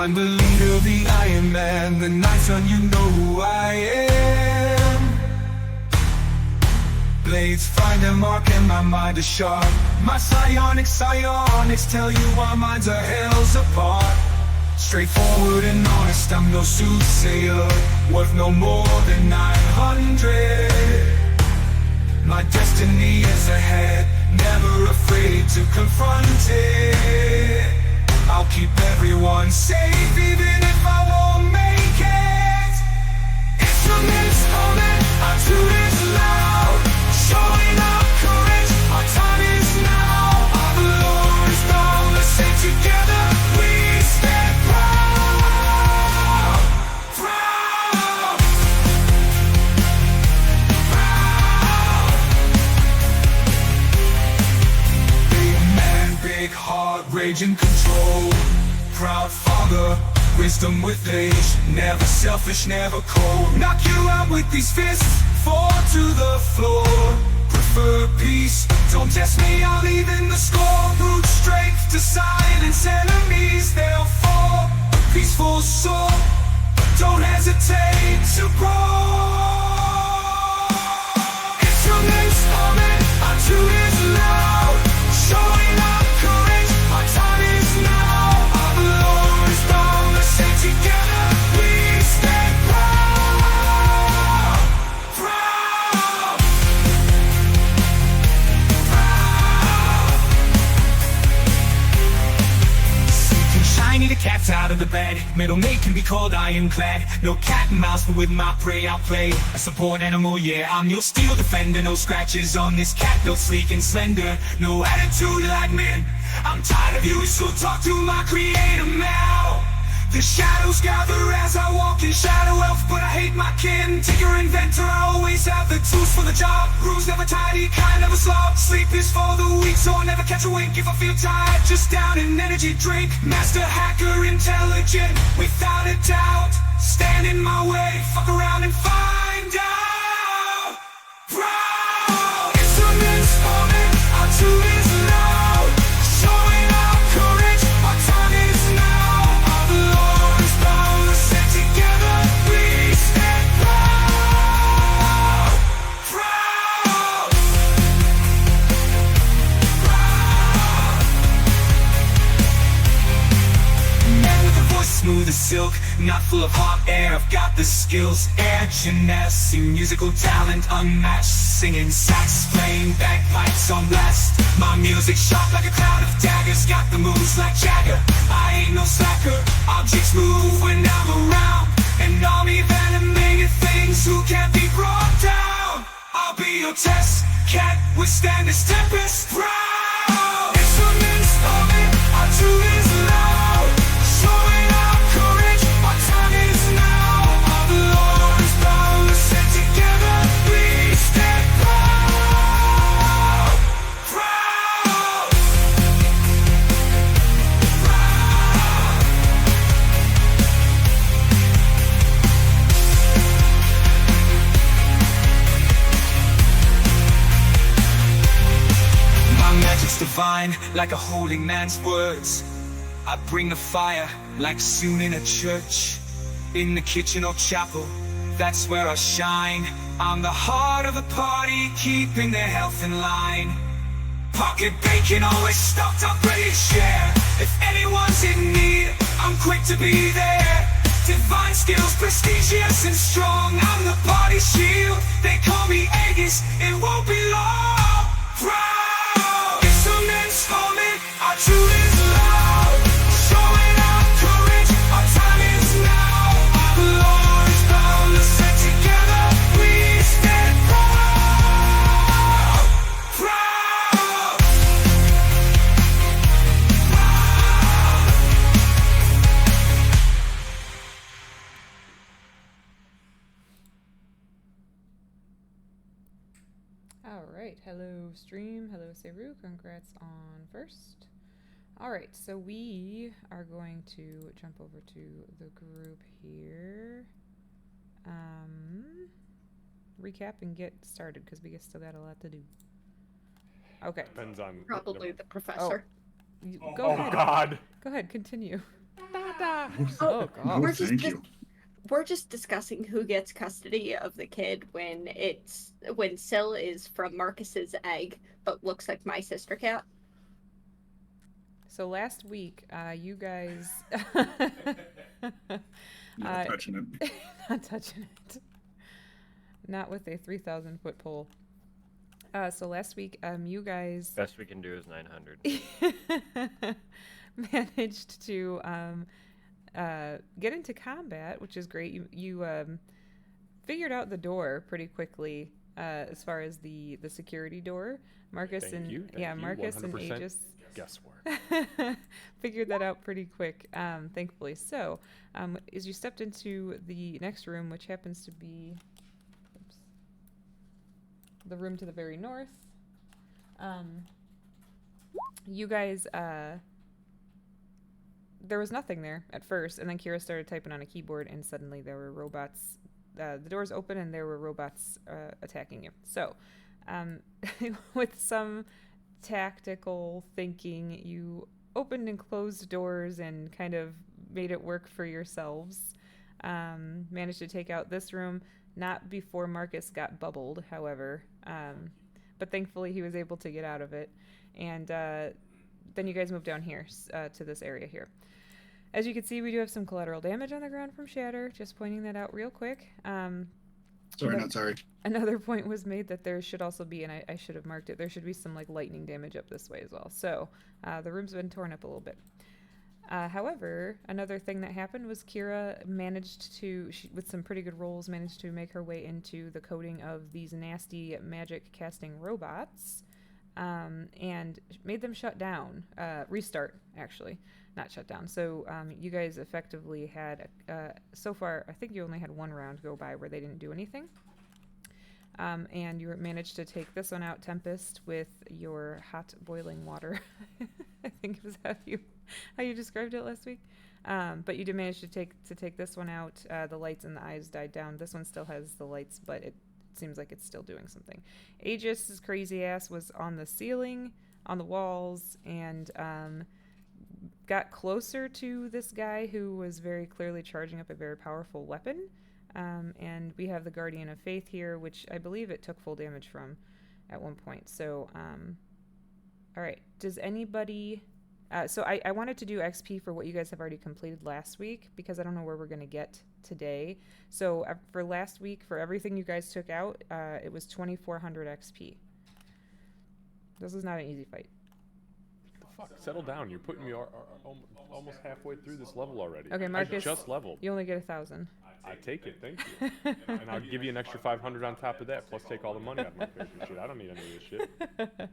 I'm the leader, the Iron Man, the Night's Son, you know who I am. Blades find a mark and my mind is sharp. My psionics tell you our minds are hells apart. Straightforward and honest, I'm no soothsayer, worth no more than 900. My destiny is ahead, never afraid to confront it. I'll keep everyone safe even if I won't make it. Instruments humming, our tune is loud, showing our courage, our time is now. Our Lord is boundless and together we stand proud. Proud. Proud. Big man, big heart, rage and control. Proud father, wisdom with age, never selfish, never cold. Knock you out with these fists, fall to the floor. Prefer peace, don't test me, I'll even the score. Brute strength to silence enemies, they'll fall. A peaceful soul, don't hesitate to brawl. Instruments humming, our tune is loud, showing our courage, our time is now. Our Lord is boundless and together we stand proud. Proud. Proud. Seeking shiny the cat's out of the bed. Middle mate can be called ironclad. No cat and mouse, but with my prey I'll play a support animal, yeah. I'm your steel defender. No scratches on this cat, built sleek and slender. No attitude like men. I'm tired of you, so talk to my creator now. The shadows gather as I walk in shadow elf, but I hate my kin. Tinker inventor, I always have the tools for the job. Rules never tidy, kind never slob. Sleep is for the weak, so I never catch a wink. If I feel tired, just down an energy drink. Master hacker, intelligent, without a doubt. Stand in my way, fuck around and find out. Proud. Instruments humming, our tune is loud, showing our courage, our time is now. Our Lord is boundless and together we stand proud. Proud. Proud. Man with a voice smooth as silk, not full of hot air, I've got the skills. Air genesi, musical talent unmatched. Singing sax, playing bagpipes on blast. My music sharp like a cloud of daggers, got the moves like Jagger. I ain't no slacker, objects move when I'm around. An army of animated things who can't be brought down. I'll be your test, can't withstand this tempest. Proud. Instruments humming, our tune is loud, showing our courage, our time is now. Our Lord is boundless and together we stand proud. Proud. Proud. My magic's divine, like a holy man's words. I bring the fire, like soon in a church. In the kitchen or chapel, that's where I shine. I'm the heart of the party, keeping their health in line. Pocket bacon always stocked up, ready to share. If anyone's in need, I'm quick to be there. Divine skills, prestigious and strong. I'm the party shield, they call me Aegis, it won't be long. Proud. Instruments humming, our tune is loud, showing our courage, our time is now. Our Lord is boundless and together we stand proud. Proud. Alright, hello stream, hello Seru, congrats on first. Alright, so we are going to jump over to the group here. Recap and get started, because we still got a lot to do. Okay. Depends on Probably the professor. Go ahead. God. Go ahead, continue. Oh, God. No, We're just thank you. we're just discussing who gets custody of the kid when Syl is from Marcus's egg, but looks like my sister cat. So last week, you guys... Not touching it. Not touching it. Not with a 3,000-foot pole. So last week, you guys Best we can do is 900. managed to get into combat, which is great. You figured out the door pretty quickly as far as the security door. Marcus Thank you, Marcus and 100% Aegis guesswork. figured that out pretty quick, thankfully. So, as you stepped into the next room, which happens to be the room to the very north, you guys, there was nothing there at first, and then Kira started typing on a keyboard, and suddenly there were robots. The doors open, and there were robots attacking you. So, with some tactical thinking, you opened and closed doors and kind of made it work for yourselves. Managed to take out this room, not before Marcus got bubbled, however, but thankfully he was able to get out of it. And then you guys moved down here to this area here. As you can see, we do have some collateral damage on the ground from Shatter, just pointing that out real quick. Sorry, not sorry. Another point was made that there should also be, and I should have marked it, there should be some like lightning damage up this way as well. So the room's been torn up a little bit. However, another thing that happened was Kira managed to, with some pretty good rolls, managed to make her way into the coding of these nasty magic casting robots, and made them shut down, restart actually, not shut down. So you guys effectively had, so far, I think you only had one round go by where they didn't do anything. And you managed to take this one out, Tempest, with your hot boiling water. I think it was how you described it last week. But you did manage to take this one out. The lights in the eyes died down. This one still has the lights, but it seems like it's still doing something. Aegis's crazy ass was on the ceiling, on the walls, and got closer to this guy who was very clearly charging up a very powerful weapon. And we have the Guardian of Faith here, which I believe it took full damage from at one point. So, all right. Does anybody... so I wanted to do XP for what you guys have already completed last week, because I don't know where we're going to get today. So for last week, for everything you guys took out, it was 2,400 XP. This is not an easy fight. Fuck, settle down. You're putting me almost halfway through this level already. Okay, Marcus, I just leveled. You only get 1,000. I take it, thank you. And I'll give you an extra 500 on top of that, plus take all the money out of my character shit. I don't need any of this shit.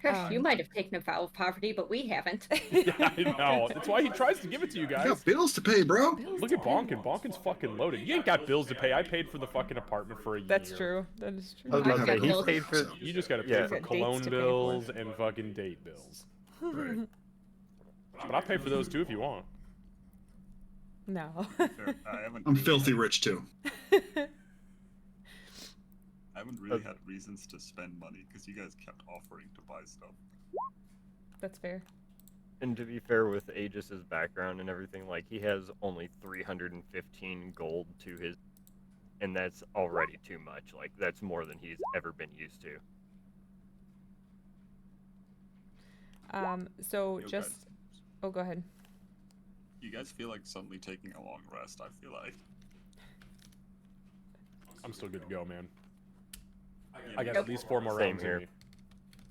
Gosh, you might have taken a vow of poverty, but we haven't. Yeah, I know. That's why he tries to give it to you I guys. got bills to pay, bro. Look at Bonkin. Bonkin's fucking loaded. You ain't got bills to pay. I paid for the fucking apartment for a year. That's true. That is true. I was gonna I've say, got he's bills. paid for- You just gotta pay Yeah. for Dates cologne to pay bills for. and fucking date bills. Right. But I'll pay for those too if you want. No. Fair. I haven't I'm really filthy had- rich too. I haven't really had reasons to spend money because you guys kept offering to buy stuff. That's fair. And to be fair with Aegis's background and everything, like, he has only 315 gold to his... And that's already too much. Like, that's more than he's ever been used to. So Yo, just... guys, Oh, go ahead. you guys feel like suddenly taking a long rest, I feel like. I'm still good to go, man. Yeah, I got Nope. at least 4 more Same rounds here. in me.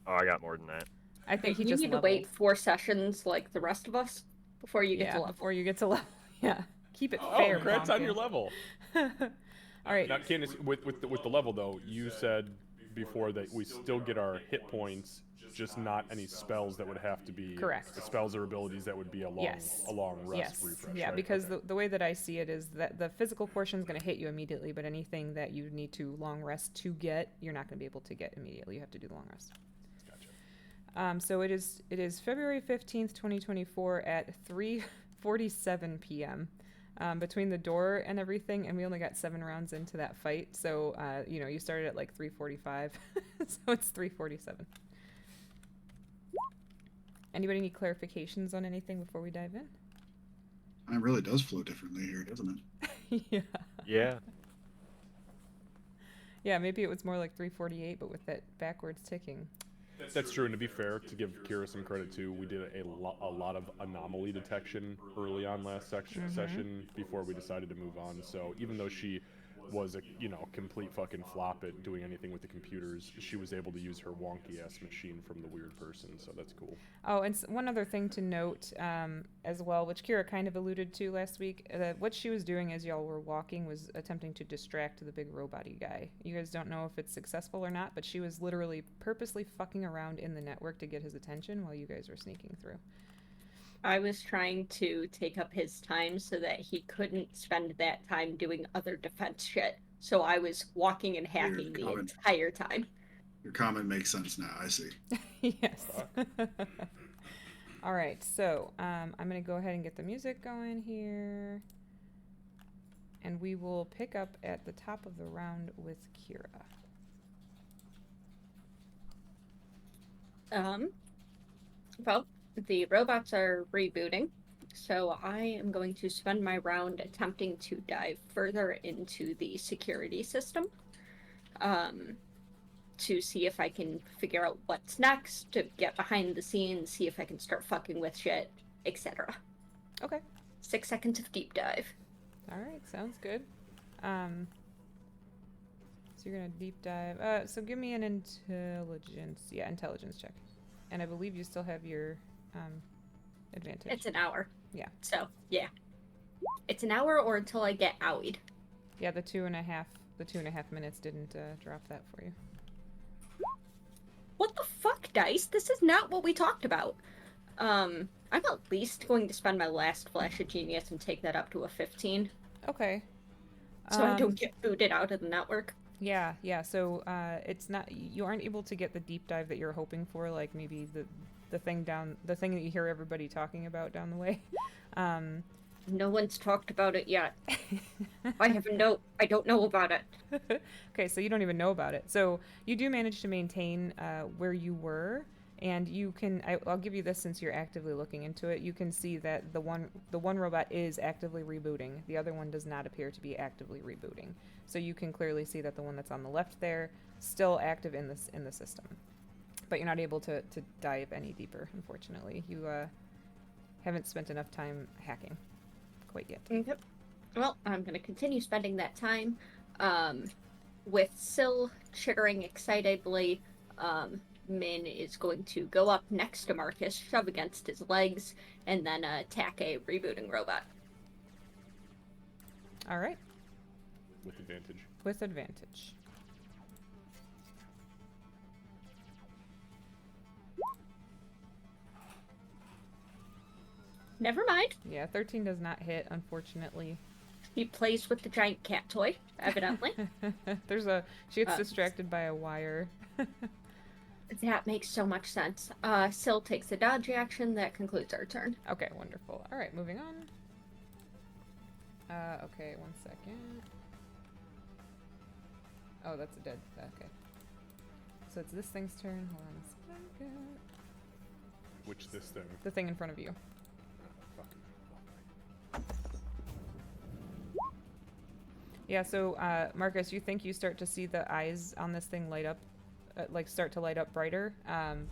Oh, I got more than that. I think he you just need to leveled. wait 4 sessions like the rest of us before you get Yeah, to level. before you get to level. Yeah. Keep it Oh, fair, congrats on Bonkin. your level. All right. Now, Candace, with the level though, you said before that we still get our hit points, just not any spells that would have to be Correct. The spells or abilities that would be a long, Yes. a long rest Yes. refresh. Yeah, right? because Okay. the way that I see it is that the physical portion is going to hit you immediately, but anything that you need to long rest to get, you're not going to be able to get immediately. You have to do the long rest. Gotcha. So it is February 15th, 2024 at 3:47 p.m. Between the door and everything, and we only got 7 rounds into that fight. So you started at like 3:45, so it's 3:47. Anybody need clarifications on anything before we dive in? Time really does flow differently here, doesn't it? Yeah. Yeah. Yeah, maybe it was more like 3:48, but with that backwards ticking. That's true, and to be fair, to give Kira some credit too, we did a lot of anomaly detection early on last session before we decided to move on. So even though she was a complete fucking flop at doing anything with the computers, she was able to use her wonky ass machine from the weird person. So that's cool. Oh, and one other thing to note as well, which Kira kind of alluded to last week, what she was doing as y'all were walking was attempting to distract the big robot-y guy. You guys don't know if it's successful or not, but she was literally purposely fucking around in the network to get his attention while you guys were sneaking through. I was trying to take up his time so that he couldn't spend that time doing other defense shit. So I was walking and hacking the entire time. Your comment makes sense now. I see. Yes. All right, so I'm going to go ahead and get the music going here. And we will pick up at the top of the round with Kira. Well, the robots are rebooting, so I am going to spend my round attempting to dive further into the security system to see if I can figure out what's next, to get behind the scenes, see if I can start fucking with shit, etc. Okay. 6 seconds of deep dive. All right, sounds good. So you're going to deep dive. So give me an intelligence check. And I believe you still have your advantage. It's an hour. Yeah. So, yeah. It's an hour or until I get owied. Yeah, the 2.5 minutes didn't drop that for you. What the fuck, Dice? This is not what we talked about. I'm at least going to spend my last flash of genius and take that up to a 15. Okay. So I don't get booted out of the network. Yeah. So it's not, you aren't able to get the deep dive that you're hoping for, like maybe the thing that you hear everybody talking about down the way. No one's talked about it yet. I don't know about it. Okay, so you don't even know about it. So you do manage to maintain where you were, and you can. I'll give you this since you're actively looking into it. You can see that the one robot is actively rebooting. The other one does not appear to be actively rebooting. So you can clearly see that the one that's on the left there still active in the system, but you're not able to dive any deeper. Unfortunately, you haven't spent enough time hacking quite yet. Okay. Well, I'm going to continue spending that time with Syl chittering excitedly. Min is going to go up next to Marcus, shove against his legs, and then attack a rebooting robot. All right. With advantage. With advantage. Never mind. Yeah, 13 does not hit, unfortunately. He plays with the giant cat toy, evidently. She gets distracted by a wire. That makes so much sense. Syl takes a dodge action. That concludes our turn. Okay, wonderful. All right, moving on. Okay, 1 second. Oh, that's a dead. Okay. So it's this thing's turn. Hold on a second. Which this thing? The thing in front of you. Yeah, so Marcus, you think you start to see the eyes on this thing light up, start to light up brighter,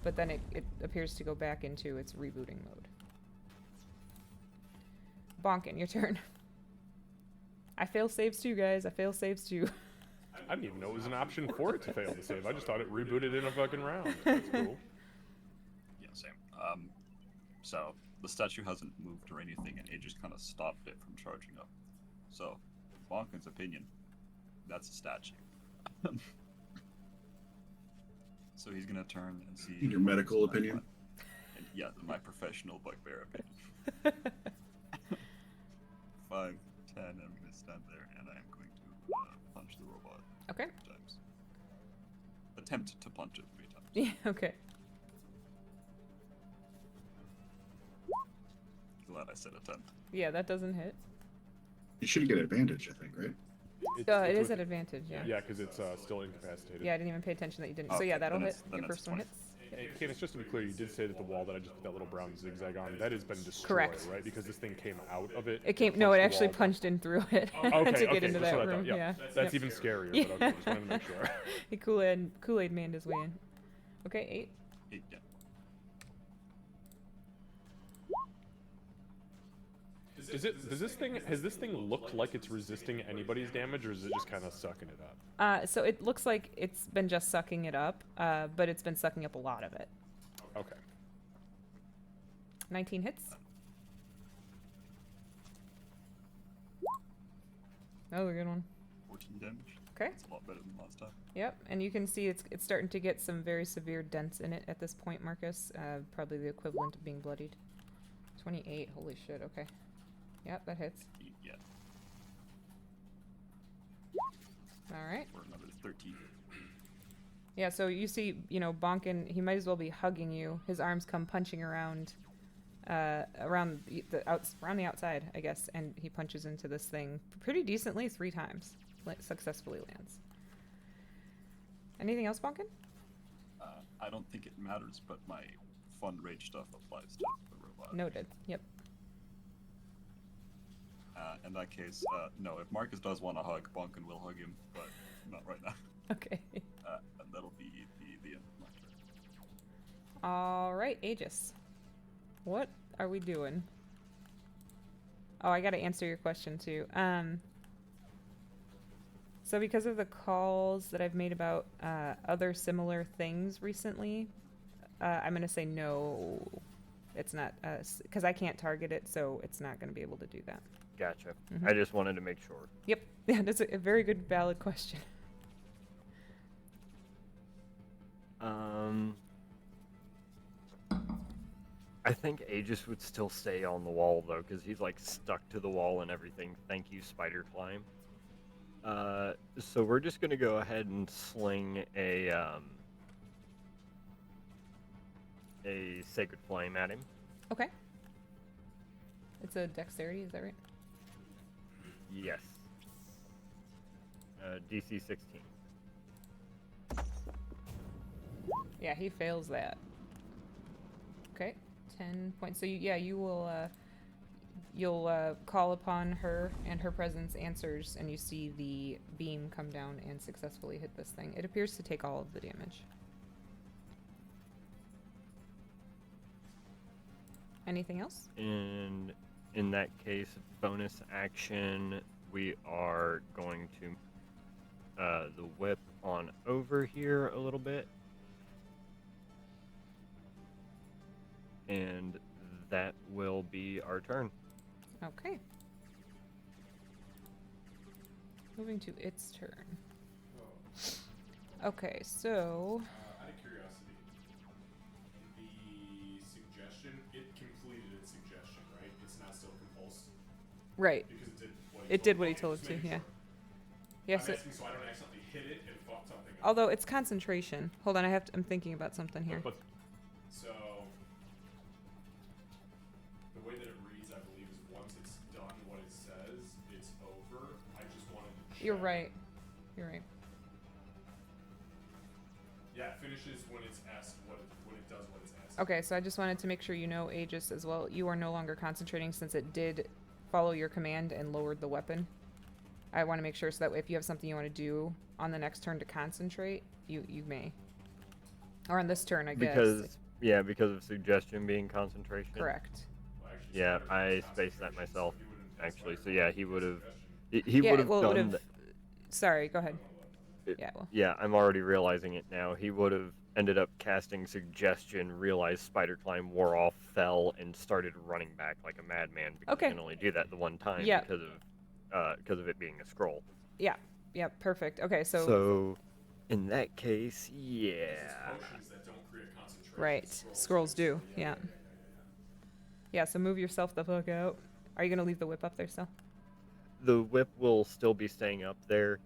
but then it appears to go back into its rebooting mode. Bonkin, your turn. I fail saves too, guys. I fail saves too. I didn't even know it was an option for it to fail to save. I just thought it rebooted in a fucking round. That's cool. Yeah, same. So the statue hasn't moved or anything, and it just kind of stopped it from charging up. So, Bonkin's opinion, that's a statue. So he's gonna turn and see. In your medical opinion? And, yeah, my professional bugbear opinion. 5, 10, I'm gonna stand there and I am going to punch the robot. Okay. 3 times. Attempt to punch it 3 times. Yeah, okay. Glad I said attempt. Yeah, that doesn't hit. You should get advantage, I think, right? It is at advantage, yeah. Yeah, because it's still incapacitated. Yeah, I didn't even pay attention that you didn't. So Okay, yeah, that'll then hit. it's- then Your it's first one 20. hits. And Candace, just to be clear, you did say that the wall that I just put that little brown zigzag on, that has been destroyed, Correct. right? Because this thing came out of it. It came. punched No, it the actually wall, but- punched in through it Okay, to get okay, into that's that what I room. thought. Yeah. That's even scarier. Yeah. But okay, just wanted to make sure. He Kool-Aid manned his way in. Okay, 8. 8, yeah. Has this thing looked like it's resisting anybody's damage, or is it just kind of sucking it up? So it looks like it's been just sucking it up, but it's been sucking up a lot of it. Okay. 19 hits. That was a good one. 14 damage. Okay. It's a lot better than last time. Yep, and you can see it's starting to get some very severe dents in it at this point, Marcus. Probably the equivalent of being bloodied. 28. Holy shit. Okay. Yep, that hits. Yeah. All right. For another 13. Yeah, so you see, Bonkin, he might as well be hugging you. His arms come punching around around the outside, I guess, and he punches into this thing pretty decently 3 times. Successfully lands. Anything else, Bonkin? I don't think it matters, but my fun rage stuff applies to the robot. Noted. Yep. In that case, no. If Marcus does want a hug, Bonkin will hug him, but not right now. Okay. And that'll be the end of my turn. All right, Aegis. What are we doing? Oh, I got to answer your question too. So because of the calls that I've made about other similar things recently, I'm going to say no. It's not, because I can't target it, so it's not going to be able to do that. Gotcha. Mhm. I just wanted to make sure. Yep. Yeah, that's a very good, valid question. I think Aegis would still stay on the wall though, because he's like stuck to the wall and everything. Thank you, Spider Climb. So we're just gonna go ahead and sling a Sacred Flame at him. Okay. It's a dexterity, is that right? Yes. DC 16. Yeah, he fails that. Okay, 10 points. So you will you'll call upon her, and her presence answers, and you see the beam come down and successfully hit this thing. It appears to take all of the damage. Anything else? And in that case, bonus action, we are going to the whip on over here a little bit. And that will be our turn. Okay. Moving to its turn. Okay, so Out of curiosity, the suggestion, it completed its suggestion, right? It's not still compulsed right, because it did what he okay, told it just to. making Yeah. sure. Yes. I'm asking so I don't accidentally hit it and fuck something up. Although it's concentration. Hold on, I'm thinking about something here. But so the way that it reads, I believe, is once it's done what it says, it's over. I just wanted to You're check. right. You're right. Yeah, it finishes when it's asked when it does what it's asked. Okay, so I just wanted to make sure you know, Aegis, as well. You are no longer concentrating since it did follow your command and lowered the weapon. I want to make sure so that if you have something you want to do on the next turn to concentrate, you may. Or on this turn, I guess. Because of suggestion being concentration. Correct. Well, actually, Yeah, Spider I does spaced that concentration, myself, so he wouldn't have actually. Spider So yeah, does he would have. suggestion. He would have well, it done. would've- Sorry, go ahead. Yeah, well. Yeah, I'm already realizing it now. He would have ended up casting suggestion, realized Spider Climb wore off, fell, and started running back like a madman because Okay. he can only do that the one time Yeah. because of it being a scroll. Yeah, perfect. Okay, So in that case, This is yeah. potions that don't create concentration. right. Scrolls do. Yeah. Yeah, so move yourself the fuck out. Are you going to leave the whip up there still? The whip will still be staying up there.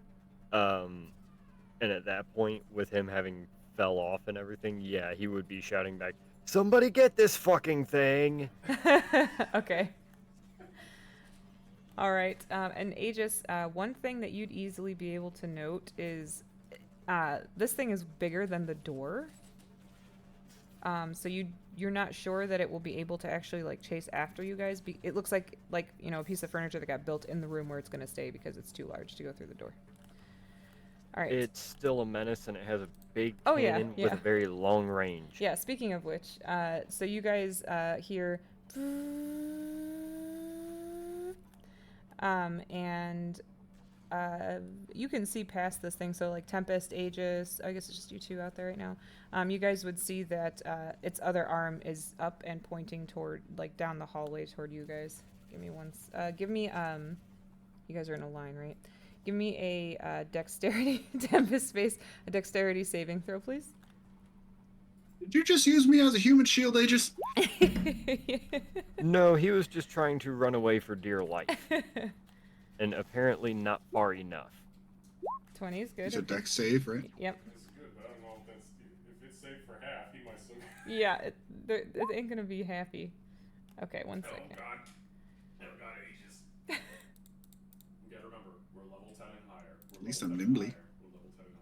And at that point, with him having fell off and everything, yeah, he would be shouting back, "Somebody get this fucking thing!" Okay. All right. And Aegis, one thing that you'd easily be able to note is this thing is bigger than the door. So you're not sure that it will be able to actually like chase after you guys. It looks like a piece of furniture that got built in the room where it's going to stay because it's too large to go through the door. All right. It's still a menace, and it has a big Oh, yeah, cannon with yeah. a very long range. Yeah, speaking of which, so you guys hear and you can see past this thing. So like Tempest, Aegis, I guess it's just you two out there right now. You guys would see that its other arm is up and pointing toward, like, down the hallway toward you guys. Give me you guys are in a line, right? Give me a dexterity, Tempest space, a dexterity saving throw, please. Did you just use me as a human shield, Aegis? No, he was just trying to run away for dear life, and apparently not far enough. 20 is good. It's a dex save, right? Yep. It's good, but I don't know if it's safe for half. He might still. Yeah, it ain't gonna be happy. Okay, 1 second. Oh God. Oh God, Aegis. We gotta remember, we're level 10 and higher. At least I'm nimbly. We're level 10 and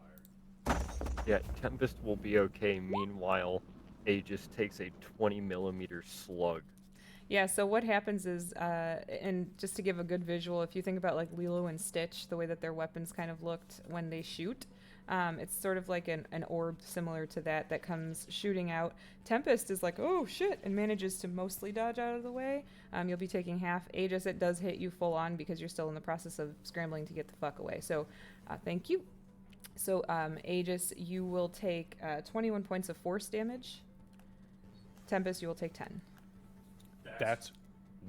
higher. Yeah, Tempest will be okay. Meanwhile, Aegis takes a 20mm slug. Yeah, so what happens is, and just to give a good visual, if you think about like Lilo and Stitch, the way that their weapons kind of looked when they shoot, it's sort of like an orb similar to that comes shooting out. Tempest is like, oh shit, and manages to mostly dodge out of the way. You'll be taking half. Aegis, it does hit you full on because you're still in the process of scrambling to get the fuck away. So thank you. So Aegis, you will take 21 points of force damage. Tempest, you will take 10. That's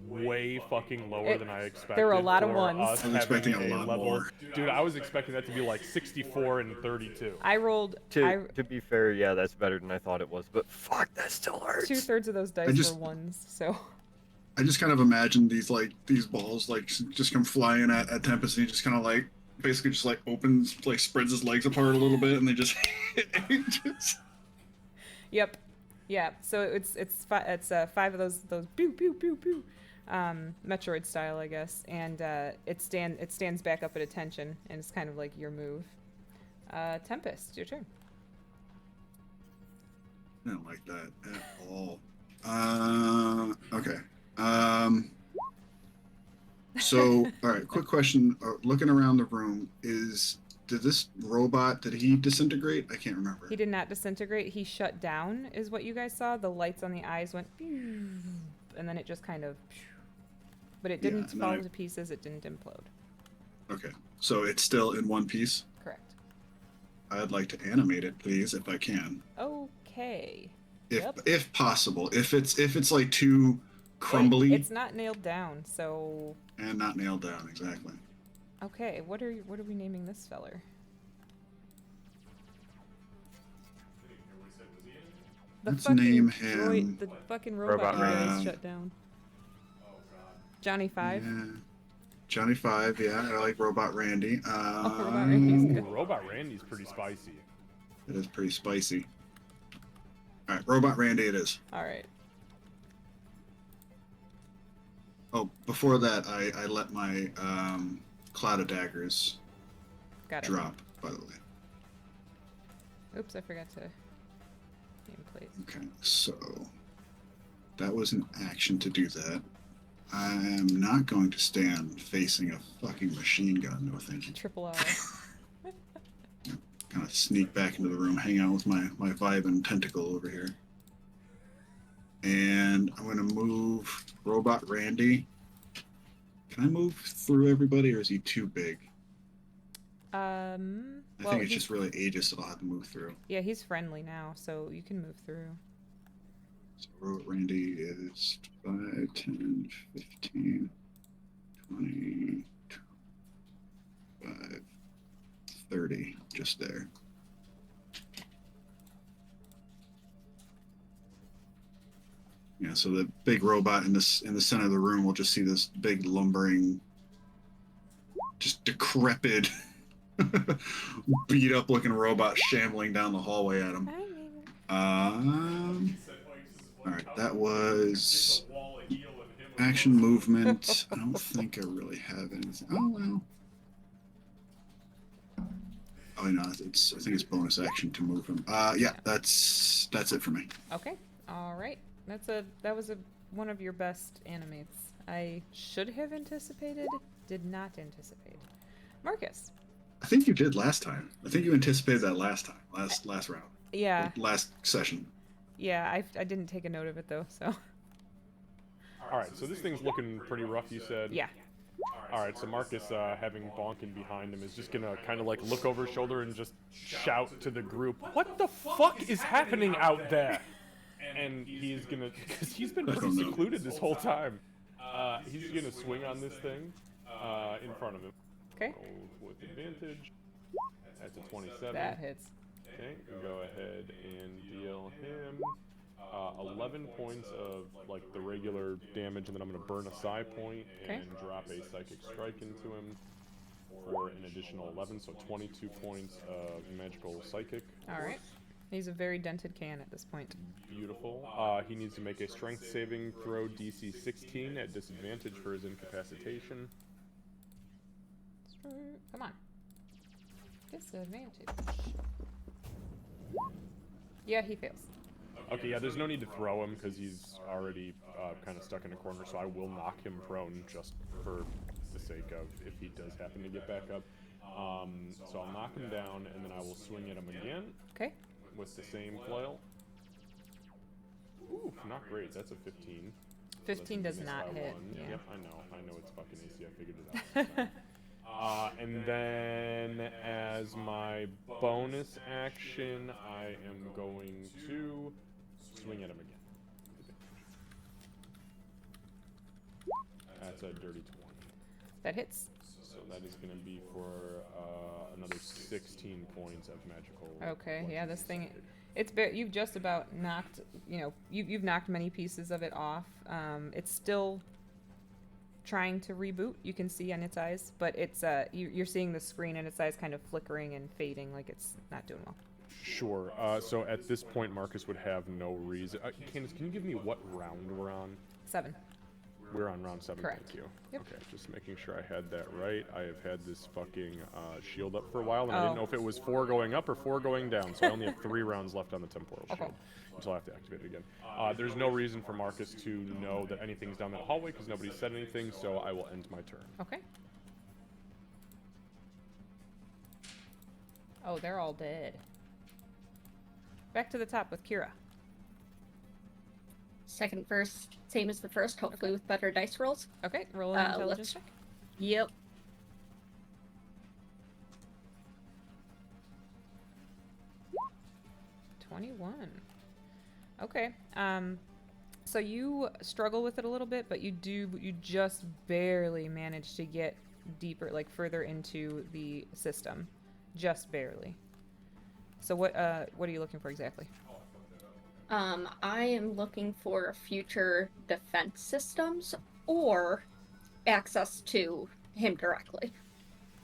way fucking lower than I expected. There were a lot of for ones. us I was expecting having a lot level. more. Dude, I was expecting that to be like 64 and 32. I rolled. To be fair, yeah, that's better than I thought it was, but fuck, that still hurts. 2/3 of those dice were ones, so. I just kind of imagine these balls like just come flying at Tempest, and he just kind of like basically just like opens, like spreads his legs apart a little bit, and they just hit Aegis. Yep. Yeah. So it's 5 of those pew pew pew pew, Metroid style, I guess, and it stands back up at attention, and it's kind of like your move. Tempest, your turn. I don't like that at all. Okay. So, all right. Quick question. Looking around the room, did this robot, did he disintegrate? I can't remember. He did not disintegrate. He shut down, is what you guys saw. The lights on the eyes went, pew, and then it just kind of, but it didn't and fall then to pieces. It didn't implode. Okay. So it's still in one piece. Correct. I'd like to animate it, please, if I can. Okay. If possible. If it's like too crumbly It's not nailed down, so. and not nailed down exactly. Okay, what are we naming this feller? The Let's fucking name him. the fucking robot you guys Randy. shut down. Johnny 5. Yeah. Johnny 5, yeah, I like Robot Randy. Robot Randy's good. Ooh, Robot Randy's pretty spicy. It is pretty spicy. Alright, Robot Randy it is. All right. Oh, before that, I let my Cloud of Daggers Got it. drop, by the way. Oops, I forgot to name place. Okay, so that was an action to do that. I am not going to stand facing a fucking machine gun, no thank you. Triple L. Kind of sneak back into the room, hang out with my Vibin tentacle over here. And I'm going to move Robot Randy. Can I move through everybody, or is he too big? I think it's just really Aegis that I'll have to move through. Yeah, he's friendly now, so you can move through. So Robot Randy is 5, 10, 15, 20, 25, 30, just there. Yeah, so the big robot in the center of the room will just see this big lumbering, just decrepit, beat up looking robot shambling down the hallway at him. All right, that was action movement. I don't think I really have anything. Oh well. Oh no, I think it's bonus action to move him. Yeah, that's it for me. Okay. All right. That was one of your best animates. I should have anticipated, did not anticipate. Marcus. I think you did last time. I think you anticipated that last time, last round. Yeah. Last session. Yeah, I didn't take a note of it though, so. Alright, so this thing's looking pretty rough, you said? Yeah. Alright, so Marcus, having Bonkin behind him, is just gonna kind of like look over his shoulder and just shout to the group, "What the fuck is happening out there?" And he's gonna, because he's been pretty secluded this whole time, he's gonna swing on this thing in front of him. Okay. Roll with advantage. That's a 27. That hits. Okay, go ahead and deal him 11 points of like the regular damage, and then I'm going to burn a psi point and drop a psychic strike into him for an additional 11, so 22 points of magical psychic. All right. He's a very dented can at this point. Beautiful. He needs to make a strength saving throw DC 16 at disadvantage for his incapacitation. Come on. Disadvantage. Yeah, he fails. Okay, yeah, there's no need to throw him because he's already kind of stuck in a corner, so I will knock him prone just for the sake of if he does happen to get back up. So I'll knock him down, and then I will swing at him again. Okay. With the same flail. Ooh, not great. That's a 15. 15 does not hit. Yeah. Yep, I know it's fucking AC. I figured it out. And then as my bonus action, I am going to swing at him again. That's a dirty 20. That hits. So that is going to be for another 16 points of magical. Okay, yeah, this thing, you've just about knocked, you've knocked many pieces of it off. It's still trying to reboot, you can see on its eyes, but it's you're seeing the screen and its eyes kind of flickering and fading, like it's not doing well. Sure. So at this point, Marcus would have no reason. Candace, can you give me what round we're on? 7. We're on round 7. Correct. Thank you. Yep. Okay, just making sure I had that right. I have had this fucking shield up for a while, and I didn't know if it was 4 going up or 4 going down, so I only have 3 rounds left on the temporal shield. Until I have to activate it again. There's no reason for Marcus to know that anything's down that hallway because nobody said anything, so I will end my turn. Okay. Oh, they're all dead. Back to the top with Kira. Second verse, same as the first, hopefully with better dice rolls. Okay, roll an intelligence check. Yep. Okay. So you struggle with it a little bit, but you just barely manage to get deeper, like further into the system. Just barely. So what are you looking for exactly? I am looking for future defense systems or access to him directly.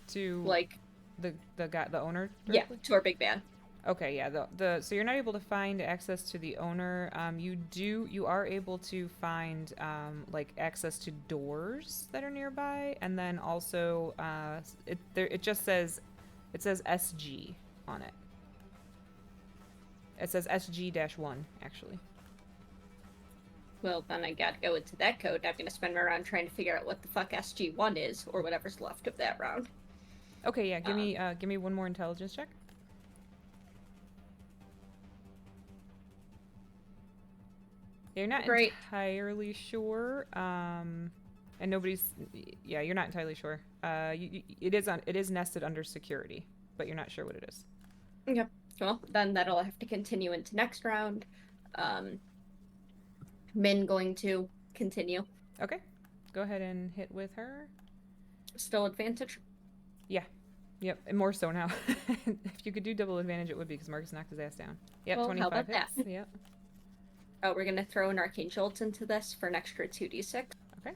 To like the guy, the owner directly? Yeah, to our big man. Okay, yeah. So you're not able to find access to the owner. You are able to find like access to doors that are nearby, and then also it says SG on it. It says SG-1 actually. Well, then I gotta go into that code. I'm gonna spend my round trying to figure out what the fuck SG-1 is, or whatever's left of that round. Okay, yeah. Give me one more intelligence check. You're not entirely sure, and nobody's. Yeah, you're not entirely sure. It is nested under security, but you're not sure what it is. Okay. Well, then that'll have to continue into next round. Min going to continue. Okay. Go ahead and hit with her. Still advantage? Yeah. Yep, and more so now. If you could do double advantage, it would be because Marcus knocked his ass down. Yep, well, 25 how about hits. That? Yep. Oh, we're going to throw an Arcane Jolt into this for an extra 2d6. Okay.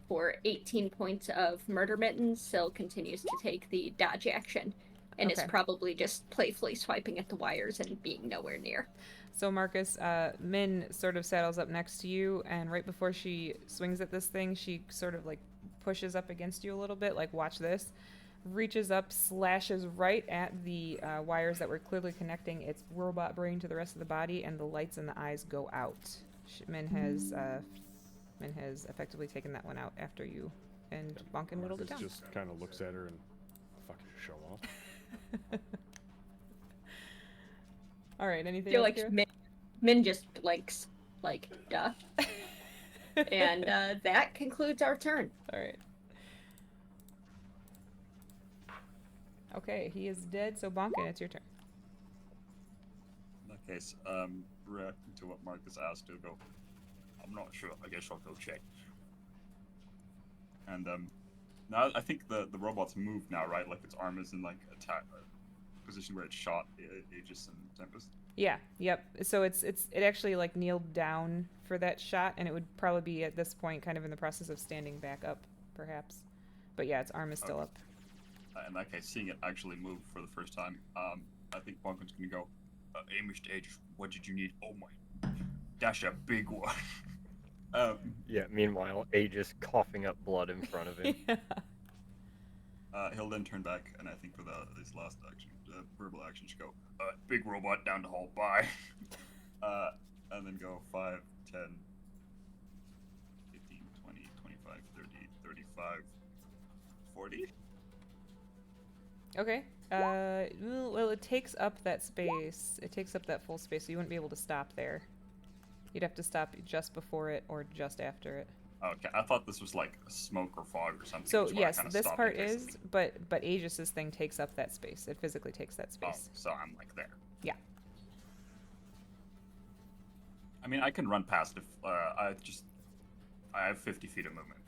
For 18 points of Murder Mittens, Syl continues to take the dodge action and is probably just playfully swiping at the wires and being nowhere near. So Marcus, Min sort of saddles up next to you, and right before she swings at this thing, she sort of like pushes up against you a little bit, like watch this, reaches up, slashes right at the wires that were clearly connecting its robot brain to the rest of the body, and the lights in the eyes go out. Min has effectively taken that one out after you and Bonkin whittled it down. Just kind of looks at her and fucking show off. All right, anything I feel else, like Kira? Min just blinks, like, duh. And that concludes our turn. All right. Okay, he is dead, so Bonkin, it's your turn. In that case, reacting to what Marcus asked, he'll go, I'm not sure, I guess I'll go check. And now I think the robot's moved now, right? Like its arm is in like attack position where it shot Aegis and Tempest. Yeah, yep. So it actually like kneeled down for that shot, and it would probably be at this point kind of in the process of standing back up, perhaps. But yeah, its arm is still up. In that case, seeing it actually move for the first time, I think Bonkin's gonna go, Amish to Aegis, what did you need? Oh my, that's a big one. Yeah, meanwhile, Aegis coughing up blood in front of him. Yeah. He'll then turn back, and I think for his last action, verbal action, should go, big robot down the hall, bye. And then go 5, 10, 15, 20, 25, 30, 35, 40. Okay. Well, it takes up that space. It takes up that full space, so you wouldn't be able to stop there. You'd have to stop just before it or just after it. Okay, I thought this was like smoke or fog or something. So which is why I yes, kinda this stopped part it, is, basically. but Aegis's thing takes up that space. It physically takes that Oh, space. so I'm like there. Yeah. I mean, I can run past if I have 50 feet of movement.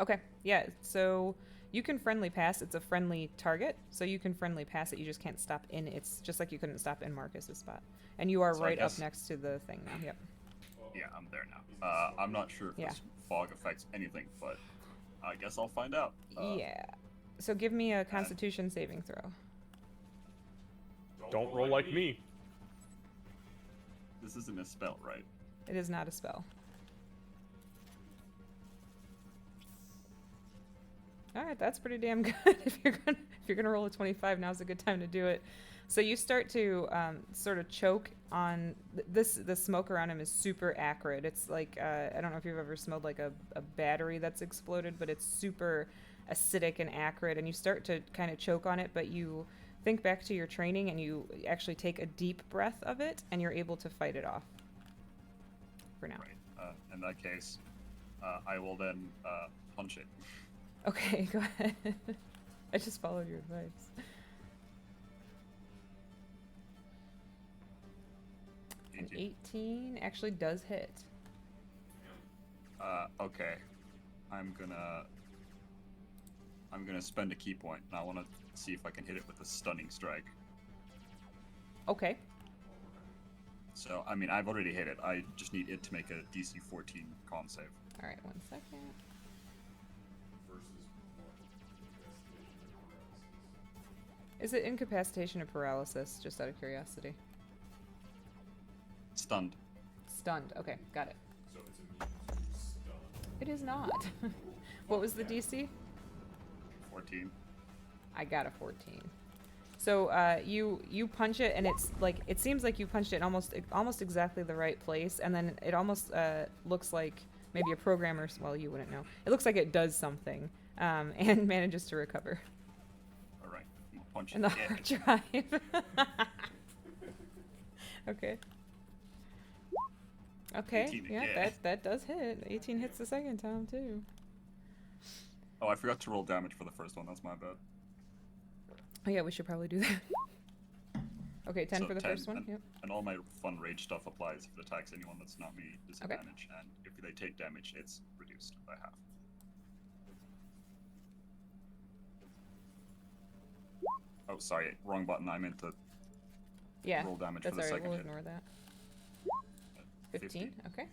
Okay. Yeah. So you can friendly pass. It's a friendly target, so you can friendly pass it. You just can't stop in. It's just like you couldn't stop in Marcus's spot, and you are So I right up guess- next to the thing now. Yep. Yeah, I'm there now. I'm not sure if Yeah. this fog affects anything, but I guess I'll find out. Yeah. So give me a Constitution saving throw. Don't roll like me. This isn't a spell, right? It is not a spell. All right, that's pretty damn good. If you're gonna roll a 25, now's a good time to do it. So you start to sort of choke on the smoke around him is super acrid. It's like I don't know if you've ever smelled like a battery that's exploded, but it's super acidic and acrid, and you start to kind of choke on it, but you think back to your training and you actually take a deep breath of it, and you're able to fight it off. For now. Right. In that case, I will then punch it. Okay, go ahead. I just followed your advice. An 18 actually does hit. Okay. I'm gonna spend a key point, and I want to see if I can hit it with a stunning strike. Okay. So, I mean, I've already hit it. I just need it to make a DC 14 con save. All right, 1 second. Is it incapacitation or paralysis? Just out of curiosity. Stunned. Stunned. Okay, got it. It is not. What was the DC? 14. I got a 14. So you punch it, and it's like it seems like you punched it in almost exactly the right place, and then it almost looks like maybe a programmer's. Well, you wouldn't know. It looks like it does something, and manages to recover. All right. Punch In it the again. hard drive. Okay. Okay. 18 Yeah, again. that does hit. 18 hits the second time too. Oh, I forgot to roll damage for the first one. That's my bad. Oh yeah, we should probably do that. Okay, 10 So for the 10, first one. and, Yep. and all my fun rage stuff applies if it attacks anyone that's not me, disadvantage, and if they take damage, it's reduced by half. Oh, sorry, wrong button. I meant to Yeah. roll damage That's for the alright. second We'll hit. ignore that. 15. Okay.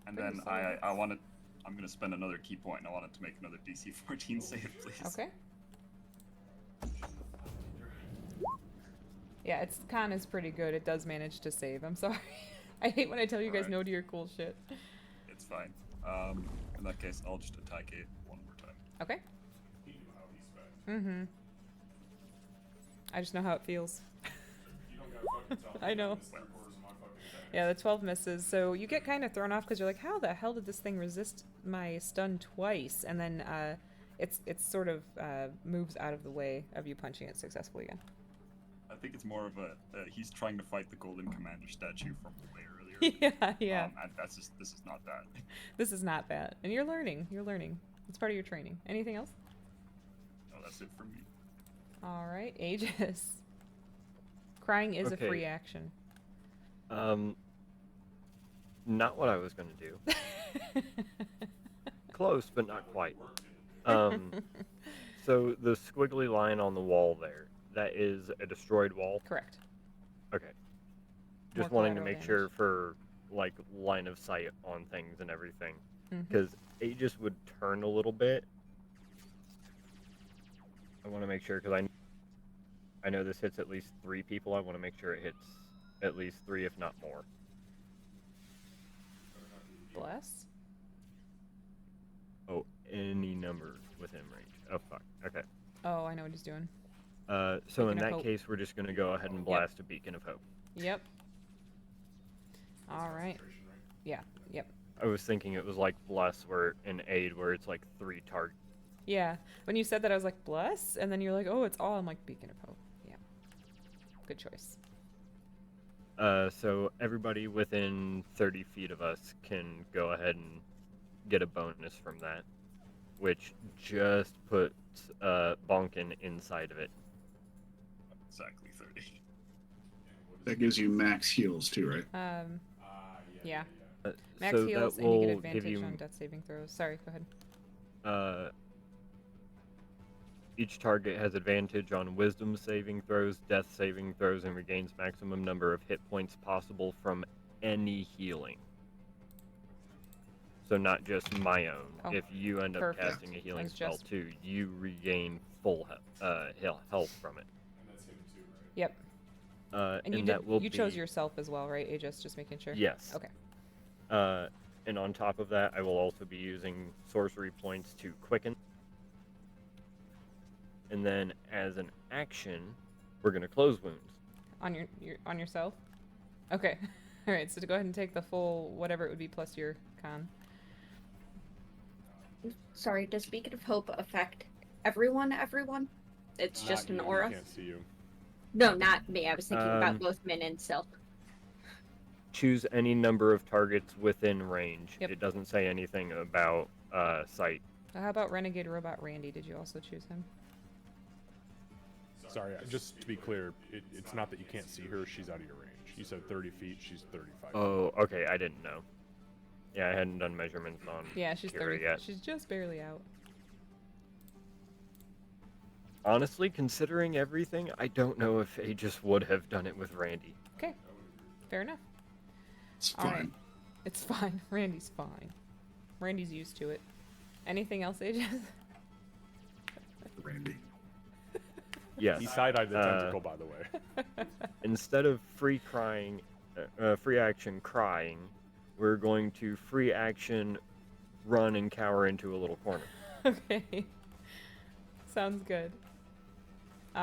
And Pretty then solid. I want to. I'm gonna spend another key point, and I want it to make another DC 14 save, please. Okay. Yeah, its con is pretty good. It does manage to save. I'm sorry. I hate when I tell you guys Alright. no to your cool shit. It's fine. In that case, I'll just attack it one more time. Okay. Mm-hmm. I just know how it feels. I know. Yeah, the 12 misses. So you get kind of thrown off because you're like, how the hell did this thing resist my stun twice? And then it's sort of moves out of the way of you punching it successfully again. I think it's more of a he's trying to fight the Golden Commander statue from way earlier. Yeah. And this is not that. This is not that. And you're learning. You're learning. It's part of your training. Anything else? No, that's it for me. All right, Aegis. Crying is Okay. a free action. Not what I was gonna do. Close, but not quite. So the squiggly line on the wall there, that is a destroyed wall? Correct. Okay. More Just wanting to collateral make sure damage. for, like, line of sight on things and everything. Mhm. Because Aegis would turn a little bit. I want to make sure, because I know this hits at least 3 people. I want to make sure it hits at least 3, if not more. Bless? Oh, any number within range. Oh, fuck. Okay. Oh, I know what he's doing. So Beacon in of that Hope. case, we're just going to go ahead and blast a Beacon of Hope. Yep. All right. Yeah. Yep. I was thinking it was like Bless where in Aid where it's like 3 targets. Yeah. When you said that, I was like, bless? And then you're like, oh, it's all. I'm like, Beacon of Hope. Yeah. Good choice. So everybody within 30 feet of us can go ahead and get a bonus from that, which just puts Bonkin inside of it. Exactly 30. That gives you max heals too, right? Yeah. Max so heals, that and you will get advantage give you, on death saving throws. Sorry, go ahead. Each target has advantage on wisdom saving throws, death saving throws, and regains maximum number of hit points possible from any healing. So not just my own. Oh, If you end up perfect. casting a healing Mine's spell just- too, you regain full health from it. Yep. And you that will you chose be- yourself as well, right, Aegis? Just making sure? Yes. Okay. And on top of that, I will also be using sorcery points to quicken. And then, as an action, we're gonna close wounds. On on yourself? Okay. All right, so to go ahead and take the full whatever it would be plus your con. Sorry, does Beacon of Hope affect everyone? It's Not just an you, aura? We can't see you. No, not me. I was thinking about both Min and Sil. Choose any number of targets within range. Yep. It doesn't say anything about sight. How about Renegade Robot Randy? Did you also choose him? Sorry, just to be clear, it's not that you can't see her, she's out of your range. You said 30 feet, she's 35 feet. Oh, okay, I didn't know. Yeah, I hadn't done measurements on Yeah, she's Kira 30. yet. She's just barely out. Honestly, considering everything, I don't know if Aegis would have done it with Randy. Okay. Fair enough. It's All fine. right. It's fine. Randy's fine. Randy's used to it. Anything else, Aegis? Randy. Yes. He side-eyed the tentacle, by the way. Instead of free action crying, we're going to free action run and cower into a little corner. Okay. Sounds good.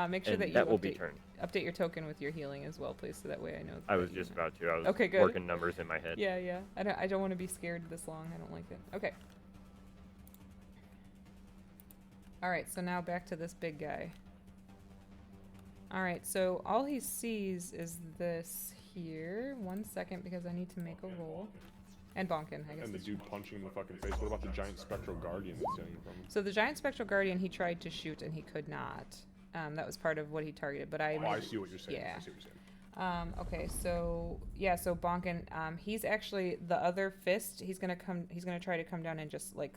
Make sure And that you that will be turned. update your token with your healing as well, please, so that way I know. I that was you just know. about to. I was Okay, good. working numbers in my head. Yeah, yeah. I don't want to be scared this long. I don't like it. Okay. All right, so now back to this big guy. All right, so all he sees is this here. 1 second, because I need to make a roll. And Bonkin, I guess. And the is- dude punching him in the fucking face. What about the giant spectral guardian that's standing from him? So the giant spectral guardian, he tried to shoot and he could not. That was part of what he targeted, but I. Oh, I see what you're saying. Yeah. I see what you're saying. Okay, so yeah, so Bonkin, he's actually the other fist. He's gonna try to come down and just like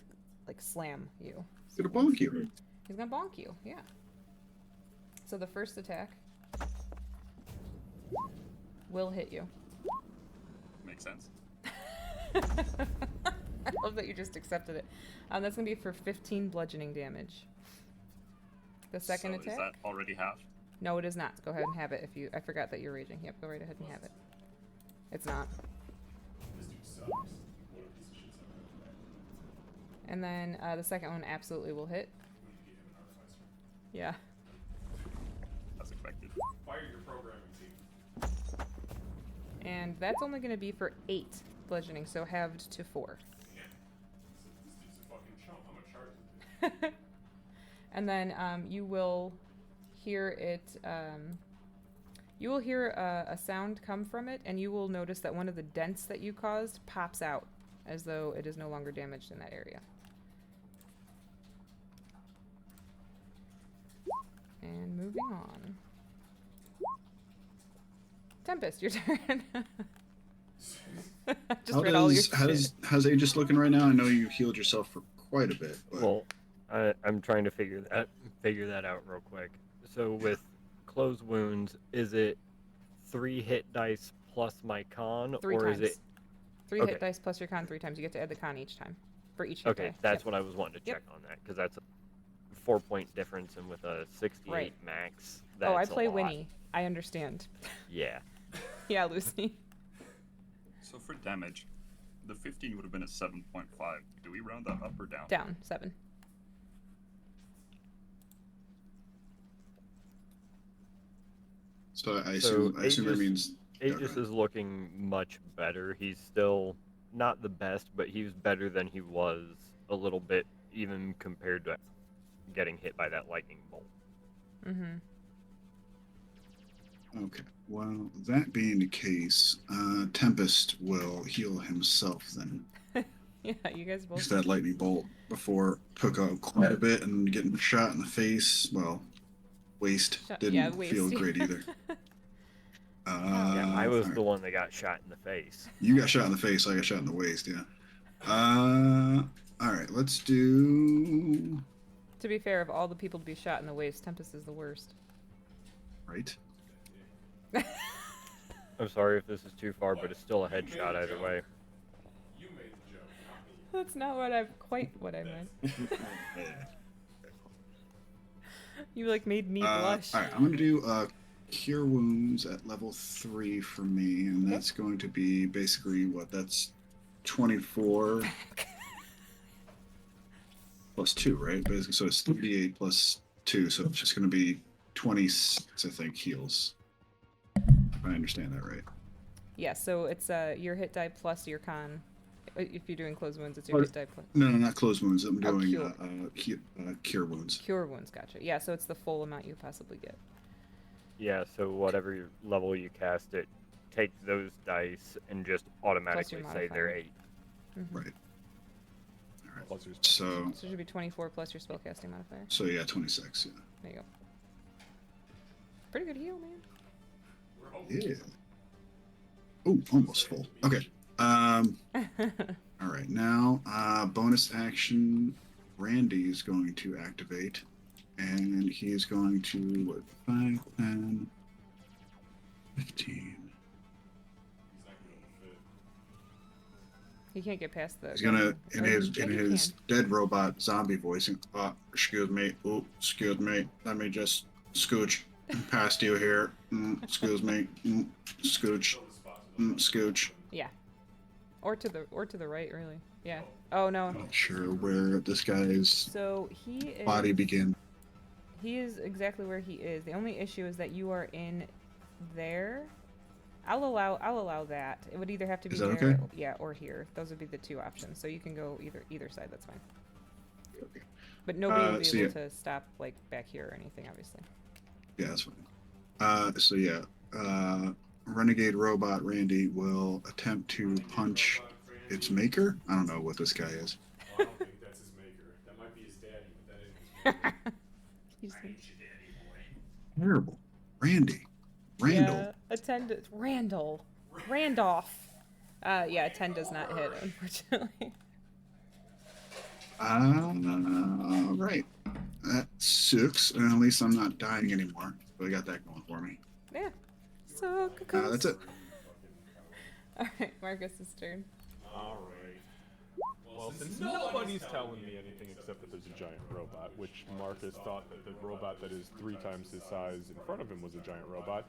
slam you. It's gonna bonk you. He's gonna bonk you, yeah. So the first attack will hit you. Makes sense. I love that you just accepted it. That's gonna be for 15 bludgeoning damage. The second so attack? Is that already half? No, it is not. Go ahead and have it if you. I forgot that you're raging. Yep, go right ahead and have it. It's not. And then the second one absolutely will hit. Yeah. As expected. Fire your programming team. And that's only going to be for 8 bludgeoning, so halved to 4. This dude's a fucking chump. I'm gonna charge him. And then you will hear it. You will hear a sound come from it, and you will notice that one of the dents that you caused pops out, as though it is no longer damaged in that area. And moving on. Tempest, your turn. Just read all your shit. How's Aegis looking right now? I know you healed yourself for quite a bit. But... Well, I'm trying to figure that out real quick. So with closed wounds, is it 3 hit dice plus my con, 3 or times. is it 3 okay. hit dice plus your con 3 times? You get to add the con each time for each hit okay? die. That's Yep. what I was wanting to check on that, because that's a 4-point difference, and with a 68 Right. max, that's Oh, I a play lot. Winnie. I understand. Yeah. Yeah, Lucy. So for damage, the 15 would have been a 7.5. Do we round that up or down? Down 7. So I assume that means Aegis is looking much better. He's still not the best, but he's better than he was a little bit, even compared to getting hit by that lightning bolt. Mm-hmm. Okay. Well, that being the case, Tempest will heal himself then. Yeah, you guys both. Use that lightning bolt before took out quite a bit and getting shot in the face. Well, waist didn't feel great either. Yeah, I was the one that got shot in the face. You got shot in the face. I got shot in the waist. Yeah. All right. Let's do. To be fair, of all the people to be shot in the waist, Tempest is the worst. Right. I'm sorry if this is too far, but it's still a headshot either way. You made the joke, not me. That's not what I meant. You like made me blush. All right. I'm gonna do cure wounds at level 3 for me, and that's going to be basically what? That's 24 plus 2, right? Basically, so it's 38 plus 2, so it's just going to be 26, I think, heals. If I understand that right. Yeah, so it's your hit die plus your con. If you're doing closed wounds, it's your hit die plus. No, not closed wounds. I'm doing cure wounds. Cure wounds, gotcha. Yeah, so it's the full amount you possibly get. Yeah, so whatever level you cast it, take those dice and just automatically say they're 8. Mm-hmm. Right. All right. Plus your So it should be 24 plus your spellcasting modifier. So yeah, 26. Yeah. There you go. Pretty good heal, man. Yeah. Oh, almost full. Okay. All right. Now, bonus action. Randy is going to activate, and he's going to what? 5, 10, 15. He can't get past the. He's gonna in his Maybe he dead robot zombie voice. Excuse me. Oh, excuse me. Let me just scooch past you here. Excuse me. Scooch. Scooch. Yeah. Or to the right, really. Yeah. Oh no. Not sure where this guy's So he is. body begins. He is exactly where he is. The only issue is that you are in there. I'll allow that. It would either have to be Is that there, okay? yeah, or here. Those would be the two options. So you can go either side. That's fine. Okay. But nobody will be so able yeah. to stop like back here or anything, obviously. Yeah, that's fine. So yeah, Renegade Robot Randy will attempt to punch its maker. I don't know what this guy is. Well, I don't think that's his maker. That might be his daddy, but that ain't his maker. Terrible. Randy. Randall. Yeah, a 10 to, Randolph. Yeah, a 10 does not hit, unfortunately. Right. That sucks. At least I'm not dying anymore. So I got that going for me. Yeah. So, That's it. Alright, Marcus's turn. Alright. Well, since nobody's telling me anything except that there's a giant robot, which Marcus thought that the robot that is 3 times his size in front of him was a giant robot.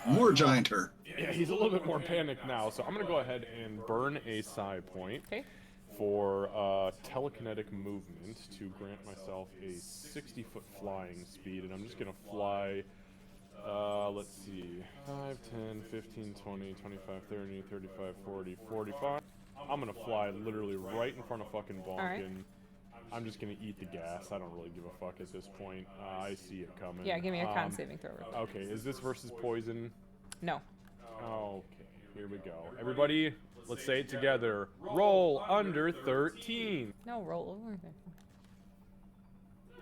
More gianter. Yeah, he's a little bit more panicked now, so I'm gonna go ahead and burn a psi point. Okay. for telekinetic movement to grant myself a 60-foot flying speed, and I'm just gonna fly. Let's see, 5, 10, 15, 20, 25, 30, 35, 40, 45. I'm gonna fly literally right in front of fucking Bonkin. Alright. I'm just gonna eat the gas. I don't really give a fuck at this point. I see it coming. Yeah, give me a con saving throw. Real quick. Okay, is this versus poison? No. Okay, here we go. Everybody, let's say it together. Roll under 13. No, roll over there.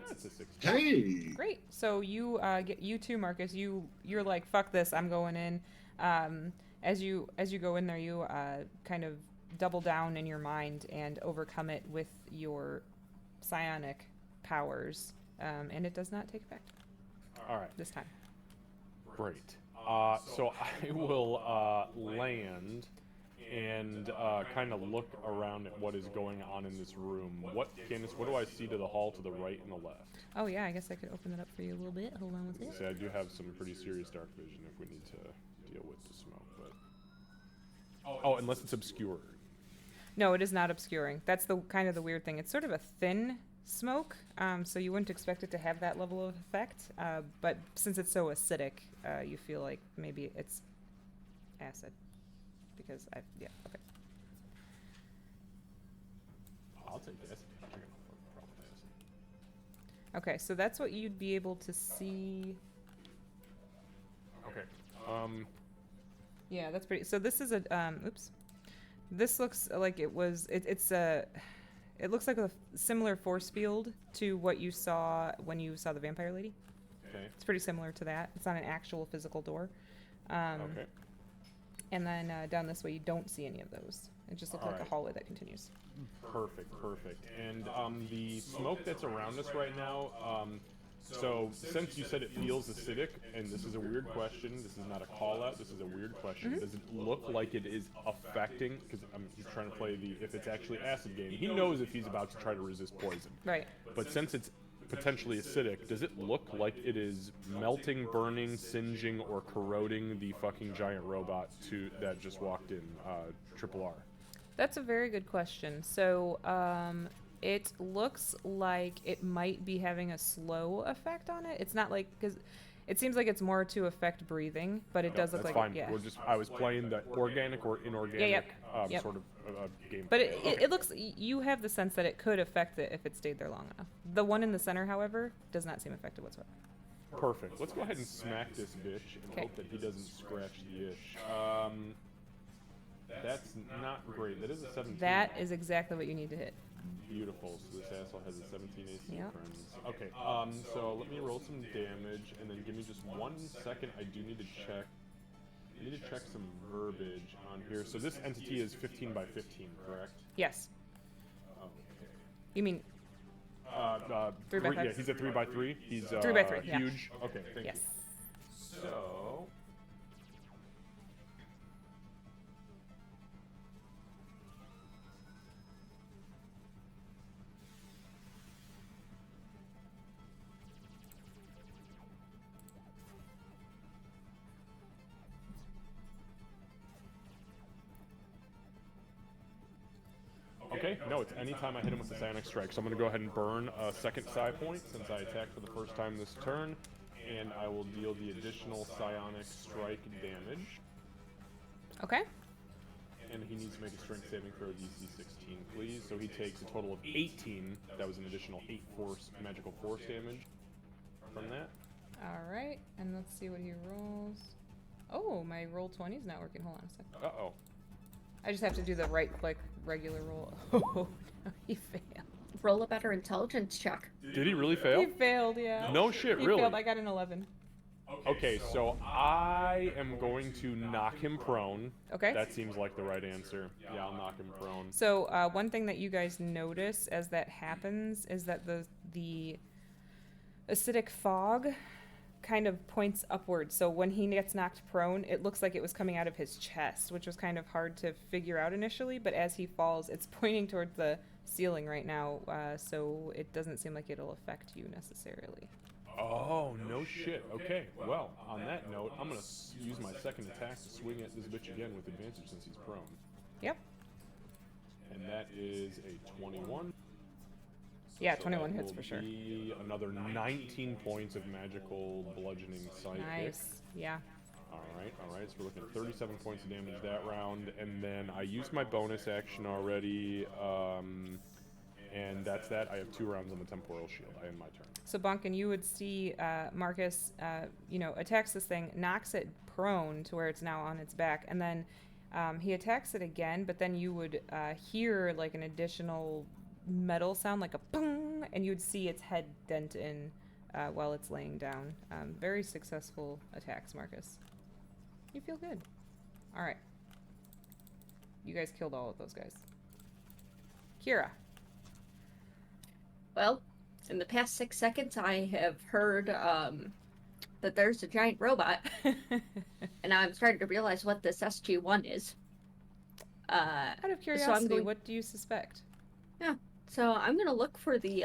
That's a 16. Hey! Great. So you get you too, Marcus. You're like, fuck this, I'm going in. As you go in there, you kind of double down in your mind and overcome it with your psionic powers, and it does not take effect All right, this time. great. So I will land and kind of look around at what is going on in this room. Candace, what do I see to the hall to the right and the left? Oh yeah, I guess I could open it up for you a little bit. Hold on one second. See, I do have some pretty serious dark vision if we need to deal with the smoke, but... Oh, unless it's obscured. No, it is not obscuring. That's the kind of the weird thing. It's sort of a thin smoke, so you wouldn't expect it to have that level of effect. But since it's so acidic, you feel like maybe it's acid. Because yeah, okay. I'll take this. I got no fucking problem with this. Okay, so that's what you'd be able to see. Okay. Yeah, that's pretty. So this is a oops. This looks like it was. It looks like a similar force field to what you saw when you saw the vampire lady. Okay. It's pretty similar to that. It's not an actual physical door. Okay. And then down this way, you don't see any of those. It just looks like Alright. a hallway that continues. Perfect, perfect. And the smoke that's around us right now, so since you said it feels acidic, and this is a weird question, this is not a call out, this is a weird question. Does it look like it is affecting, because I'm trying to play the if it's actually acid game. He knows if he's about to try to resist poison. Right. But since it's potentially acidic, does it look like it is melting, burning, singeing, or corroding the fucking giant robot that just walked in, Triple R? That's a very good question. So, it looks like it might be having a slow effect on it. It's not like, because it seems like it's more to affect breathing, but it does look That's like fine. yeah. I was playing the organic or inorganic Yep. sort of game. But it looks, you have the sense that it could affect it if it stayed there long enough. The one in the center, however, does not seem affected whatsoever. Perfect. Let's go ahead and smack this bitch and 'Kay. hope that he doesn't scratch the ish. That's not great. That is a 17. That is exactly what you need to hit. Beautiful. So this asshole has a 17 AC, Yep. friends. Okay. So let me roll some damage, and then give me just 1 second. I do need to check. I need to check some verbiage on here. So this entity is 15 by 15, correct? Yes. Okay. You mean 3 by 5? Yeah, he's a 3 by 3. He's 3 by 3, yeah. huge. Okay, thank Yes. you. So. Okay, no, it's anytime I hit him with a Psionic Strike. So I'm going to go ahead and burn a second Psi point since I attacked for the first time this turn. And I will deal the additional Psionic Strike damage. Okay. And he needs to make a strength saving throw DC 16, please. So he takes a total of 18. That was an additional 8 magical force damage from that. Alright, and let's see what he rolls. Oh, my roll 20 is not working. Hold on a second. Uh-oh. I just have to do the right click regular roll. Oh, no, he failed. Roll a better intelligence check. Did he really fail? He failed, yeah. No shit, He really? failed. I got an 11. Okay, so I am going to knock him prone. Okay. That seems like the right answer. Yeah, I'll knock him prone. So one thing that you guys notice as that happens is that the acidic fog kind of points upward. So when he gets knocked prone, it looks like it was coming out of his chest, which was kind of hard to figure out initially. But as he falls, it's pointing towards the ceiling right now, so it doesn't seem like it'll affect you necessarily. Oh, no shit. Okay, well, on that note, I'm going to use my second attack to swing at this bitch again with advantage since he's prone. Yep. And that is a 21. Yeah, So 21 that hits will for sure. be another 19 points of magical bludgeoning psychic. Nice. Yeah. All right. So we're looking at 37 points of damage that round, and then I used my bonus action already, and that's that. I have 2 rounds on the temporal shield. I end my turn. So Bonkin, you would see Marcus, attacks this thing, knocks it prone to where it's now on its back, and then he attacks it again. But then you would hear like an additional metal sound, like a boom, and you would see its head dent in while it's laying down. Very successful attacks, Marcus. You feel good. All right. You guys killed all of those guys. Kira. Well, in the past 6 seconds, I have heard that there's a giant robot, and I'm starting to realize what this SG-1 is. Out of curiosity, what do you suspect? Yeah, so I'm going to look for the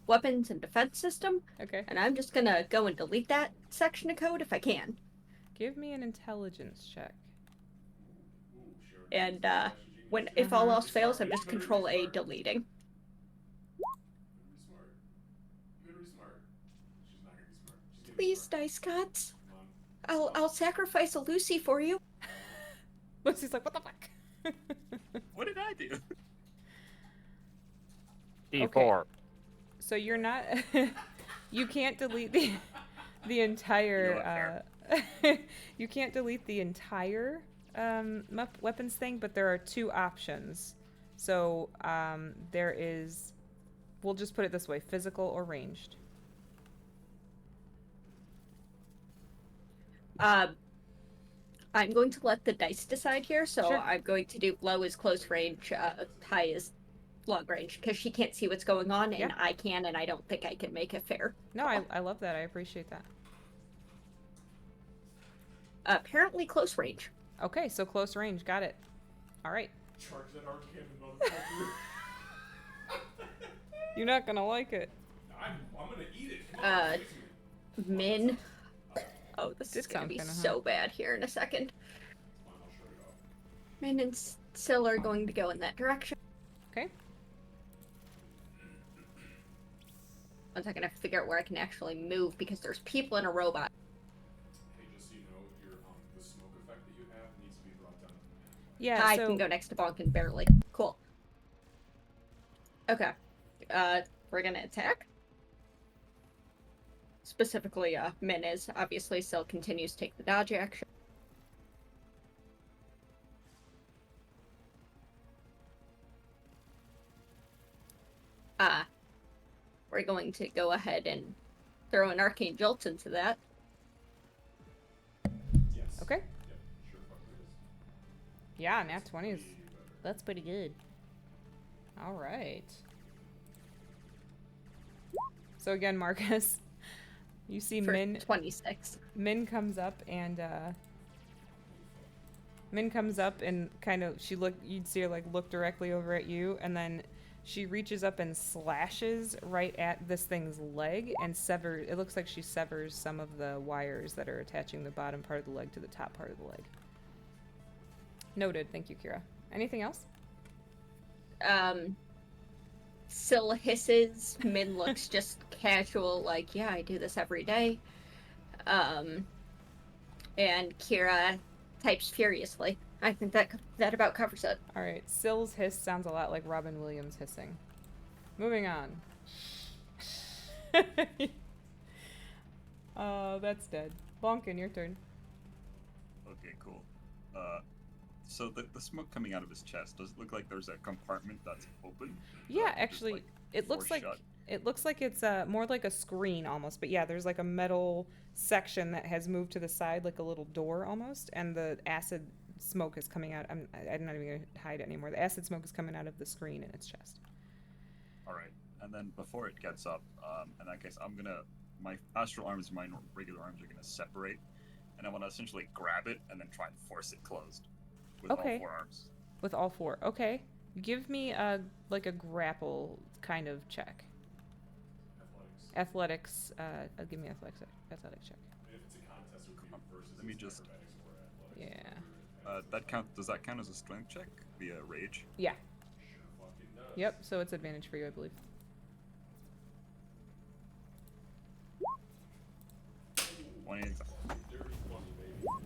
weapons and defense system, Okay. and I'm just going to go and delete that section of code if I can. Give me an intelligence check. And if all else fails, I'm just Control A deleting. Please, Dice Gods. I'll sacrifice a Lucy for you. Lucy's like, what the fuck? What did I do? D4. So you're not. You can't delete the entire. You can't delete the entire weapons thing, but there are 2 options. So there is. We'll just put it this way: physical or ranged. I'm going to let the dice decide here, so Sure. I'm going to do low is close range, high is long range, because she can't see what's going on, and Yeah. I can, and I don't think I can make it fair. No, I love that. I appreciate that. Apparently close range. Okay, so close range. Got it. All right. Charge that arc cannon, motherfucker. You're not gonna like it. I'm gonna eat it. Come on, face me. Min. Oh, this is Did going to be something, huh? so bad here in a second. Fine, I'll shut it off. Min and Syl are going to go in that direction. Okay. One second, I have to figure out where I can actually move, because there's people in a robot. Hey, just so you know, the smoke effect that you have needs to be brought down. Yeah. I so can go next to Bonkin barely. Cool. Okay. We're gonna attack. Specifically, Min is. Obviously, Syl continues to take the dodge action. We're going to go ahead and throw an Arcane Jolt into that. Yes. Okay. Yep, sure fuck it is. Yeah, nat 20 is. That's pretty good. All right. So again, Marcus, you see For Min. 26. Min comes up and kind of you'd see her like look directly over at you, and then she reaches up and slashes right at this thing's leg and severs. It looks like she severs some of the wires that are attaching the bottom part of the leg to the top part of the leg. Noted. Thank you, Kira. Anything else? Syl hisses. Min looks just casual, like, yeah, I do this every day. And Kira types furiously. I think that about covers it. All right. Syl's hiss sounds a lot like Robin Williams hissing. Moving on. That's dead. Bonkin, your turn. Okay, cool. So the smoke coming out of his chest, does it look like there's a compartment that's open? Yeah, Just, actually, like, it looks forced like shut? it looks like it's more like a screen almost. But yeah, there's like a metal section that has moved to the side, like a little door almost, and the acid smoke is coming out. I'm not even gonna hide it anymore. The acid smoke is coming out of the screen in its chest. All right, and then before it gets up, in that case, my astral arms and my regular arms are gonna separate, and I want to essentially grab it and then try and force it closed with all Okay. 4 arms. With all 4. Okay. Give me a grapple kind of check. Athletics. Give me athletic check. If it's a contest, it would be versus Let me its just- acrobatics or athletics. Yeah. Does that count as a strength check via rage? Yeah. Sure fucking Yep, so it's advantage for you, I believe.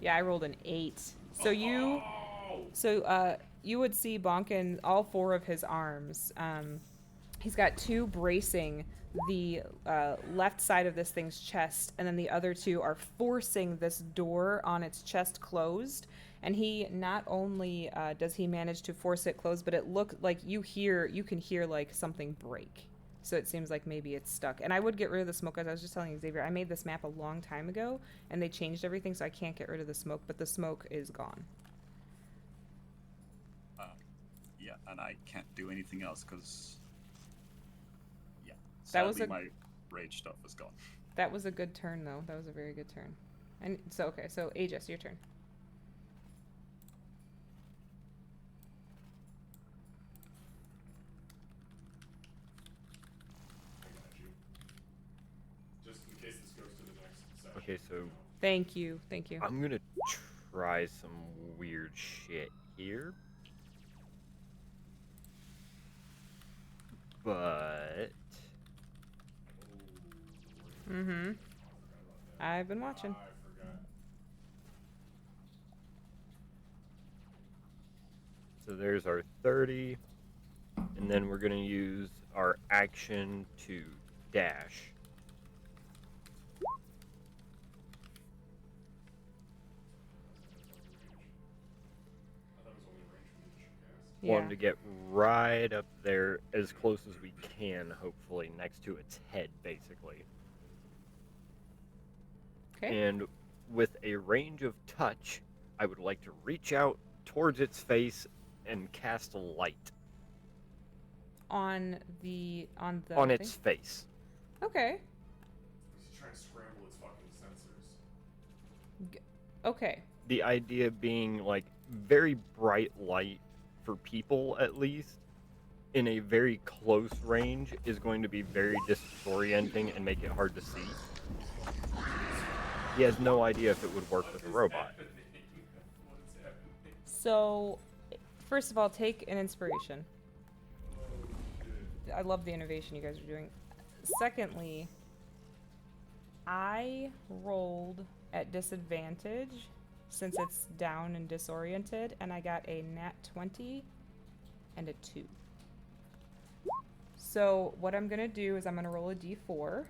Yeah, I rolled an 8. So you would see Bonkin all 4 of his arms. He's got 2 bracing the left side of this thing's chest, and then the other 2 are forcing this door on its chest closed. And he not only does he manage to force it closed, but it looked like you can hear like something break. So it seems like maybe it's stuck. And I would get rid of the smoke, as I was just telling Xavier. I made this map a long time ago, and they changed everything, so I can't get rid of the smoke, but the smoke is gone. Yeah, and I can't do anything else because, yeah, That was sadly my rage stuff is gone. That was a good turn, though. That was a very good turn. And so, okay, so Aegis, your turn. Okay, so Thank you. Thank you. I'm gonna try some weird shit here. But Mm-hmm. I've been watching. so there's our 30, and then we're gonna use our action to dash. Yeah. Want to get right up there as close as we can, hopefully, next to its head, basically. Okay. And with a range of touch, I would like to reach out towards its face and cast a light On on thing? its face. Okay. He's trying to scramble its fucking sensors. Okay. The idea being like very bright light for people, at least, in a very close range is going to be very disorienting and make it hard to see. He has no idea if it would work with a robot. So, first of all, take an inspiration. I love the innovation you guys are doing. Secondly, I rolled at disadvantage since it's down and disoriented, and I got a nat 20 and a 2. So what I'm going to do is I'm going to roll a d4,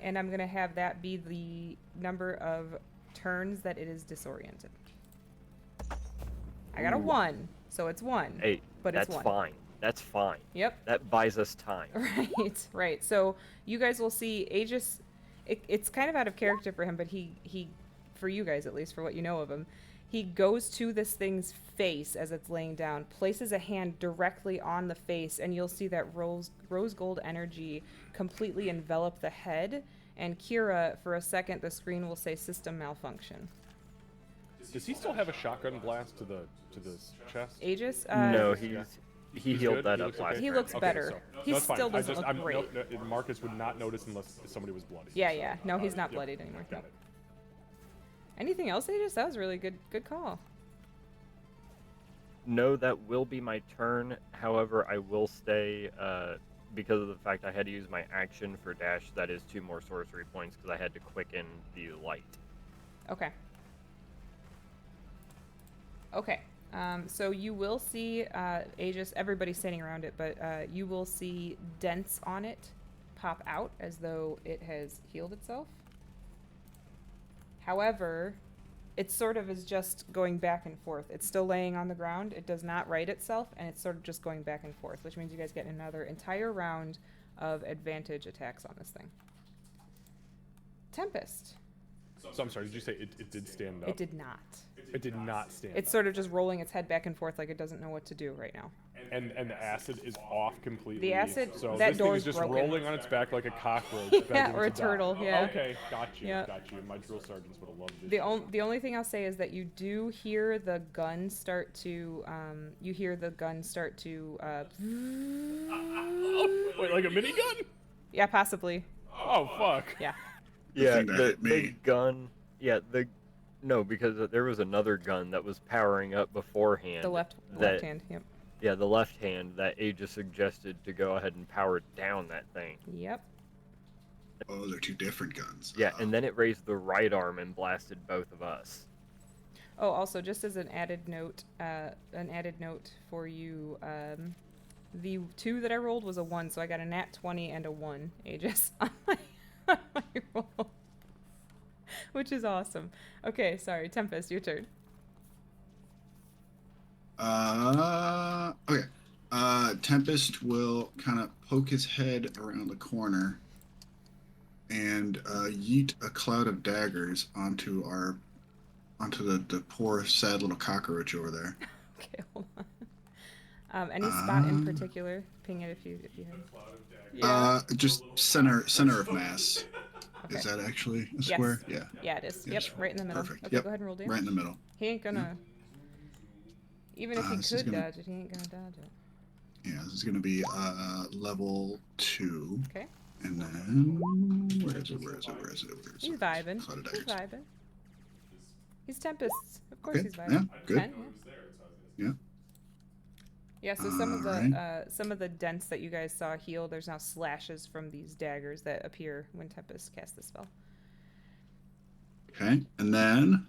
and I'm going to have that be the number of turns that it is disoriented. I got a 1, so it's 1. Hey, but it's that's 1. fine. That's fine. Yep. That buys us time. Right, right. So you guys will see Aegis, it's kind of out of character for him, but he, for you guys at least, for what you know of him, he goes to this thing's face as it's laying down, places a hand directly on the face, and you'll see that rose gold energy completely envelop the head. And Kira, for a second, the screen will say system malfunction. Does he still have a shotgun blast to the chest? Aegis? No, Yeah. he healed good? that He up looks last okay? He turn. looks better. So, He that's fine. still doesn't look I'm, great. No, Marcus would not notice unless somebody was bloody. Yeah, so- yeah. No, he's not Yep. bloodied anymore. Got it. Anything else, Aegis? That was really good call. No, that will be my turn. However, I will stay, because of the fact I had to use my action for dash, that is 2 more sorcery points because I had to quicken the light. Okay. Okay. So you will see Aegis, everybody's standing around it, but you will see dents on it pop out as though it has healed itself. However, it sort of is just going back and forth. It's still laying on the ground. It does not right itself, and it's sort of just going back and forth, which means you guys get another entire round of advantage attacks on this thing. Tempest. So I'm sorry. Did you say it did stand up? It did not. It did not stand It's up. sort of just rolling its head back and forth like it doesn't know what to do right now. And the acid is off completely. The acid- So that this thing door is is just broken. rolling on its back like a cockroach. Yeah, begging or a to die. turtle, yeah. Okay, got you. Yeah. Got you. My drill sergeants would have loved this. The only thing I'll say is that you do hear the gun start to Wait, like a minigun? yeah, possibly. Oh fuck. Yeah. Yeah, thing that hit the me. gun. Yeah, no, because there was another gun that was powering up beforehand. The left that, hand. Yep. Yeah, the left hand that Aegis suggested to go ahead and power down that thing. Yep. Oh, they're two different guns. Yeah, and then it raised the right arm and blasted both of us. Oh, also, just as an added note for you, the 2 that I rolled was a 1, so I got a nat 20 and a 1, Aegis, on my roll. Which is awesome. Okay, sorry, Tempest, your turn. Okay. Tempest will kind of poke his head around the corner and yeet a cloud of daggers onto the poor sad little cockroach over there. Okay, hold on. Any spot in particular? Ping it if you have. Just center of mass. Okay. Is that actually a Yes. square? Yeah. Yeah, it is. Yes. Yep, right in the middle. Perfect. Okay, Yep. go ahead and roll damage. Right in the middle. He ain't gonna. Even if he this is could gonna- dodge it, he ain't gonna dodge it. Yeah, this is going to be level 2. Okay. And then where is it? He's vibing. Cloud of He's daggers. vibing. He's Tempests. Of course Okay, he's vibing. yeah, good. 10, Yeah. Yeah, so some of the dents that you guys saw heal, there's now slashes from these daggers that appear when Tempest casts the spell. Okay, and then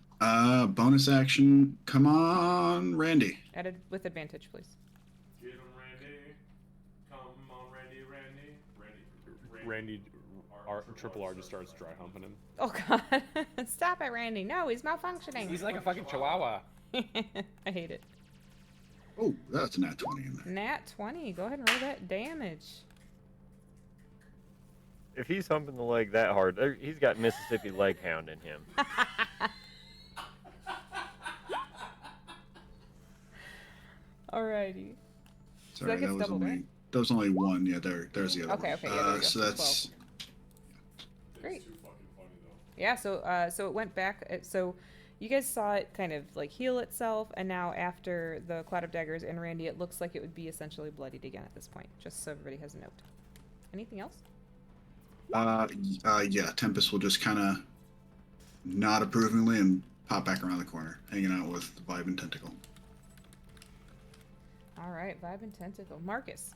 bonus action. Come on, Randy. Added with advantage, please. Get him, Randy. Come on, Randy. Triple R just starts dry humping him. Oh god. Stop it, Randy. No, he's malfunctioning. He's like a fucking chihuahua. I hate it. Oh, that's a nat 20 in there. Nat 20. Go ahead and roll that damage. If he's humping the leg that hard, he's got Mississippi leg hound in him. Alrighty. Sorry, that gets that was doubled, only right? that was only 1. Yeah, there's the other Okay, one. okay, yeah, there you go. So that's Great. Yeah, so it went back. So you guys saw it kind of like heal itself, and now after the cloud of daggers and Randy, it looks like it would be essentially bloodied again at this point. Just so everybody has a note. Anything else? yeah. Tempest will just kind of nod approvingly and pop back around the corner, hanging out with Vibe and Tentacle. All right, Vibe and Tentacle. Marcus.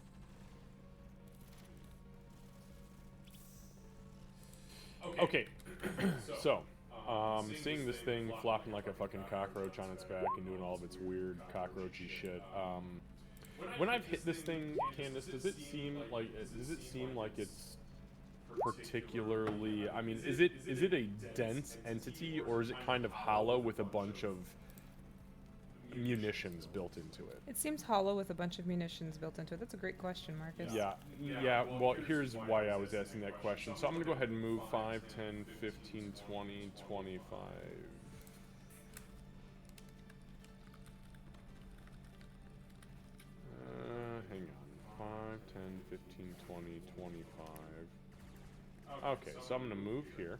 Okay, so, seeing this thing flopping like a fucking cockroach on its back and doing all of its weird cockroachy shit, when I've hit this thing, Candace, does it seem like it's particularly, I mean, is it a dense entity, or is it kind of hollow with a bunch of munitions built into it? It seems hollow with a bunch of munitions built into it. That's a great question, Marcus. Yeah, well, here's why I was asking that question. So I'm going to go ahead and move 5, 10, 15, 20, 25. Hang on. 5, 10, 15, 20, 25. Okay, so I'm going to move here.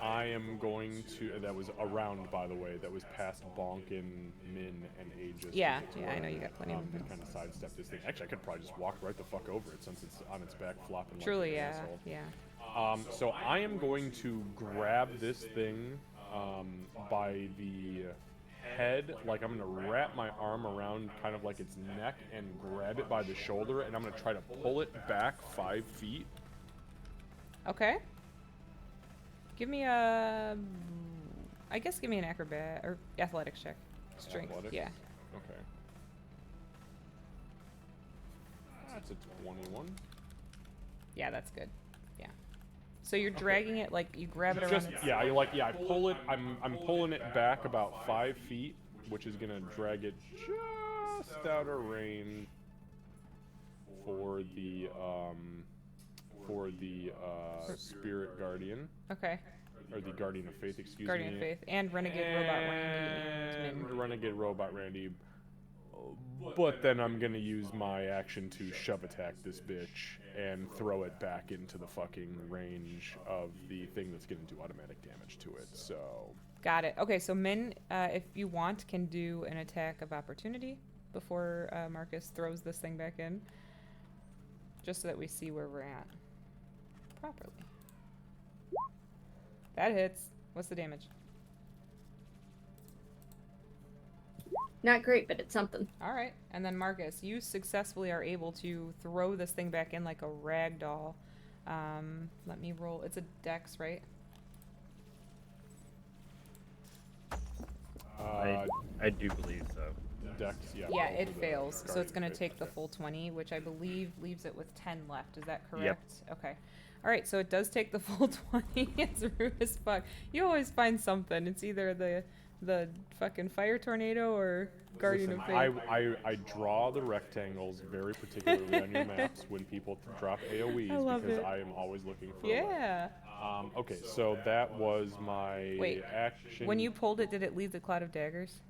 I am going to. That was around, by the way. That was past Bonk and Min and Aegis. Yeah, I know you got plenty of movement. Kind of sidestep this thing. Actually, I could probably just walk right the fuck over it since it's on its back flopping. Truly, like an yeah, asshole. yeah. So I am going to grab this thing by the head. Like I'm going to wrap my arm around kind of like its neck and grab it by the shoulder, and I'm going to try to pull it back 5 feet. Okay. Give me a. I guess give me an acrobat or athletics check. Strength. Athletics? Yeah. Okay. That's a 21. Yeah, that's good. Yeah. So you're dragging it like you grab it around. Just its... I pull it. I'm pulling it back about 5 feet, which is gonna drag it just out of range for the Spirit Guardian. Okay. Or the Guardian of Faith, excuse me. Guardian of Faith and Renegade Robot Randy and Min. Renegade Robot Randy. But then I'm gonna use my action to shove attack this bitch and throw it back into the fucking range of the thing that's gonna do automatic damage to it. So. Got it. Okay, so Min, if you want, can do an attack of opportunity before Marcus throws this thing back in, just so that we see where we're at properly. That hits. What's the damage? Not great, but it's something. All right, and then Marcus, you successfully are able to throw this thing back in like a rag doll. Let me roll. It's a dex, right? I do believe so. Dex, yeah. Yeah, probably it the fails. So it's guardian going to trait. take the Okay. full 20, which I believe leaves it with 10 left. Is that correct? Yep. Okay. All right, so it does take the full 20. It's rude as fuck. You always find something. It's either the fucking fire tornado or Guardian Listen, of Fate. I draw the rectangles very particularly on your maps when people drop AoEs I love because it. I am always looking for a weapon. Yeah. Okay, so that was my Wait, action. When you pulled it, did it leave the cloud of daggers?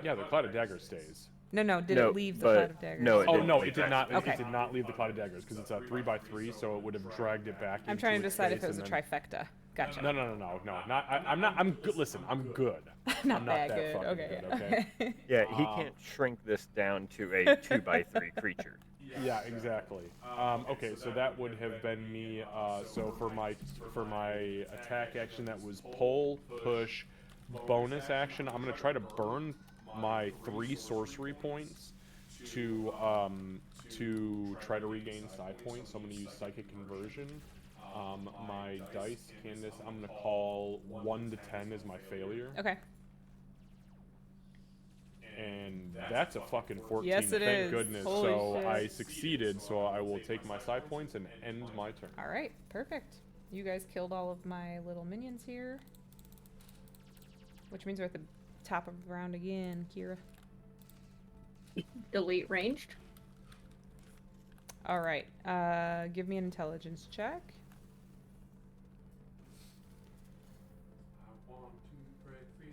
Yeah, the Cloud of Daggers stays. No, did No, it leave the but- cloud of daggers? no, it Oh didn't no, leave it did that. not. Okay. It did not leave the Cloud of Daggers because it's a 3x3, so it would have dragged it back. I'm into trying to its decide if space it was a and then- trifecta. Gotcha. No. Not. I'm not. I'm good. Listen, I'm good. Not I'm not that that good. fucking Okay. good, okay? Yeah, he can't shrink this down to a 2x3 creature. Yeah, exactly. Okay, so that would have been me. So for my attack action, that was pull, push, bonus action. I'm gonna try to burn my 3 sorcery points to try to regain psi points. So I'm gonna use psychic conversion. My dice, Candace, I'm gonna call 1 to 10 as my failure. Okay. And that's a fucking 14. Yes, it thank is. goodness. Holy so shit. I succeeded, so I will take my psi points and end my turn. All right. Perfect. You guys killed all of my little minions here. Which means we're at the top of the round again, Kira. Delete ranged. All right. Give me an intelligence check. I want to break free.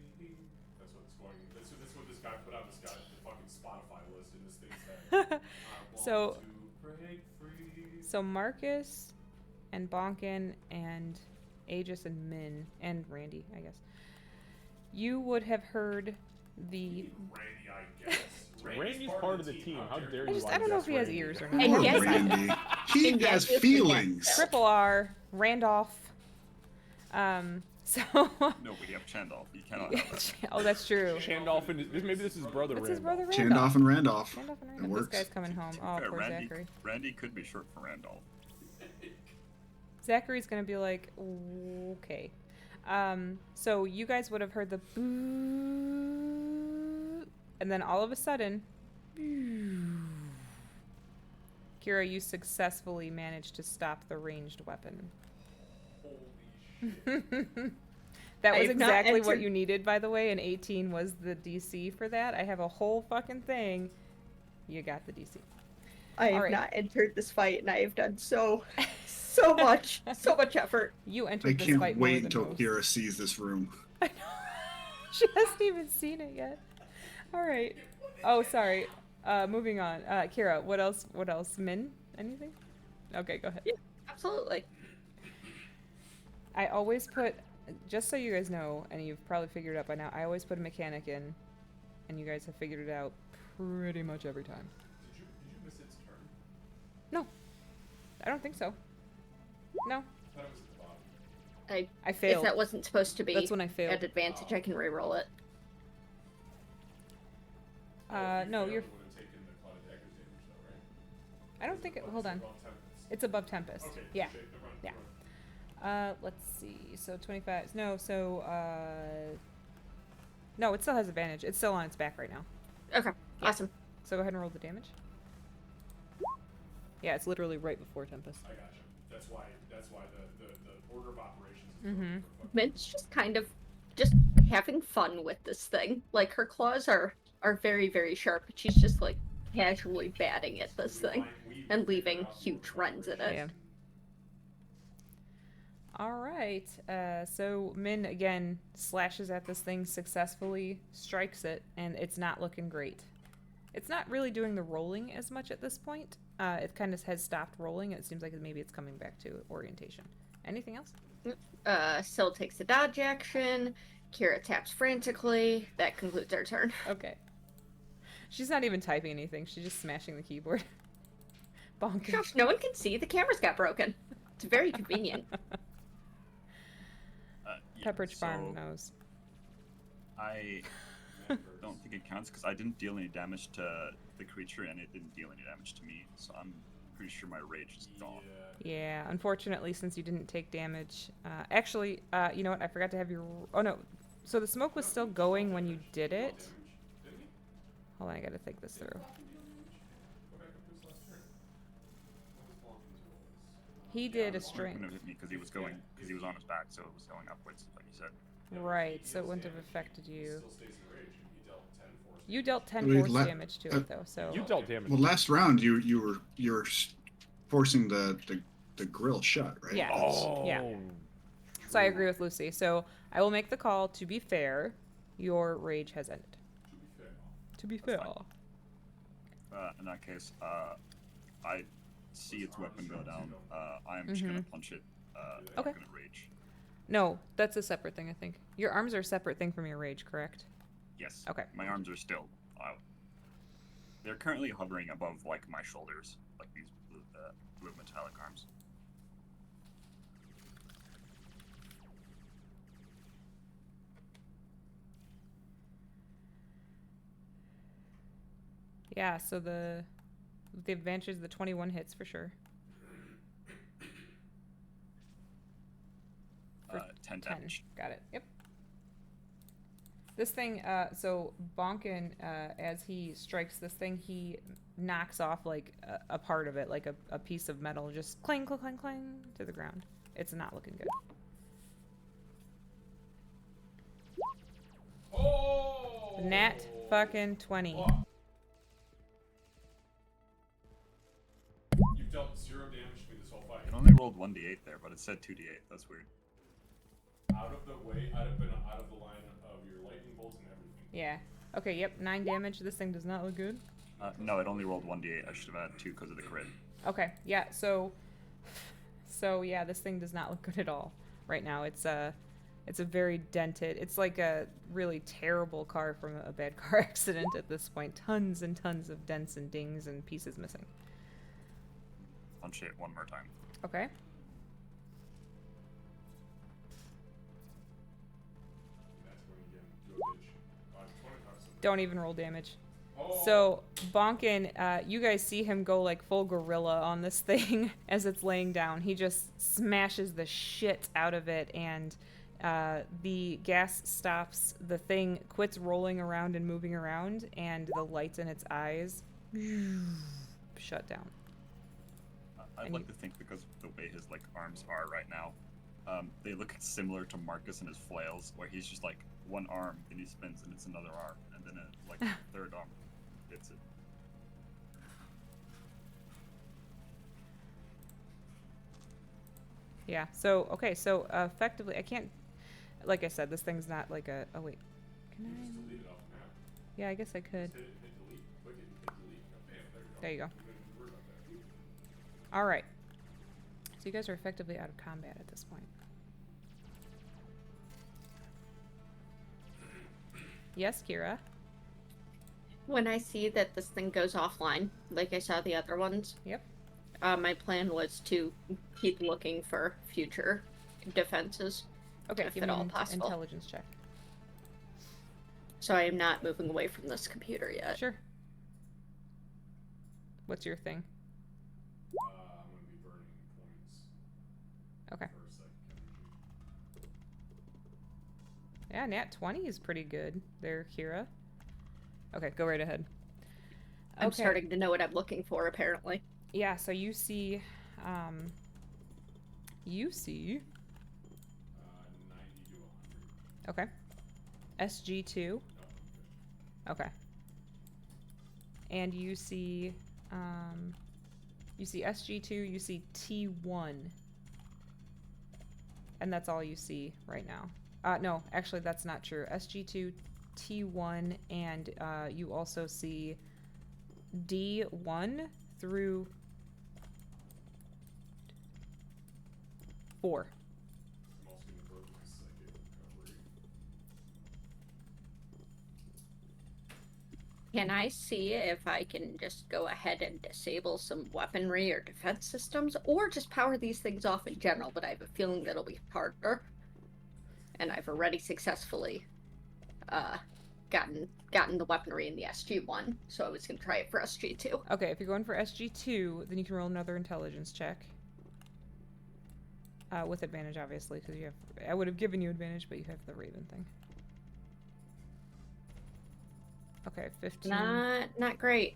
That's what it's going. That's what this guy put out. This guy, the fucking Spotify list in this thing said. So- to break free. So Marcus and Bonkin and Aegis and Min and Randy, I guess. You would have heard the. Randy, I guess. Randy's part of the team. How dare you? I don't know if he has Randy. ears or And not. yes, Randy. He And yes, has yes, feelings. Triple R, Randolph. So. No, we have Chandolph. You cannot have that. Oh, that's true. Chandolph and maybe this is brother What's Randolph. his brother Chandolph Randolph? and Randolph. Randolph and It Randolph. This works. guy's coming home. To be Oh, fair, poor Randy, Zachary. Randy could be short for Randolph. Zachary's gonna be like, okay. So you guys would have heard the boo, and then all of a sudden, Kira, you successfully managed to stop the ranged weapon. That I was have not exactly what entered- you needed, by the way, and 18 was the DC for that. I have a whole fucking thing. You got the DC. I have Alright. not entered this fight, and I have done so much effort. You I entered this can't fight more wait than until most. Kira sees this room. I know. She hasn't even seen it yet. All right. Oh, sorry. Moving on. Kira, what else? What else? Min? Anything? Okay, go ahead. Yeah. Absolutely. I always put, just so you guys know, and you've probably figured it out by now, I always put a mechanic in, and you guys have figured it out pretty much every time. Did you miss its turn? No. I don't think so. No. I thought it was at the bottom. I If failed. that wasn't supposed to be That's when I failed. at advantage, I can re-roll it. No, you're. Would have taken the Cloud of Daggers damage though, right? I don't think it. Hold on. Above 10. It's above Tempest. Okay. Yeah. Okay, never mind, Yeah. never mind. Let's see. So 25. No, so no, it still has advantage. It's still on its back right now. Okay. Yeah. Awesome. So go ahead and roll the damage. Yeah, it's literally right before Tempest. I gotcha. That's why the order of operations is Mhm. perfect for fucking- Mint's just kind of just having fun with this thing. Like her claws are very, very sharp, but she's just like casually batting at this thing and leaving huge runs in it. Yeah. All right. So Min again slashes at this thing successfully, strikes it, and it's not looking great. It's not really doing the rolling as much at this point. It kind of has stopped rolling. It seems like maybe it's coming back to orientation. Anything else? Syl takes a dodge action. Kira taps frantically. That concludes our turn. Okay. She's not even typing anything. She's just smashing the keyboard. Bonking. Gosh, no one can see. The cameras got broken. It's very convenient. Yeah, Pepperidge Farm so knows. I don't think it counts because I didn't deal any damage to the creature and it didn't deal any damage to me, so I'm pretty sure my rage is gone. Yeah, unfortunately, since you didn't take damage. Actually, you know what? I forgot to have your. Oh no. So the smoke was still going when you did it. Hold on, I gotta think this through. He did a It string. wouldn't have hit me because he was on his back, so it was going upwards, like you said. Right, so it wouldn't have affected you. You dealt 10 I mean, force damage to it though, so. You dealt damage. Well, last round you were forcing the grill shut, right? Yeah. Oh. Yeah. So I agree with Lucy. So I will make the call. To be fair, your rage has ended. To be fair. In that case, I see its weapon go down. I am just gonna punch it. Okay. I'm gonna rage. No, that's a separate thing, I think. Your arms are a separate thing from your rage, correct? Yes. Okay. My arms are still out. They're currently hovering above like my shoulders, like these blue metallic arms. Yeah, so the advantage is the 21 hits for sure. 10 damage. Got it. Yep. This thing, so Bonkin, as he strikes this thing, he knocks off like a part of it, like a piece of metal, just clang, clang, clang, clang to the ground. It's not looking good. Oh! Nat fucking 20. You've dealt 0 damage to me this whole fight. It only rolled 1d8 there, but it said 2d8. That's weird. Out of the way, I'd have been out of the line of your lightning bolts and everything. Yeah. Okay, yep, 9 damage. This thing does not look good. No, it only rolled 1d8. I should have had 2 because of the crit. Okay, yeah, so yeah, this thing does not look good at all right now. It's a very dented. It's like a really terrible car from a bad car accident at this point. Tons and tons of dents and dings and pieces missing. Punch it one more time. Okay. That's when you get into a bitch. 20 times. Don't even roll damage. Oh. So Bonkin, you guys see him go like full gorilla on this thing as it's laying down. He just smashes the shit out of it, and the gas stops. The thing quits rolling around and moving around, and the lights in its eyes shut down. I'd like to think because of the way his like arms are right now, they look similar to Marcus and his flails, where he's just like one arm, then he spins and it's another arm, and then a like third arm hits it. Yeah. So okay. So effectively, I can't. Like I said, this thing's not like a. Oh wait. Can I? Delete it off the map. Yeah, I guess I could. Hit delete. Click it, hit delete. Bam, There you go. You don't even worry about that. All right. So you guys are effectively out of combat at this point. Yes, Kira. When I see that this thing goes offline, like I saw the other ones, Yep. my plan was to keep looking for future defenses, Okay. if Give at me all an possible. intelligence check. So I am not moving away from this computer yet. Sure. What's your thing? I'm gonna be burning points Okay. for a second. Yeah, nat 20 is pretty good there, Kira. Okay, go right ahead. I'm Okay. starting to know what I'm looking for, apparently. Yeah, so you see, 90 to 100. okay, SG2. No, Okay. And you see SG2, you see T1. And that's all you see right now. No, actually that's not true. SG2, T1, and you also see D1 through 4. I'm also gonna burn my psychic recovery. Can I see if I can just go ahead and disable some weaponry or defense systems, or just power these things off in general? But I have a feeling that'll be harder. And I've already successfully gotten the weaponry in the SG1, so I was gonna try it for SG2. Okay, if you're going for SG2, then you can roll another intelligence check. With advantage, obviously, because you have. I would have given you advantage, but you have the Raven thing. Okay, 15. Not great.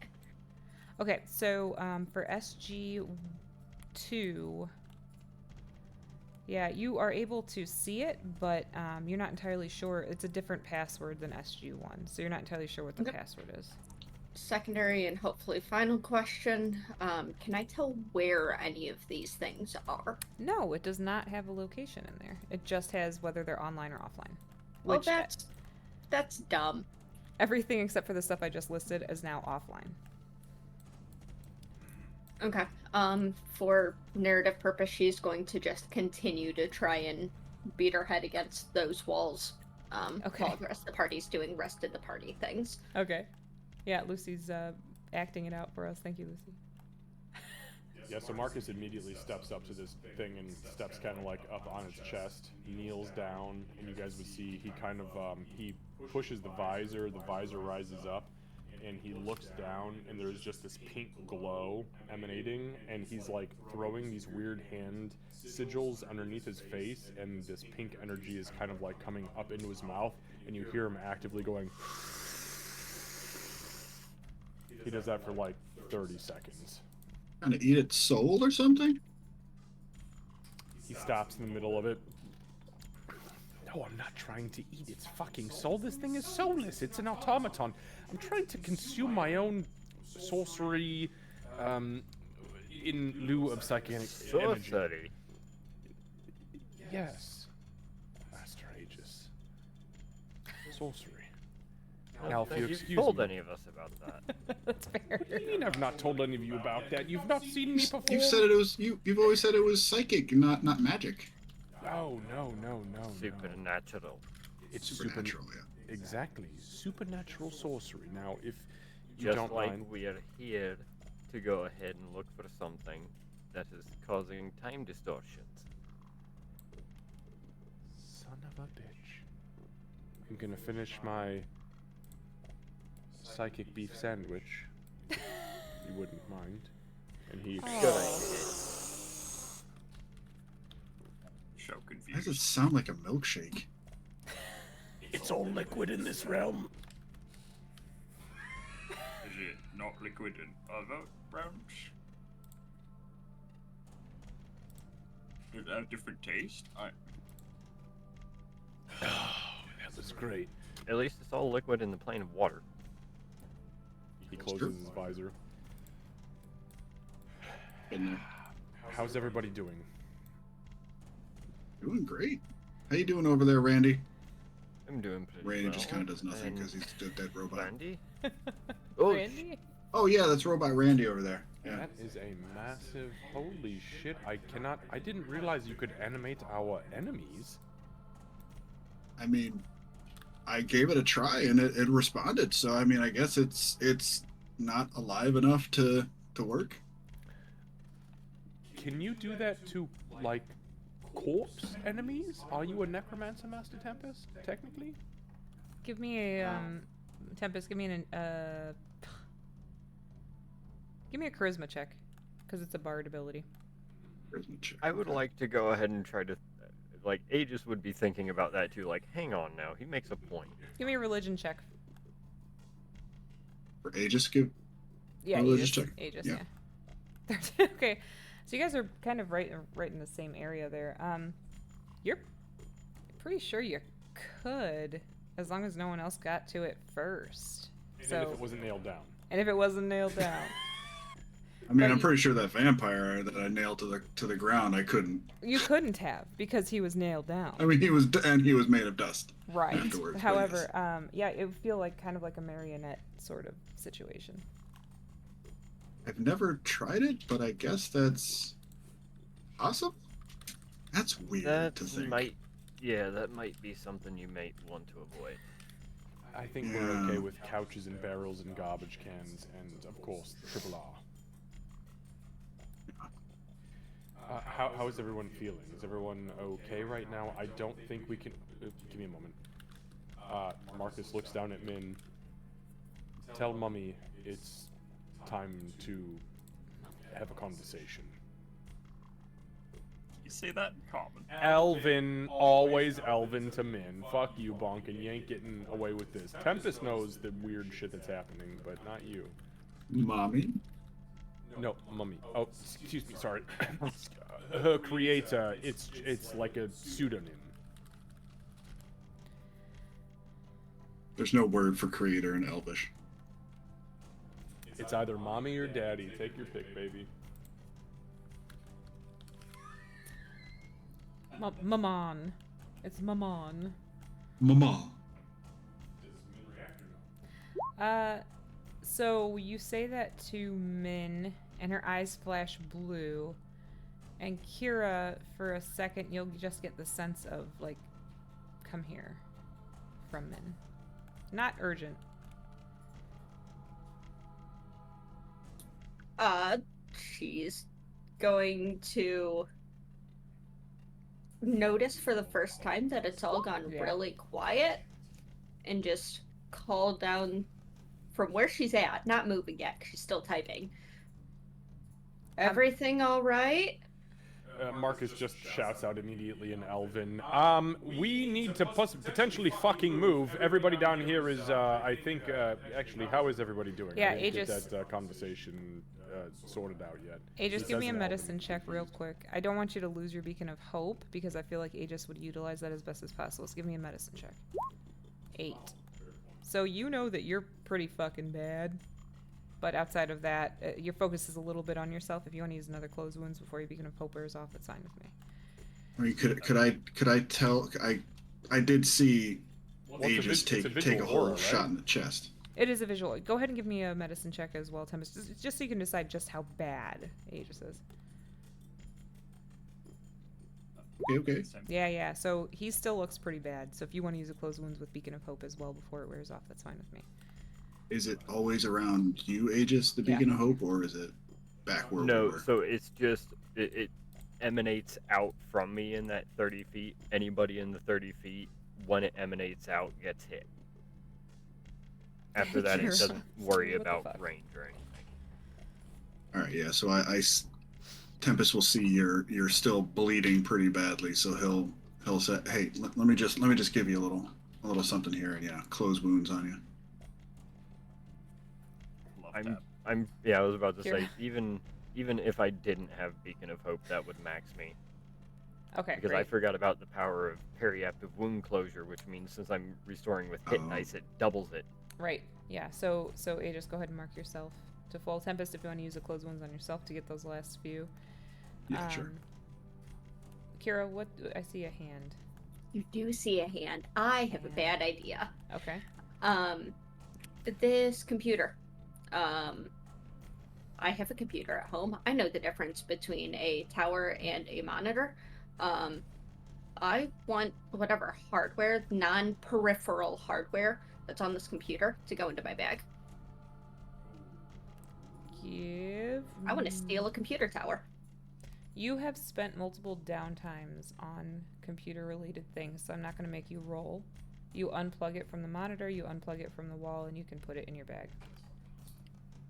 Okay, so for SG2, yeah, you are able to see it, but you're not entirely sure. It's a different password than SG1, so you're not entirely sure what the password is. Secondary and hopefully final question. Can I tell where any of these things are? No, it does not have a location in there. It just has whether they're online or offline. Well, Which, that's dumb. everything except for the stuff I just listed is now offline. Okay. For narrative purpose, she's going to just continue to try and beat her head against those walls. Okay. While the rest of the party's doing rest of the party things. Okay. Yeah, Lucy's acting it out for us. Thank you, Lucy. Yeah, so Marcus immediately steps up to this thing and steps kind of like up on its chest, kneels down, and you guys would see he kind of, he pushes the visor rises up, and he looks down, and there's just this pink glow emanating, and he's like throwing these weird hand sigils underneath his face, and this pink energy is kind of like coming up into his mouth, and you hear him actively going. He does that for like 30 seconds. Trying to eat its soul or something? He stops in the middle of it. No, I'm not trying to eat its fucking soul. This thing is soulless. It's an automaton. I'm trying to consume my own sorcery in lieu of psychic energy. Sorcery. Yes, Master Aegis. Sorcery. I Now, don't if you think excuse you've told me. any of us about that. That's fair. What do you mean I've not told any of you about that? You've not seen me perform? You've said it was you've always said it was psychic, not magic. No. Supernatural. It's Supernatural, yeah. Exactly. Supernatural sorcery. Now, if you Just don't like mind. we are here to go ahead and look for something that is causing time distortions. Son of a bitch. I'm gonna finish my psychic beef sandwich. You wouldn't mind. And he. Show Why does it confused. sound like a milkshake? It's all liquid in this realm. Is it not liquid in other realms? Does it have different taste? That was great. At least it's all liquid in the plane of water. He closes his visor. Been there. How's everybody doing? Doing great. How you doing over there, Randy? I'm doing pretty Randy well. just kind of does nothing And because he's a dead robot. Randy? Oh, Randy? Oh yeah, that's robot Randy over there. Yeah. That is a massive. Holy shit! I didn't realize you could animate our enemies. I mean, I gave it a try and it responded. So I mean, I guess it's not alive enough to work. Can you do that to like corpse enemies? Are you a necromancer, Master Tempest? Technically. Give me a Tempest. Give me a charisma check, because it's a bard ability. Charisma check. I would like to go ahead and try to, like, Aegis would be thinking about that too. Like, hang on now, he makes a point. Give me a religion check. For Aegis, give. Yeah, Religion Aegis. check. Aegis, Yeah. yeah. Okay, so you guys are kind of right in the same area there. You're pretty sure you could, as long as no one else got to it first. And if it wasn't nailed down. And if it wasn't nailed down. I mean, But I'm pretty sure that vampire that I nailed to the ground, I couldn't. You couldn't have, because he was nailed down. I mean, he was made of dust. Right. Afterwards, but However, yes. yeah, it would feel like kind of like a marionette sort of situation. I've never tried it, but I guess that's awesome. That's weird That to think. that might be something you might want to avoid. I think we're okay with couches and barrels and garbage cans and, of course, triple R. How is everyone feeling? Is everyone okay right now? I don't think we can... give me a moment. Marcus looks down at Min. Tell Mummy it's time to have a conversation. You say that in common. Elvin, always Elvin to Min. Fuck you, Bonkin. You ain't getting away with this. Tempest knows the weird shit that's happening, but not you. Mommy? No, Mummy. Oh, excuse me, sorry. Her creator, it's like a pseudonym. There's no word for creator in Elvish. It's either mommy or daddy. Take your pick, baby. Maman. It's Maman. Mama. So you say that to Min, and her eyes flash blue. And Kira, for a second, you'll just get the sense of, like, come here from Min. Not urgent. She's going to notice for the first time that it's all gone really quiet and just call down from where she's at, not moving yet, 'cause she's still typing. Everything all right? Marcus just shouts out immediately in Elven. We need to potentially fucking move. Everybody down here is, I think, actually, how is everybody doing? Yeah, I didn't Aegis. get that conversation sorted out yet. Aegis, It give says me a in medicine Elven. check real quick. I don't want you to lose your beacon of hope, because I feel like Aegis would utilize that as best as possible. So give me a medicine check. 8. So you know that you're pretty fucking bad. But outside of that, your focus is a little bit on yourself. If you want to use another closed wounds before your beacon of hope wears off, that's fine with me. I mean, could I tell? I did see Well, it's a Aegis it's a take a visual whole aura, right? shot in the chest. It is a visual. Go ahead and give me a medicine check as well, Tempest, just so you can decide just how bad Aegis is. Okay. Yeah. So he still looks pretty bad. So if you want to use a closed wounds with beacon of hope as well before it wears off, that's fine with me. Is it always around you, Aegis, the Yeah. Beacon of Hope, or is it back where we No, were? so it's just it emanates out from me in that 30 feet. Anybody in the 30 feet, when it emanates out, gets hit. After that, it Sure. doesn't worry What the about fuck? range or anything. All right, yeah. So Tempest will see you're still bleeding pretty badly, so he'll say, "Hey, let me just give you a little something here, and close wounds on you." Love I'm that. I was about to say, Kira. even if I didn't have Beacon of Hope, that would max me. Okay, Because I great. forgot about the power of periaptive wound closure, which means since I'm restoring with hit Oh. dice, it doubles it. Right. Yeah. So Aegis, go ahead and mark yourself to full. Tempest, if you want to use a closed wounds on yourself to get those last few. Yeah, sure. Kira, what? I see a hand. You do see a hand. I have a bad idea. Okay. This computer. I have a computer at home. I know the difference between a tower and a monitor. I want whatever hardware, non-peripheral hardware that's on this computer to go into my bag. I want to steal a computer tower. You have spent multiple downtimes on computer-related things, so I'm not going to make you roll. You unplug it from the monitor, you unplug it from the wall, and you can put it in your bag.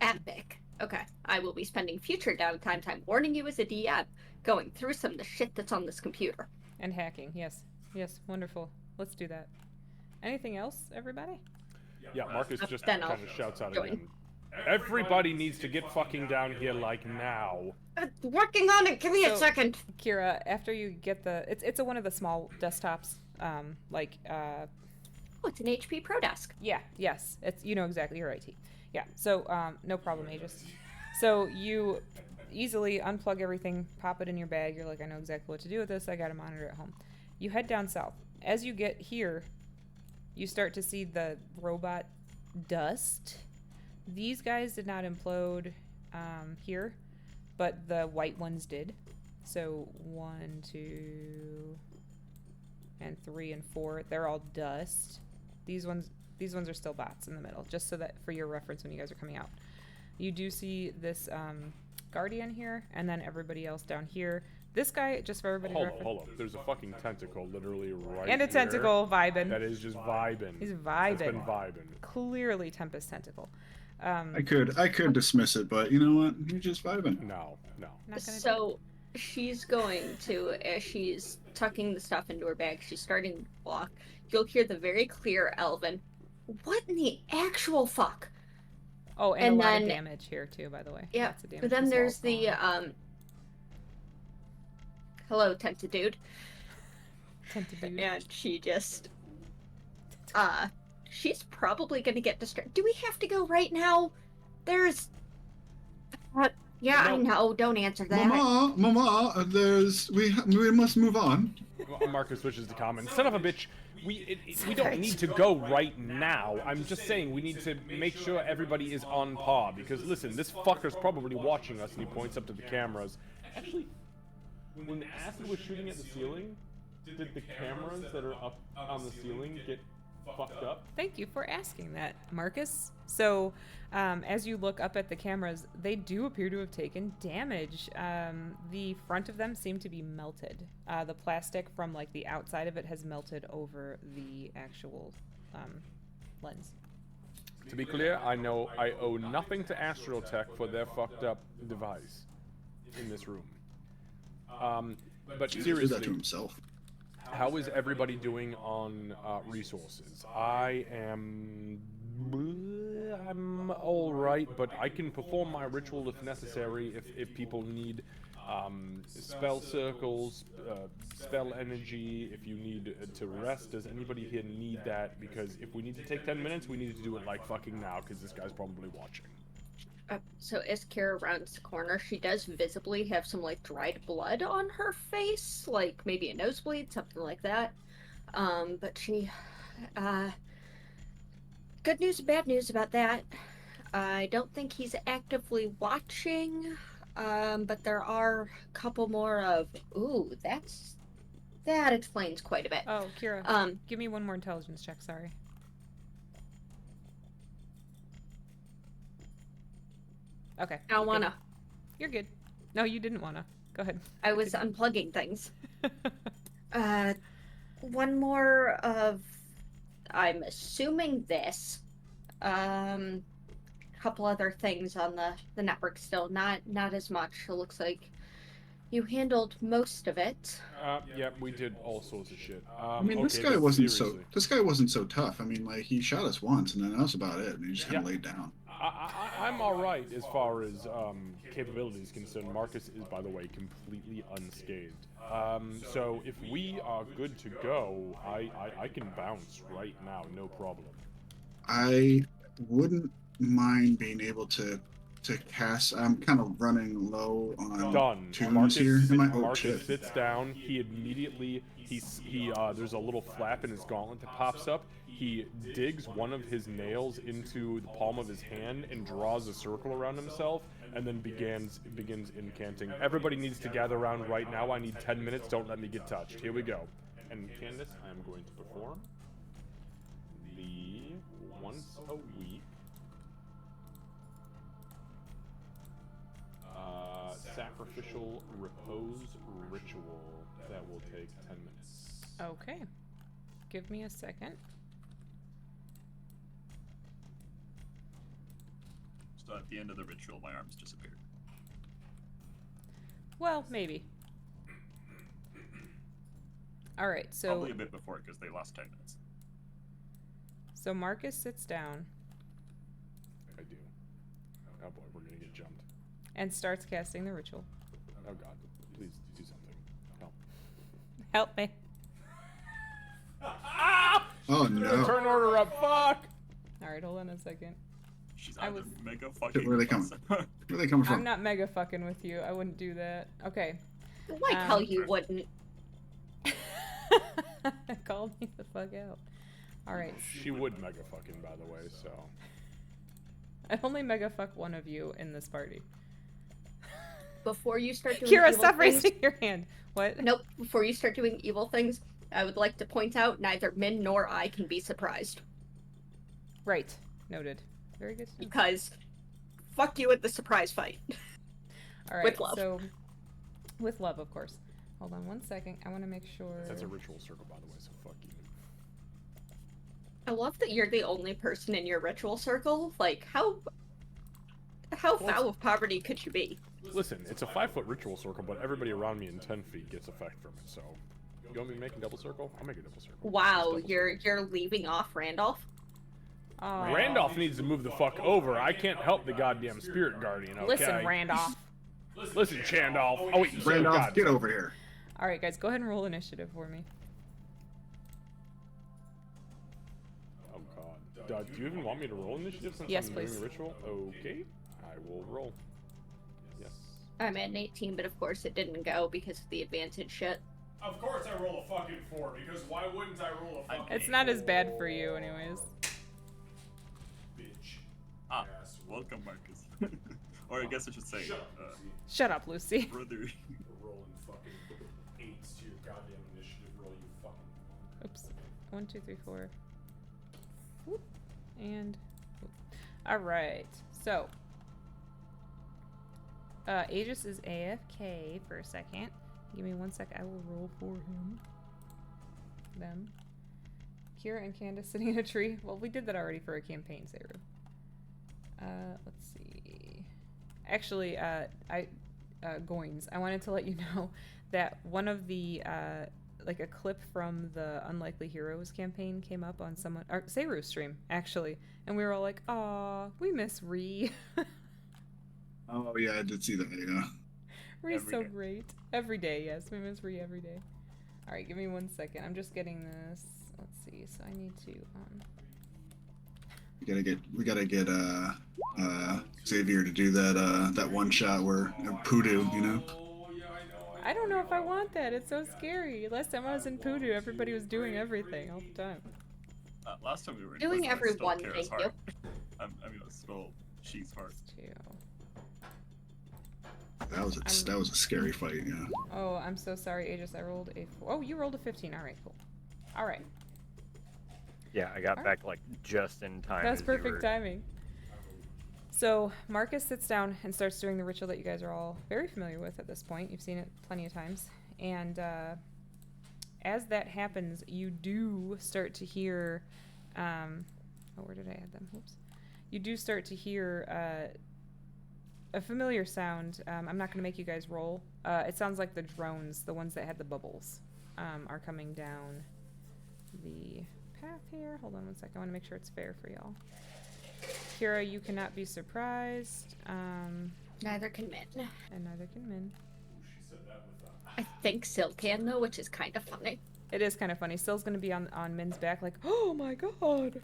Epic. Okay, I will be spending future downtime time warning you as a DM, going through some of the shit that's on this computer. And hacking, yes. Yes, wonderful. Let's do that. Anything else, everybody? Yeah, Marcus just Then I'll kind of shouts out join. again. Everybody needs to get fucking down here like now. Working on it. Give me a So- second. Kira, after you get the... It's one of the small desktops, Oh, it's an HP Pro Desk. Yeah, yes. It's, you know exactly, you're IT. Yeah, so, no problem, Aegis. So you easily unplug everything, pop it in your bag. You're like, I know exactly what to do with this. I got a monitor at home. You head down south. As you get here, you start to see the robot dust. These guys did not implode here, but the white ones did. So 1, 2, and 3 and 4, they're all dust. These ones are still bots in the middle, just so that for your reference when you guys are coming out. You do see this guardian here, and then everybody else down here. This guy, just for everybody's reference. Hold on. There's a fucking tentacle literally right And a here tentacle vibing. that is just vibing. He's It's vibing. been vibing. Clearly Tempest Tentacle. I could dismiss it, but you know what? You're just vibing. No. Not gonna So she's going to, as she's tucking the stuff into her bag, she's starting to walk. You'll hear the very clear Elven, "What in the actual fuck?" Oh, and and a lot then- of damage here too, by the way. Yeah, Lots of damage but then as well. there's the, hello, Tentadude. Tentadude. And she just, she's probably gonna get distracted. Do we have to go right now? There's, yeah, I No. know, don't answer that. Mama, we must move on. Marcus switches to common. Son of a bitch. We don't need to go right now. I'm just saying we need to make sure everybody is on par. Because listen, this fucker's probably watching us, and he points up to the cameras. Actually, when the acid was shooting at the ceiling, did the cameras that are up on the ceiling get fucked up? Thank you for asking that, Marcus. So, as you look up at the cameras, they do appear to have taken damage. The front of them seem to be melted. The plastic from like the outside of it has melted over the actual lens. To be clear, I know I owe nothing to Astrotech for their fucked up device in this room. But Jesus did that to seriously, himself. how is everybody doing on resources? I'm all right, but I can perform my ritual if necessary. If people need spell circles, spell energy, if you need to rest, does anybody here need that? Because if we need to take 10 minutes, we need to do it like fucking now, because this guy's probably watching. So as Kara rounds the corner, she does visibly have some like dried blood on her face, like maybe a nosebleed, something like that. But she, good news and bad news about that. I don't think he's actively watching, but there are a couple more of, ooh, that explains quite a bit. Oh, Kira, give me one more intelligence check, sorry. Okay. I don't you're good. wanna. You're good. No, you didn't wanna. Go ahead. I was unplugging things. One more of, I'm assuming this. Couple other things on the network still, not as much. It looks like you handled most of it. Yeah, we did all sorts of shit. I mean, okay, this guy but wasn't seriously. so. This guy wasn't so tough. I mean, like he shot us once, and then that was about it. And he just kind of Yeah. laid down. I'm all right as far as capabilities concerned. Marcus is, by the way, completely unscathed. So if we are good to go, I can bounce right now, no problem. I wouldn't mind being able to cast. I'm kind of running low on Done. tunes Marcus, here. Marcus Shit. sits down. He immediately there's a little flap in his gauntlet that pops up. He digs one of his nails into the palm of his hand and draws a circle around himself, and then begins incanting. Everybody needs to gather around right now. I need 10 minutes. Don't let me get touched. Here we go. And Candace, I'm going to perform the once a week sacrificial repose ritual that will take 10 minutes. Okay. Give me a second. So at the end of the ritual, my arms disappeared. Well, maybe. Alright, so Probably a bit before because they lost 10 minutes. so Marcus sits down I do. Oh boy, we're gonna get jumped. and starts casting the ritual. Oh god, please do something. Help. Help me. Oh no! Turn order up, fuck! Alright, hold on a second. She's I either was- mega fucking. Where are they coming? Where are they coming I'm from? not mega fucking with you. I wouldn't do that. Okay. Like how you wouldn't. Called me the fuck out. Alright. She would mega fucking, by the way, so. I only mega fuck one of you in this party. Before you start doing Kira, evil stop things, raising your hand. What? Nope. Before you start doing evil things, I would like to point out neither Min nor I can be surprised. Right. Noted. Very good. Because fuck you at the surprise fight. Alright, with love. so With love, of course. Hold on 1 second. I want to make sure. That's a ritual circle, by the way, so fuck you. I love that you're the only person in your ritual circle. Like, how foul of poverty could you be? Listen, it's a 5-foot ritual circle, but everybody around me in 10 feet gets effect from it, so... You want me to make a double circle? I'll make a double circle. Wow, Just double you're circle. leaving off Randolph? Oh. Randolph needs to move the fuck over. I can't help the goddamn spirit guardian, okay? Listen, Randolph. Listen, Chandolph. Oh, wait, you said Randolph, God. get over here. All right, guys, go ahead and roll initiative for me. Oh, God. Do you even want me to roll initiative since Yes, I'm please. doing a ritual? Okay. I will roll. Yes. I'm at an 18, but of course it didn't go because of the advantage shit. Of course I roll a fucking 4, because why wouldn't I roll a fucking It's not as bad for you, anyways. bitch? Ah, welcome, Marcus. Or I guess I should say, Shut up, Lucy. brother. Rolling fucking 8s to your goddamn initiative roll, you fucking... Oops. 1, 2, 3, 4. Whoop. And. Whoop. All right. So. Aegis is AFK for a second. Give me 1 sec. I will roll for him. Them. Kira and Candace sitting in a tree. Well, we did that already for a campaign, Seru. Let's see. Actually, Goins, I wanted to let you know that one of the, like a clip from the Unlikely Heroes campaign came up on someone, or Seru's stream, actually. And we were all like, aw, we miss Ree. Oh yeah, I did see that. Yeah. Ree's Every so day. great. Every day, yes. We miss Ree every day. All right, give me 1 second. I'm just getting this. Let's see. So I need to. We gotta get Xavier to do that one shot where Poodoo, you know. I don't know if I want that. It's so scary. Last time I was in Poodoo, everybody was doing everything all the time. Last time we were in Doing prison, I stole everyone, Kara's thank you. heart. I mean, I stole She's heart. Two. That was a scary fight. Yeah. Oh, I'm so sorry, Aegis. I rolled a 4. Oh, you rolled a 15. All right, cool. All right. Yeah, I got Alright. back like just in time. That's as you perfect were- timing. So Marcus sits down and starts doing the ritual that you guys are all very familiar with at this point. You've seen it plenty of times. And as that happens, you do start to hear... oh, where did I add them? Whoops. You do start to hear a familiar sound. I'm not going to make you guys roll. It sounds like the drones, the ones that had the bubbles, are coming down the path here. Hold on 1 second. I want to make sure it's fair for y'all. Kira, you cannot be surprised. Neither can Min. And neither can Min. I think Sil can, though, which is kind of funny. It is kind of funny. Still's going to be on Min's back like, oh my god.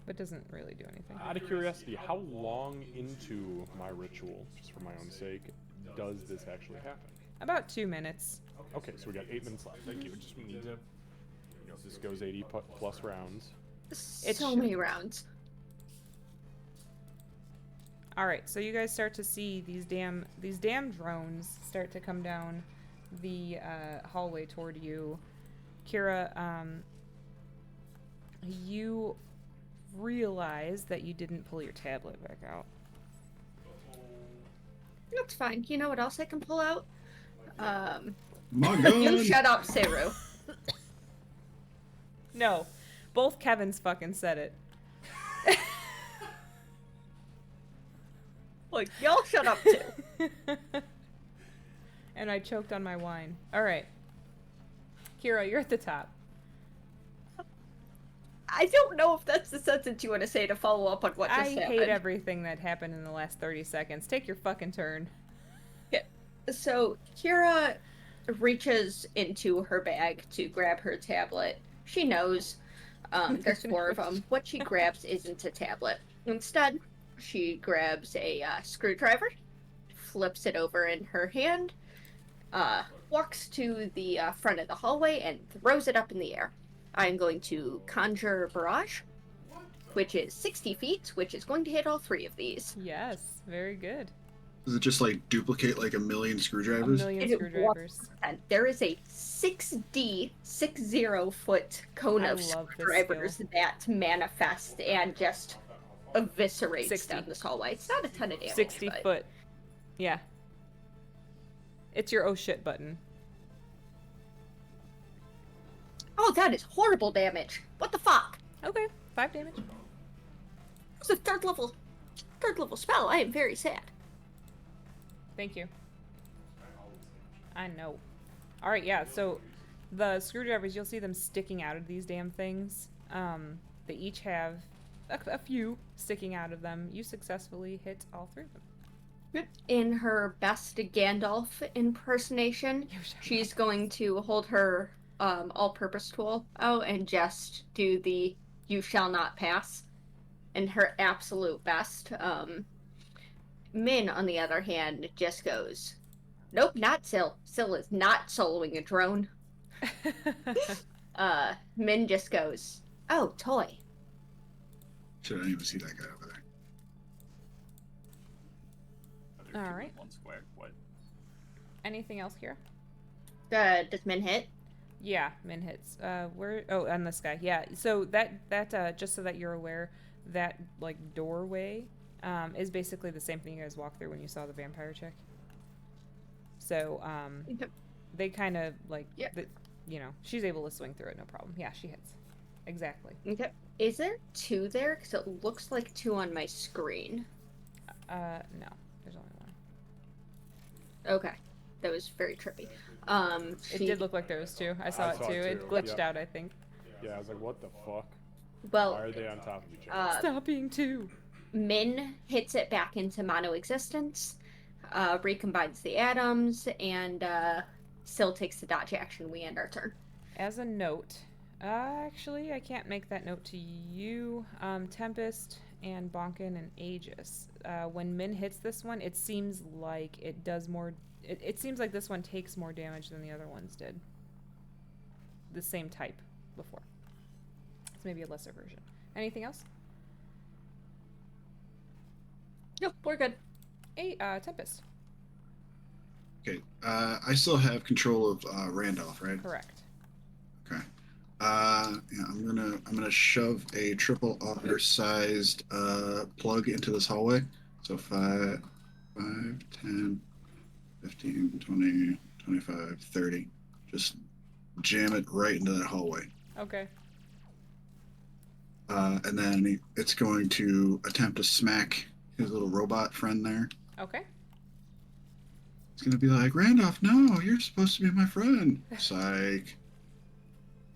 But doesn't really do anything. Out of curiosity, how long into my ritual, just for my own sake, does this actually happen? About 2 minutes. Okay, so we got 8 minutes left. Thank you. Just we need to, you know, this goes 80 plus rounds. It's So many rounds. All right, so you guys start to see these damn drones start to come down the hallway toward you. Kira, you realize that you didn't pull your tablet back out. That's fine. You know what else I can pull out? My God. You shut up, Seru. No, both Kevins fucking said it. Like, y'all shut up, too. And I choked on my wine. All right. Kira, you're at the top. I don't know if that's the sentence you want to say to follow up on what just I happened. hate everything that happened in the last 30 seconds. Take your fucking turn. So, Kira reaches into her bag to grab her tablet. She knows there's 4 of them. What she grabs isn't a tablet. Instead, she grabs a screwdriver, flips it over in her hand, walks to the front of the hallway, and throws it up in the air. I'm going to conjure barrage, which is 60 feet, which is going to hit all 3 of these. Yes, very good. Does it just like duplicate like a million A screwdrivers? million It screwdrivers. And there is a 6D, 60-foot cone I of love this screwdrivers that manifest and just eviscerates 60. down this hallway. It's not a ton of damage. 60 but foot. Yeah. It's your oh shit button. Oh, that is horrible damage. What the fuck? Okay, 5 damage. It's a third level spell. I am very sad. Thank you. I know. Alright, yeah, so the screwdrivers, you'll see them sticking out of these damn things. They each have a few sticking out of them. You successfully hit all 3 of them. In her best Gandalf impersonation, she's going to hold her all-purpose tool out and just do the "you shall not pass" in her absolute best. Min, on the other hand, just goes, "Nope, not Syl. Syl is not soloing a drone." Min just goes, "Oh, toy." Shit, I didn't even see that guy over there. All right. One square. What? Anything else here? Does Min hit? Yeah, Min hits. Where? Oh, on this guy. Yeah. So that just so that you're aware, that like doorway, is basically the same thing you guys walked through when you saw the vampire chick. So Okay. they kind of like, Yeah. you know, she's able to swing through it, no problem. Yeah, she hits. Exactly. Okay. Is there 2 there? Because it looks like 2 on my screen. No, there's only one. Okay. That was very trippy. It did look like there was 2. I saw it too. It glitched out, I think. Yeah, I was like, what the fuck? Well, Why are they on top of each other? Stop being 2. Min hits it back into mono existence, recombines the atoms, and Syl takes the dodge action. We end our turn. As a note, actually, I can't make that note to you. Tempest and Bonkin and Aegis. When Min hits this one, it seems like it does more. It seems like this one takes more damage than the other ones did. The same type before. It's maybe a lesser version. Anything else? Nope, we're good. Tempest. Okay. I still have control of Randolph, right? Correct. Okay. Yeah, I'm gonna shove a triple auger sized plug into this hallway. So 5, 10, 15, 20, 25, 30. Just jam it right into that hallway. Okay. And then it's going to attempt to smack his little robot friend there. Okay. It's gonna be like, Randolph, no, you're supposed to be my friend. Psych.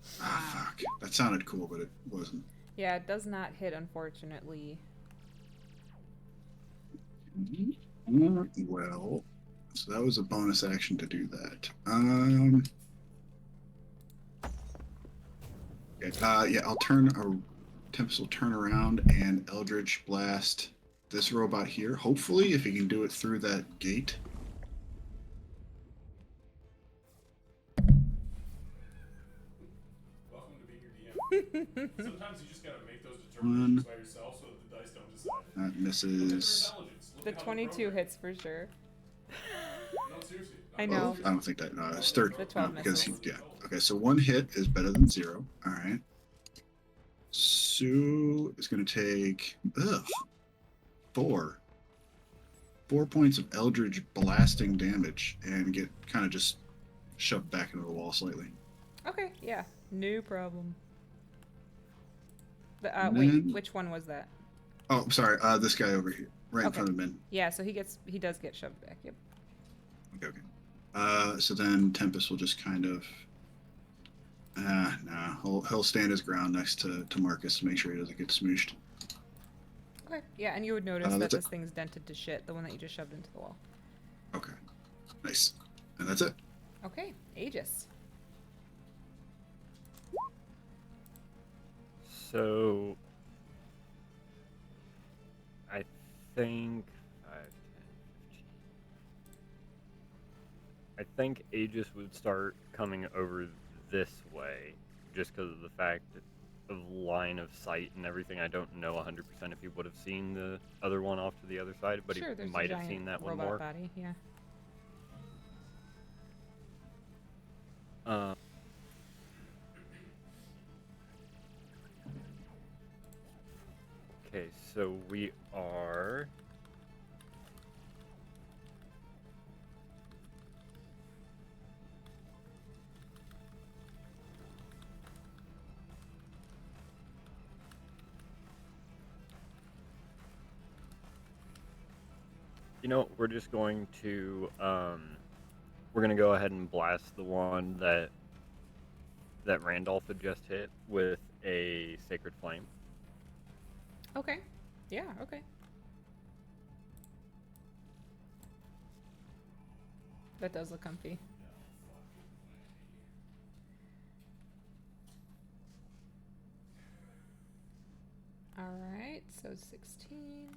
Fuck. That sounded cool, but it wasn't. Yeah, it does not hit, unfortunately. Well, so that was a bonus action to do that. Okay, yeah, Tempest will turn around and Eldritch Blast this robot here. Hopefully, if he can do it through that gate. Welcome to being your DM. Sometimes you just gotta make those determinations by yourself so that the dice don't decide. That misses. The 22 hits for sure. No, seriously. I know. I don't think that. It's 30. The 12 because misses. yeah. Okay, so 1 hit is better than 0. All right. Sue is going to take 4 points of Eldritch blasting damage and get kind of just shoved back into the wall slightly. Okay, yeah. No problem. And Wait, then- which one was that? Oh, sorry. This guy over here, right in Okay. front of Min. Yeah, so he does get shoved back, yep. Okay. So then Tempest will just kind of. He'll stand his ground next to Marcus to make sure he doesn't get smooshed. Okay, yeah, and you would notice that that's it. this thing's dented to shit, the one that you just shoved into the wall. Okay. Nice. And that's it. Okay, Aegis. So, I think 5, 10, 15. I think Aegis would start coming over this way, just because of the fact of line of sight and everything. I don't know 100% if he would have seen the other one off to the other side, but Sure, he there's a might have giant seen that one robot more. body, yeah. Okay, so we are know, we're just going to we're gonna go ahead and blast the one that Randolph had just hit with a Sacred Flame. Okay. Yeah, okay. That does look comfy. Alright, so 16.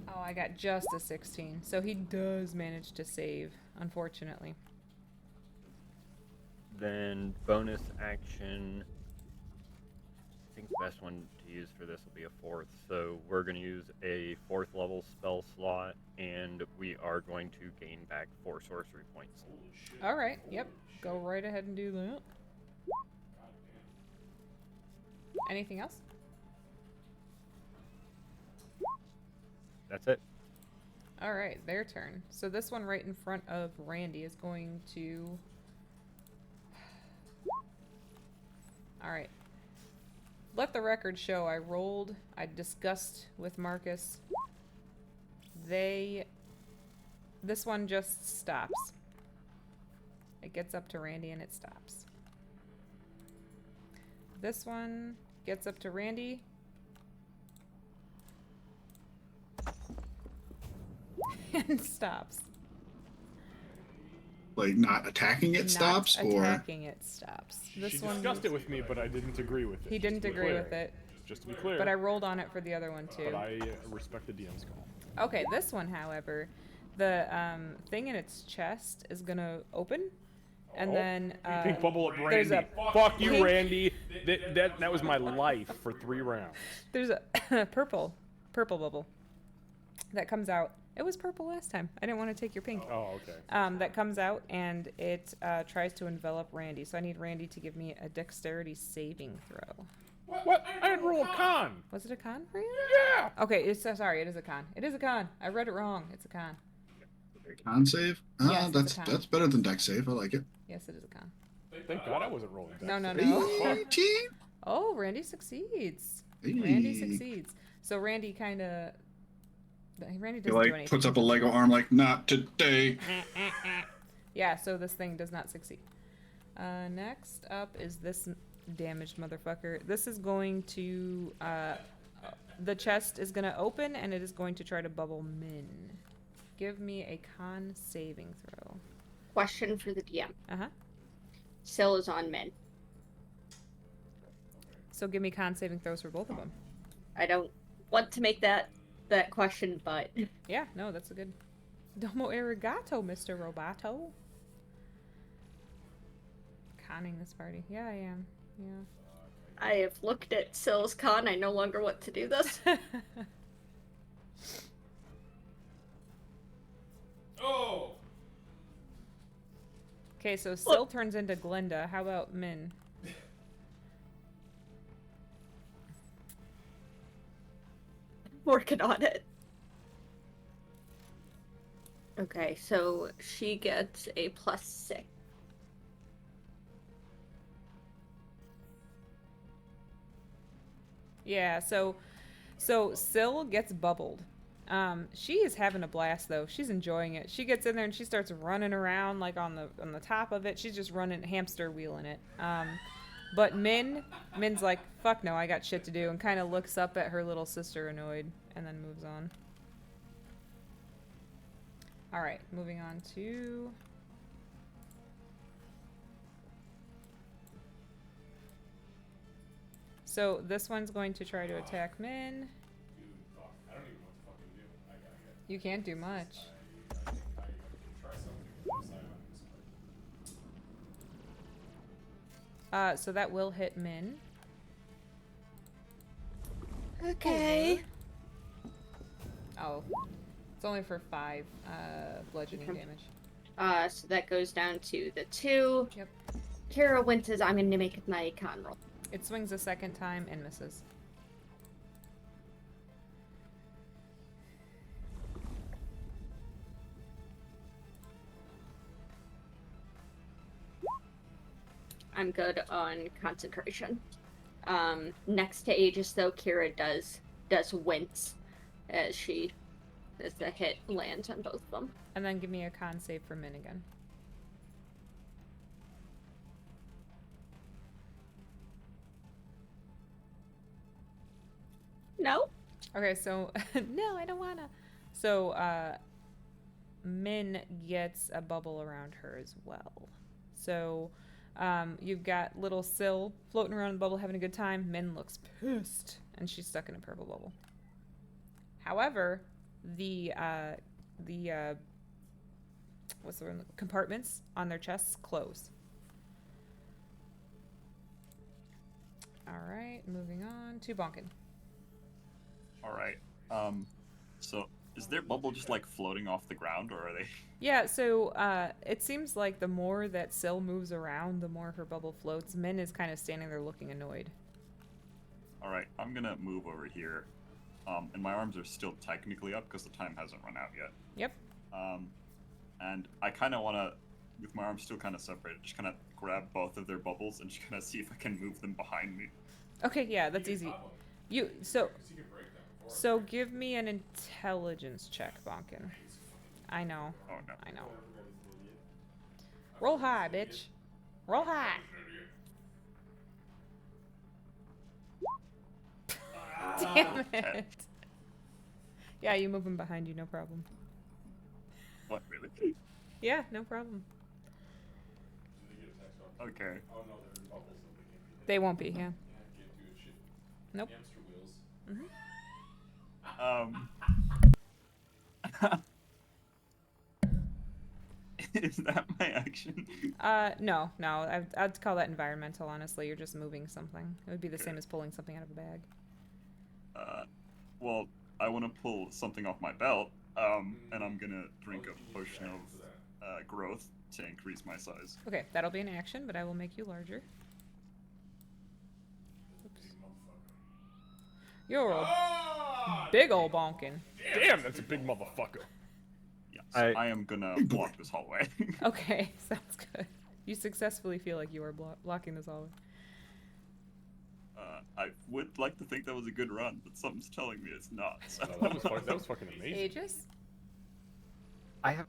Oh, I got just a 16. So he does manage to save, unfortunately. Then bonus action. I think the best one to use for this will be a 4th. So we're going to use a 4th level spell slot, and we are going to gain back 4 sorcery points. Alright, yep. Go right ahead and do that. Anything else? That's it. Alright, their turn. So this one right in front of Randy is going to... Alright. Let the record show I rolled, I discussed with Marcus. This one just stops. It gets up to Randy and it stops. This one gets up to Randy. And stops. Like, not attacking it stops, Not or attacking it stops. This She one discussed it with me, but I didn't agree with it. he just didn't to be agree clear. with it. Just to be clear. But I rolled on it for the other one too. But I respect the DM's call. Okay, this one, however, the thing in its chest is gonna open, and then Pink bubble up, there's Randy. a Fuck you, pink- Randy. That was my life for 3 rounds. there's a purple bubble that comes out. It was purple last time. I didn't want to take your pink. Oh, okay. That comes out and it tries to envelop Randy. So I need Randy to give me a dexterity saving throw. What? I had roll a con. Was it a con for you? Yeah. Okay, it's sorry. It is a con. It is a con. I read it wrong. It's a con. con save? Yes, it's a con. That's better than dex save. I like it. Yes, it is a con. Thank God I wasn't rolling. No, no, dex. no. 18. Oh, Randy succeeds. Hey. Randy succeeds. So Randy kind of. Randy He doesn't do like anything. puts up a Lego arm, like, not today. Yeah, so this thing does not succeed. Next up is this damaged motherfucker. This is going to. The chest is going to open and it is going to try to bubble Min. Give me a con saving throw. Question for the DM. Uh-huh. Syl is on Min. So give me con saving throws for both of them. I don't want to make that question, but Yeah, no, that's a good. Domo arigato, Mr. Roboto. Conning this party. Yeah, I am. Yeah. I have looked at Syl's con. I no longer want to do this. Oh. Okay, so Syl turns into Glenda. How about Min? Working on it. Okay, so she gets a +6. Yeah, so Syl gets bubbled. She is having a blast though. She's enjoying it. She gets in there and she starts running around like on the top of it. She's just running hamster wheeling it. But Min's like, fuck no, I got shit to do, and kind of looks up at her little sister annoyed and then moves on. All right, moving on to So this one's going to try to attack Min. I don't even know what to fucking do. I gotta get. You can't do much. I think I can try something. So that will hit Min. Okay. Oh. It's only for 5 bludgeoning damage. So that goes down to the 2. Yep. Kira went as I'm going to make my con roll. It swings a second time and misses. I'm good on concentration. Next to Aegis, though, Kira does wince as the hit lands on both of them. And then give me a con save for Min again. No? Okay, so no, I don't wanna. So Min gets a bubble around her as well. So you've got little Syl floating around the bubble having a good time. Min looks pissed, and she's stuck in a purple bubble. However, the what's the word? Compartments on their chests close. All right, moving on to Bonkin. All right. So is their bubble just like floating off the ground, or are they? Yeah, so it seems like the more that Syl moves around, the more her bubble floats. Min is kind of standing there looking annoyed. All right, I'm gonna move over here, and my arms are still technically up because the time hasn't run out yet. Yep. And I kind of want to, with my arms still kind of separated, just kind of grab both of their bubbles and just kind of see if I can move them behind me. Okay, yeah, that's easy. So give me an intelligence check, Bonkin. I know. Oh no. I know. Roll high, bitch. Roll high. Damn it. Yeah, you move them behind you, no problem. What, really? Yeah, no problem. Okay. They won't be, yeah. Nope. Is that my action? No. I'd call that environmental, honestly. You're just moving something. It would be the same as pulling something out of a bag. Well, I want to pull something off my belt, and I'm gonna drink a potion of growth to increase my size. Okay, that'll be an action, but I will make you larger. Oops. You're a big ol' Bonkin. Damn, that's a big motherfucker. Yes, I am gonna block this hallway. Okay, sounds good. You successfully feel like you are blocking this hallway. I would like to think that was a good run, but something's telling me it's not. So. That was fucking amazing. Aegis? I have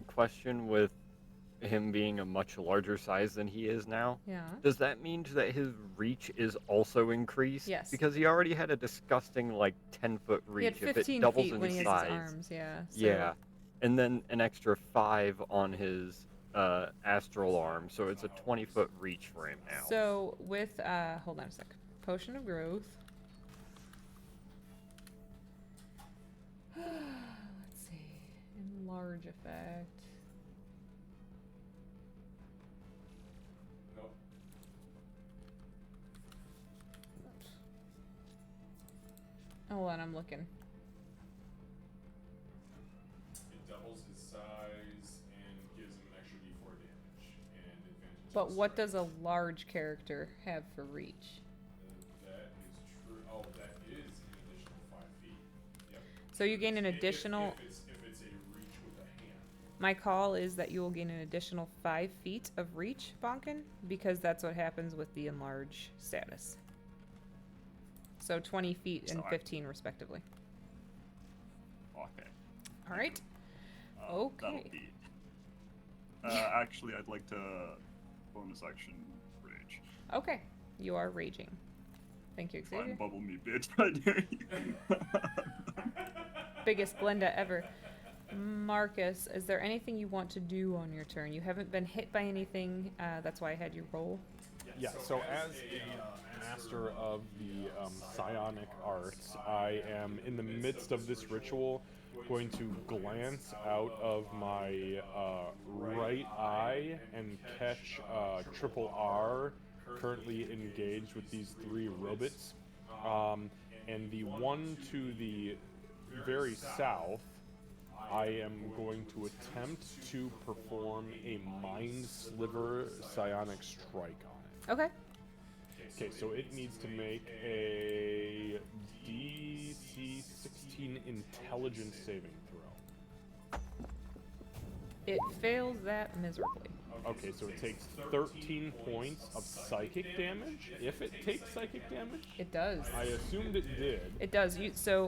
a question with him being a much larger size than he is now. Yeah. Does that mean that his reach is also increased? Yes. Because he already had a disgusting, 10-foot reach. He had 15 if it doubles feet in when he has size. his arms, yeah. So Yeah. And then an extra 5 on his astral arm, so it's a 20-foot reach for him now. So with hold on a sec. Potion of growth. Let's see. Enlarge effect. Nope. Hold on, I'm looking. It doubles his size and gives him an extra d4 damage and advantage. But what does a large character have for reach? That is true. Oh, that is an additional 5 feet. Yep. So you gain an additional. If it's a reach with a hand. My call is that you will gain an additional 5 feet of reach, Bonkin, because that's what happens with the enlarge status. So 20 feet and 15 respectively. Okay. All right. That'll Okay. be. Actually, I'd like to bonus action rage. Okay. You are raging. Thank you, Try Xavier. and bubble me, bitch. I dare you. Biggest Glenda ever. Marcus, is there anything you want to do on your turn? You haven't been hit by anything. That's why I had you roll. Yeah, so as a master of the psionic arts, I am in the midst of this ritual going to glance out of my right eye and catch Triple R currently engaged with these 3 robots. And the one to the very south, I am going to attempt to perform a Mind Sliver psionic strike on it. Okay. Okay, so it needs to make a DC 16 intelligence saving throw. It fails that miserably. Okay, so it takes 13 points of psychic damage. If it takes psychic damage, It does. I assumed it did. It does. So,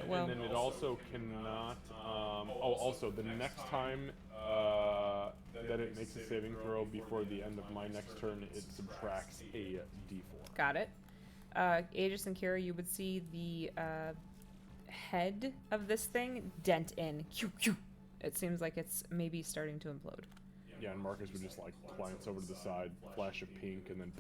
well, And then it also cannot. Also, the next time that it makes a saving throw before the end of my next turn, it subtracts a d4. got it. Aegis and Kira, you would see the head of this thing dent in. It seems like it's maybe starting to implode. Yeah, and Marcus would just like glance over to the side, flash of pink, and then.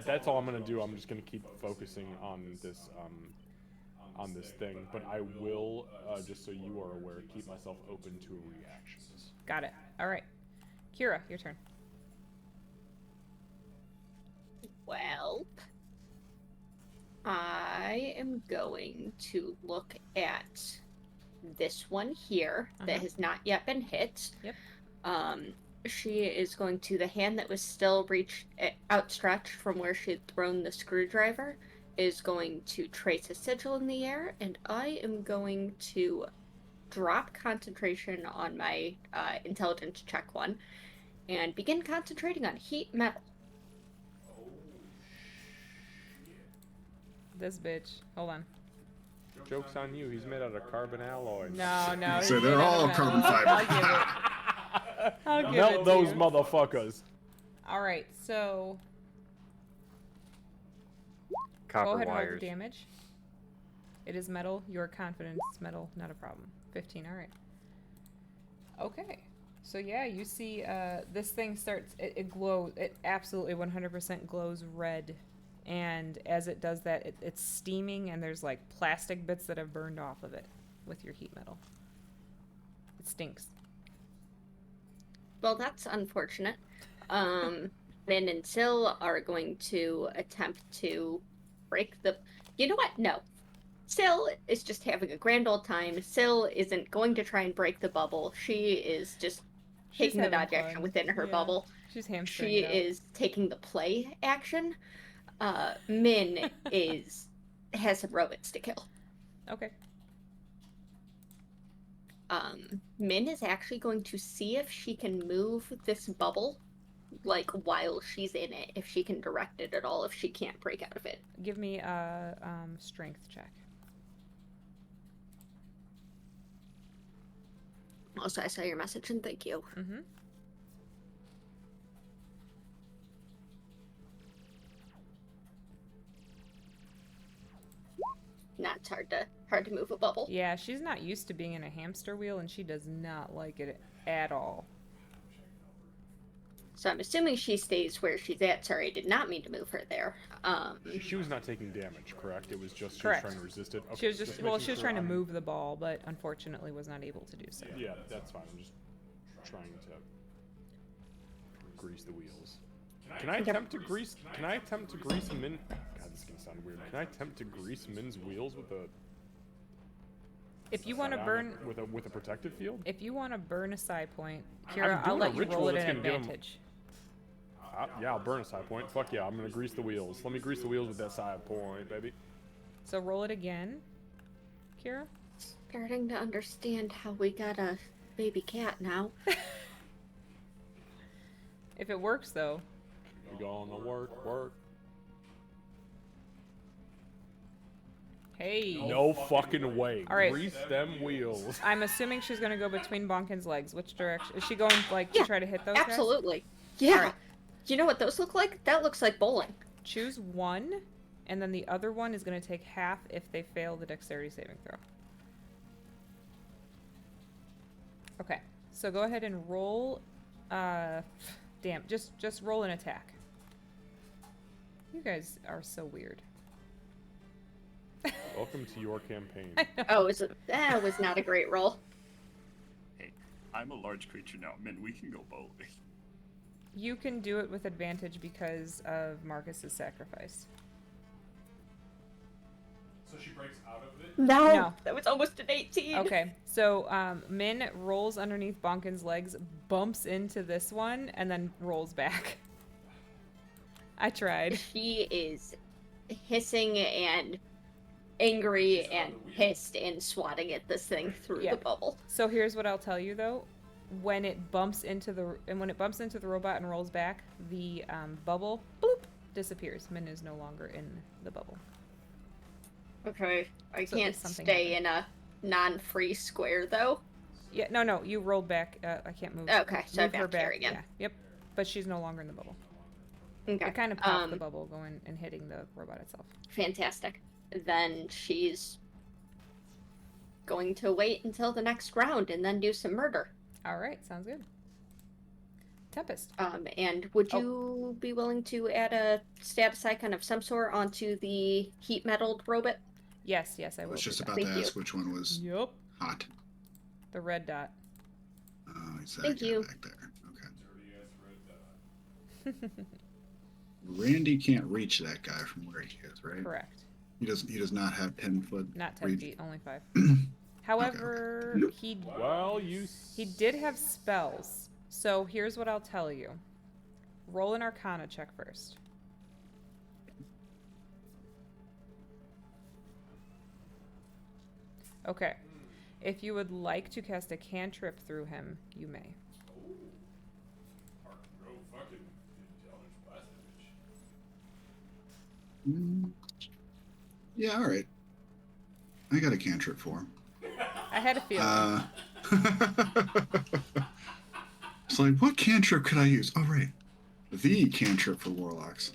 That's all I'm gonna do. I'm just gonna keep focusing on this thing, but I will, just so you are aware, keep myself open to reactions. Got it. All right. Kira, your turn. Well, I am going to look at this one here that has not yet been hit. Yep. She is going to the hand that was still outstretched from where she had thrown the screwdriver, is going to trace a sigil in the air, and I am going to drop concentration on my intelligence check one and begin concentrating on heat metal. This bitch. Hold on. Joke's on you. He's made out of carbon alloy. No. So he's they're made out all of carbon metal. fiber. I'll give it. Melt to those you. motherfuckers. All right. So Copper go ahead and roll wires. the damage. It is metal. You're confident it's metal. Not a problem. 15. All right. Okay. So yeah, you see this thing starts. It glows. It absolutely 100% glows red. And as it does that, it's steaming, and there's like plastic bits that have burned off of it with your heat metal. It stinks. Well, that's unfortunate. Min and Sil are going to attempt to break the... You know what? No. Sil is just having a grand old time. Sil isn't going to try and break the bubble. She is just She's taking the having dodge action fun. within her Yeah. bubble. She's hamstring. She is taking the play action. Min has some robots to kill. Okay. Min is actually going to see if she can move this bubble, like, while she's in it, if she can direct it at all, if she can't break out of it. Give me a strength check. Also, I saw your message and thank you. Mm-hmm. Nah, it's hard to move a bubble. Yeah, she's not used to being in a hamster wheel, and she does not like it at all. So I'm assuming she stays where she's at. Sorry, I did not mean to move her there. She was not taking damage, correct? It was just she Correct. was trying to resist it. Okay, She was just well, making she was sure trying to I'm- move the ball, but unfortunately was not able to do so. Yeah, that's fine. I'm just trying to grease the wheels. Can I attempt to grease Min? God, this is gonna sound weird. Can I attempt to grease Min's wheels with a? If you want to psionic- burn, with a protective field? if you want to burn a psi point, I'm Kira, I'll doing a let you ritual roll it that's an gonna give 'em- advantage. Yeah, I'll burn a side point. Fuck yeah, I'm gonna grease the wheels. Let me grease the wheels with that side point, baby. So roll it again, Kira. Starting to understand how we got a baby cat now. If it works though, We gonna work. hey. No fucking way. All right. Grease them wheels. I'm assuming she's gonna go between Bonkin's legs. Which direction is she going? Like Yeah, to try to hit those guys? Absolutely. Yeah. Alright. You know what those look like? That looks like bowling. Choose one, and then the other one is going to take half if they fail the dexterity saving throw. Okay, so go ahead and roll. Damn, just roll an attack. You guys are so weird. Welcome to your campaign. Oh, that was not a great roll. Hey, I'm a large creature now. Min, we can go bowling. You can do it with advantage because of Marcus's sacrifice. So she breaks out of it? No. That was almost an 18. Okay, so Min rolls underneath Bonkin's legs, bumps into this one, and then rolls back. I tried. She is hissing and angry and pissed and swatting at this thing through Yeah. the bubble. So here's what I'll tell you though. when it bumps into the robot and rolls back, the bubble bloop disappears. Min is no longer in the bubble. Okay, I So can't if something stay in a non-free square though. Yeah, no, you rolled back. I can't move. Okay, so move her back here back. again. Yeah, yep. But she's no longer in the bubble. Okay. It kind of popped the bubble going and hitting the robot itself. Fantastic. Then she's going to wait until the next round and then do some murder. All right, sounds good. Tempest. And would you be willing to add a status icon of some sort onto the heat metaled robot? Yes, I I will. was just do about that. to Thank ask you. which one was Yep. hot. The red dot. Oh, it's that Thank guy you. back there. Okay. Randy can't reach that guy from where he is, right? Correct. He does not have 10-foot. Not 10 reach. feet, only 5. However, he did have spells. So here's what I'll tell you. Roll an Arcana check first. Okay. If you would like to cast a cantrip through him, you may. Yeah, all right. I got a cantrip for him. I had a feeling. It's like, what cantrip could I use? Oh, right. The cantrip for warlocks.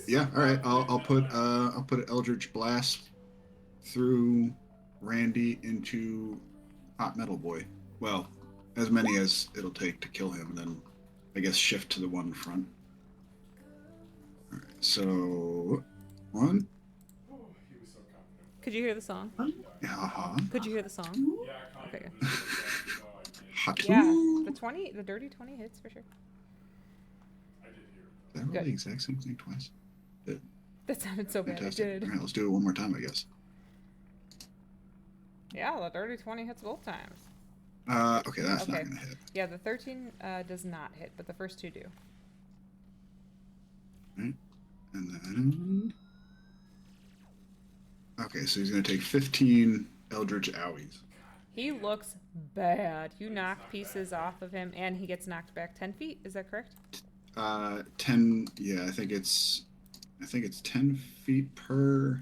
Yeah, all right. I'll put Eldritch Blast through Randy into Hot Metal Boy. Well, as many as it'll take to kill him, and then I guess shift to the one in front. All right, so 1. Could you hear the song? Uh-huh. Could you hear the song? Okay. Good. Hot. Yeah, Ooh. the dirty 20 hits for sure. Did I roll Good. the exact same thing twice? That sounded so bad. It Fantastic. did. All right, let's do it one more time, I guess. Yeah, the dirty 20 hits both times. Okay, that's not Okay. gonna hit. Yeah, the 13 does not hit, but the first 2 do. Right. And then. Okay, so he's gonna take 15 Eldritch Owies. He looks bad. You knock pieces off of him, and he gets knocked back 10 feet. Is that correct? 10. Yeah, I think it's 10 feet per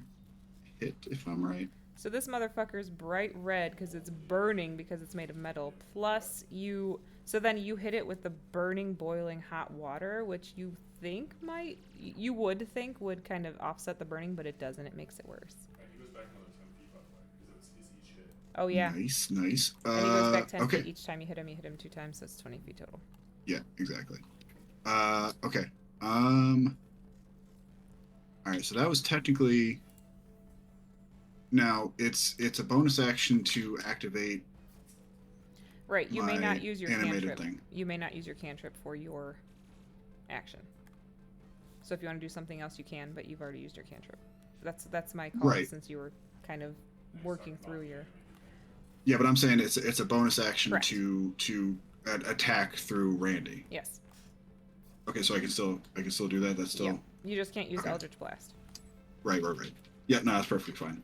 hit, if I'm right. So this motherfucker's bright red because it's burning because it's made of metal. Plus then you hit it with the burning, boiling hot water, which you would think would kind of offset the burning, but it doesn't. It makes it worse. And he goes back another 10 feet, by the way, because it's each hit. Oh yeah. Nice. And he goes back 10 okay. feet each time you hit him. You hit him 2 times, so it's 20 feet total. Yeah, exactly. Okay. All right, so that was technically. Now it's a bonus action to activate. Right, you may my not use your animated cantrip. thing. You may not use your cantrip for your action. So if you want to do something else, you can, but you've already used your cantrip. That's my call Right. since you were kind of working through your. Yeah, but I'm saying it's a bonus action Correct. to attack through Randy. Yes. Okay, so I can still do that. That's still Yeah. You just can't use Okay. Eldritch Blast. right. Yeah, no, that's perfectly fine.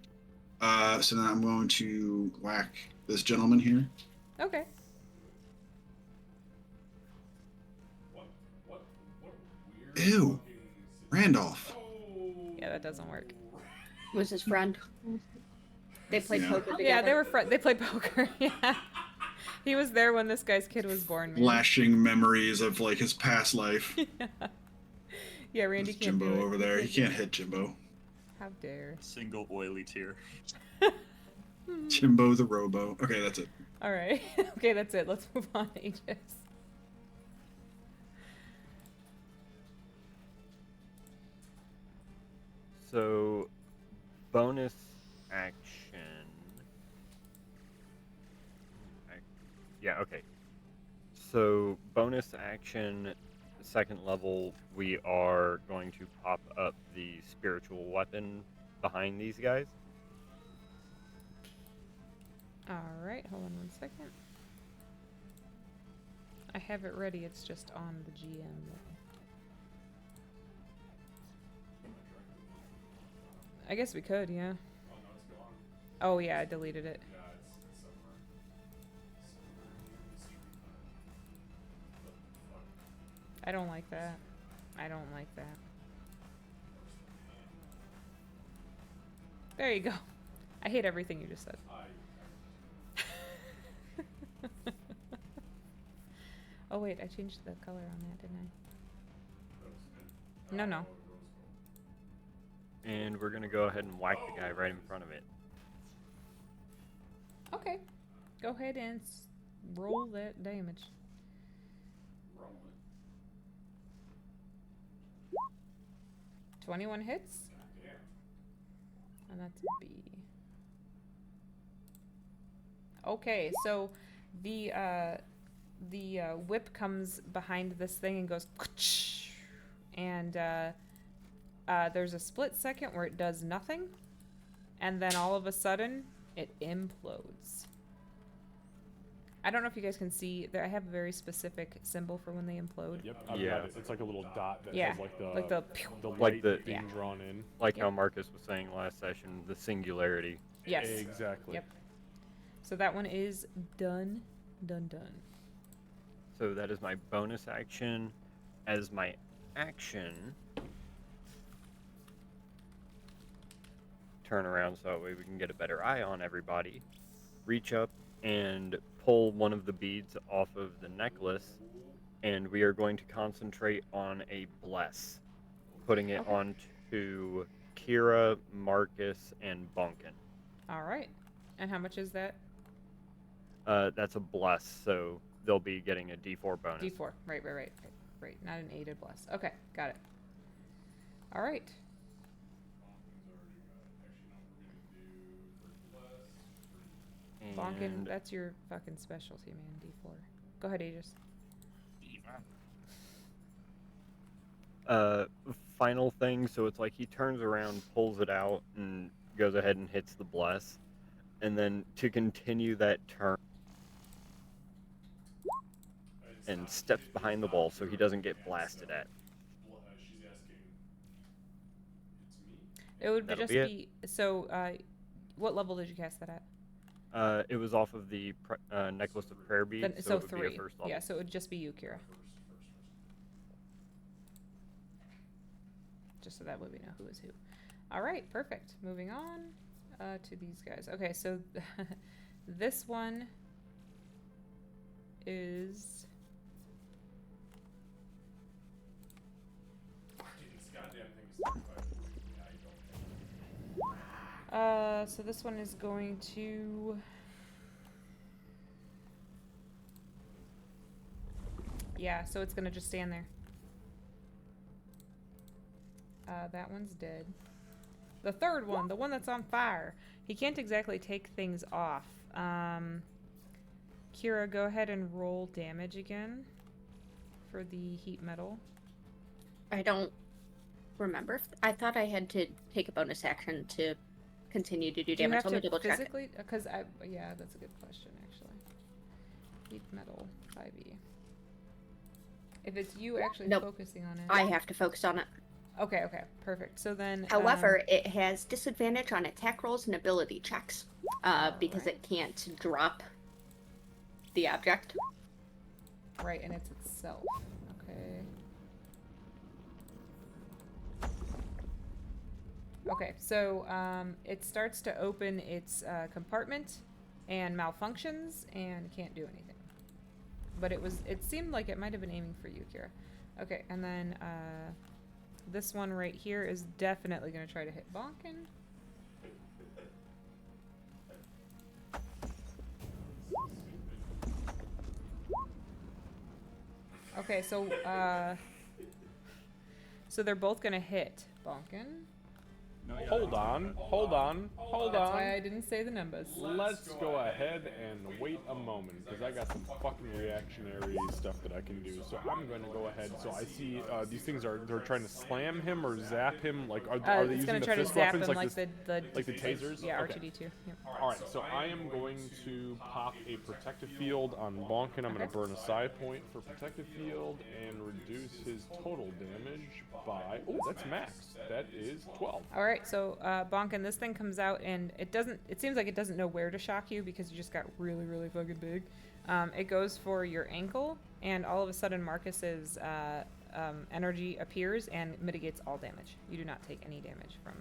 So then I'm going to whack this gentleman here. Okay. What weird Ew, Randolph. Yeah, that doesn't work. Was his friend. They played Yeah. poker together. Yeah, they were they played poker. Yeah. He was there when this guy's kid was born, man. Flashing memories of like his past life. Yeah, Randy There's can't Jimbo do it. over there. He can't hit Jimbo. How dare. Single oily tear. Jimbo the Robo. Okay, that's it. All right. Okay, that's it. Let's move on to Aegis. So, bonus action. Yeah, okay. So, bonus action, second level, we are going to pop up the spiritual weapon behind these guys. All right, hold on 1 second. I have it ready. It's just on the GM. I guess we could, yeah. Oh, no, it's gone. Oh yeah, I deleted it. Yeah, it's somewhere. I don't like that. I don't like that. There you go. I hate everything you just said. Oh wait, I changed the color on that, didn't I? No. And we're gonna go ahead and whack the guy right in front of it. Okay. Go ahead and roll that damage. 21 hits. And that's B. Okay, so the whip comes behind this thing and goes, and there's a split second where it does nothing, and then all of a sudden it implodes. I don't know if you guys can see there. I have a very specific symbol for when they implode. Yep. Yeah. Got it. It's like a little dot that Yeah, has like the like light the- being Yeah. drawn in. Like how Yep. Marcus was saying last session, the singularity. Yes. Exactly. Yep. So that one is done. Done. So that is my bonus action. As my action, turn around so that way we can get a better eye on everybody. Reach up and pull one of the beads off of the necklace, and we are going to concentrate on a bless, putting it Okay. onto Kira, Marcus, and Bonkin. All right. And how much is that? That's a bless, so they'll be getting a D4 bonus. D4. Right. Not an aided bless. Okay, got it. All right. Bonkin, And that's your fucking specialty, man. D4. Go ahead, Aegis. Final thing, so it's like he turns around, pulls it out, and goes ahead and hits the bless. And then to continue that turn, and steps behind the wall so he doesn't get blasted at. It would That'll just be be so. What level did you cast that at? It was off of the necklace of prayer beads, Then, so so it would be 3. a first level. Yeah, so it would just be you, Kira. Just so that way we know who is who. All right, perfect. Moving on to these guys. Okay, so this one is. So this one is going to. Yeah, so it's gonna just stand there. That one's dead. The third one, the one that's on fire, he can't exactly take things off. Kira, go ahead and roll damage again for the heat metal. I don't remember. I thought I had to take a bonus action to continue to do Do you damage. have Let me to double check. physically? Because yeah, that's a good question actually. Heat metal 5e. If it's you actually Nope. focusing on it. I have to focus on it. Okay, perfect. So then. However, it has disadvantage on attack rolls and ability checks because Right. it can't drop the object. Right, and it's itself. Okay. Okay, so it starts to open its compartment and malfunctions and can't do anything. But it seemed like it might have been aiming for you, Kira. Okay, and then this one right here is definitely going to try to hit Bonkin. Okay, so they're both gonna hit Bonkin. Hold on. That's why I didn't say the numbers. Let's go ahead and wait a moment, because I got some fucking reactionary stuff that I can do. So I'm going to go ahead. So I see these things they're trying to slam him or zap him. Like, are they It's using gonna the try to fist zap weapons him like like the tasers? Yeah, Okay. R2D2. Yep. Alright, so I am going to pop a protective field on Bonkin. I'm going to burn a side point for protective field and reduce his total damage by... Oh, that's max. That is 12. All right, so Bonkin, this thing comes out and it seems like it doesn't know where to shock you because you just got really, really fucking big. It goes for your ankle and all of a sudden Marcus's energy appears and mitigates all damage. You do not take any damage from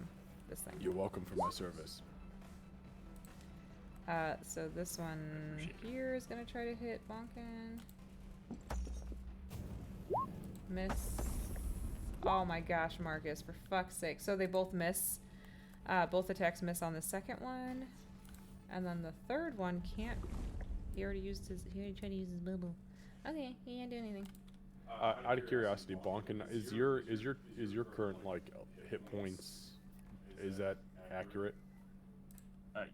this thing. You're welcome for my service. So this one here is gonna try to hit Bonkin. Miss. Oh my gosh, Marcus, for fuck's sake. So they both miss. Both attacks miss on the second one. And then the third one can't. He already used his. He already tried to use his bubble. Okay, he can't do anything. Out of curiosity, Bonkin, is your current like hit points, is that accurate?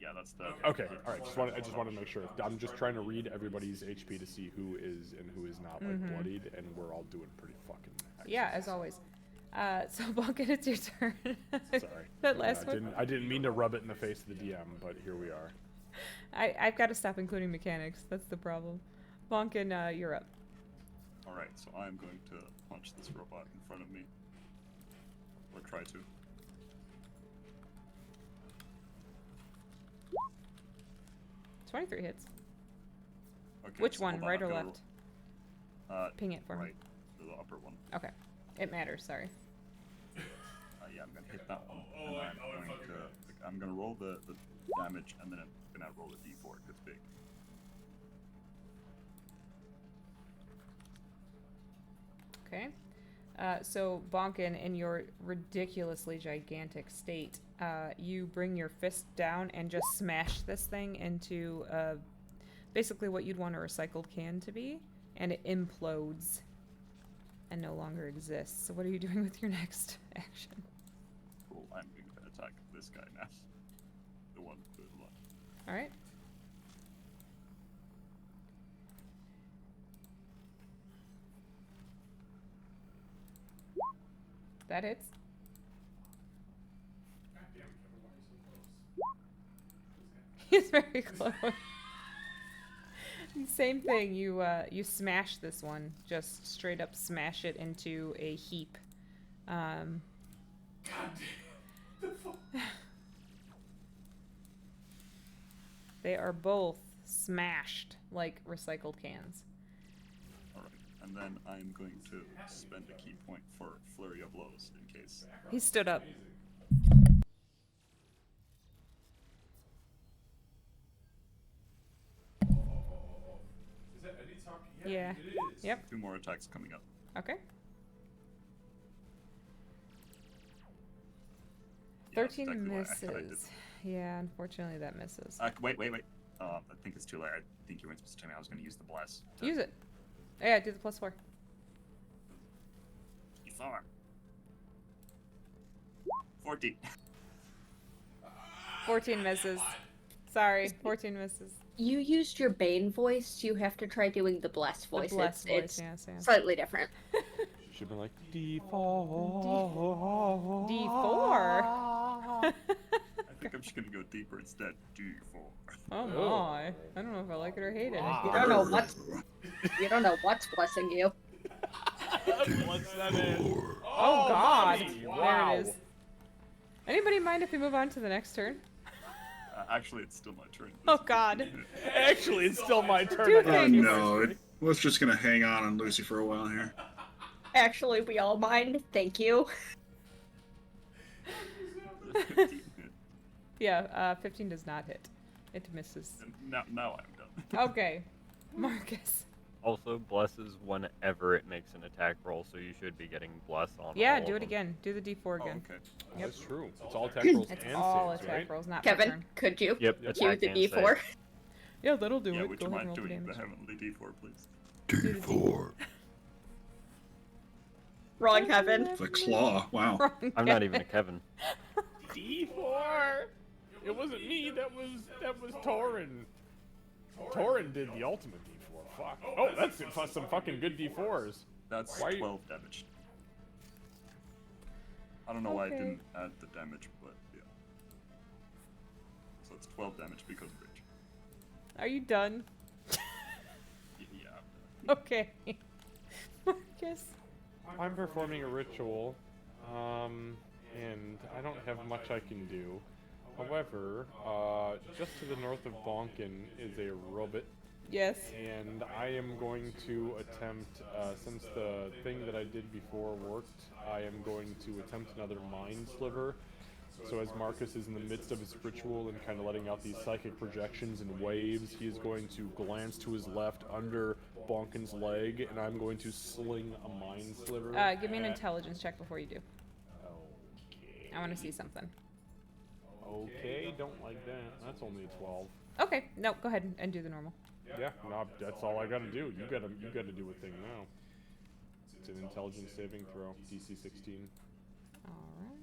Yeah, that's the. Okay, all right. I just want to make sure. I'm just trying to read everybody's HP to see who is and who is not like bloodied, and we're all doing pretty fucking. Excellent. Yeah, as always. So Bonkin, it's your turn. Sorry. That last one. I didn't mean to rub it in the face of the DM, but here we are. I've got to stop including mechanics. That's the problem. Bonkin, you're up. Alright, so I'm going to punch this robot in front of me. Or try to. 23 hits. Okay, Which so one, hold on, right I'm or gonna left? Ping it for me. right, the upper one. Okay. It matters, sorry. Yeah, I'm gonna hit that one, and I'm gonna roll the damage, and then I'm gonna roll a d4 if it's big. Okay. So Bonkin, in your ridiculously gigantic state, you bring your fist down and just smash this thing into basically what you'd want a recycled can to be, and it implodes and no longer exists. So what are you doing with your next action? Cool, I'm going to attack this guy now. The one to the left. Alright. That hits. He's very close. Same thing. You smash this one. Just straight up smash it into a heap. God damn. They are both smashed like recycled cans. Alright, and then I'm going to spend a key point for Flurry of Blows in case. He stood up. Yeah. Yep. 2 more attacks coming up. Okay. Yeah, that's 13 exactly why I expected. misses. Yeah, unfortunately that misses. Wait. I think it's too late. I think you weren't supposed to tell me I was going to use the Bless. Use it. Yeah, do the +4. 4. 14. 14 misses. Sorry, 14 misses. You used your Bane voice. You have to try doing the Bless voice. The blessed it's voice, yes. slightly different. Should be like D4. D4? I think I'm just going to go deeper instead. D4. Oh my. I don't know if I like it or hate it. You don't know what's blessing you. What's that in? Oh god. Wow. There it is. Anybody mind if we move on to the next turn? Actually, it's still my turn. Oh god. Actually, it's still my turn. Do I things. No, we're just gonna hang on Lucy for a while here. Actually, we all mind. Thank you. Yeah, 15 does not hit. It misses. Now I'm done. Okay. Marcus. Also, blesses whenever it makes an attack roll, so you should be getting bless on Yeah, all do of it them. again. Do the D4 Oh, again. okay. Yep. That's true. It's all attack rolls It's and all saves, attack right? rolls, not per Kevin, turn. could you Yep, cue attack the and D4? save. Yeah, that'll do Yeah, it. would Go you ahead and mind roll the doing the damage. heavenly D4, please? D4. Wrong, Kevin. The claw. Wow. Wrong I'm not even a Kevin. D4. It wasn't me. That was Torin. Torin did the ultimate D4. Fuck. Oh, that's some fucking good D4s. That's Why- 12 damage. I don't know why I Okay. didn't add the damage, but yeah. So it's 12 damage because of Rage. Are you done? Yeah. Okay. Marcus. I'm performing a ritual, and I don't have much I can do. However, just to the north of Bonkin is a robot Yes. And I am going to attempt, since the thing that I did before worked, I am going to attempt another Mind Sliver. So as Marcus is in the midst of his ritual and kind of letting out these psychic projections and waves, he is going to glance to his left under Bonkin's leg, and I'm going to sling a Mind Sliver. Give me an intelligence check before you do. Okay. I want to see something. Okay, don't like that. That's only a 12. Okay, no, go ahead and do the normal. Yeah, no, that's all I gotta do. You gotta do a thing now. It's an intelligence saving throw, DC 16. Alright.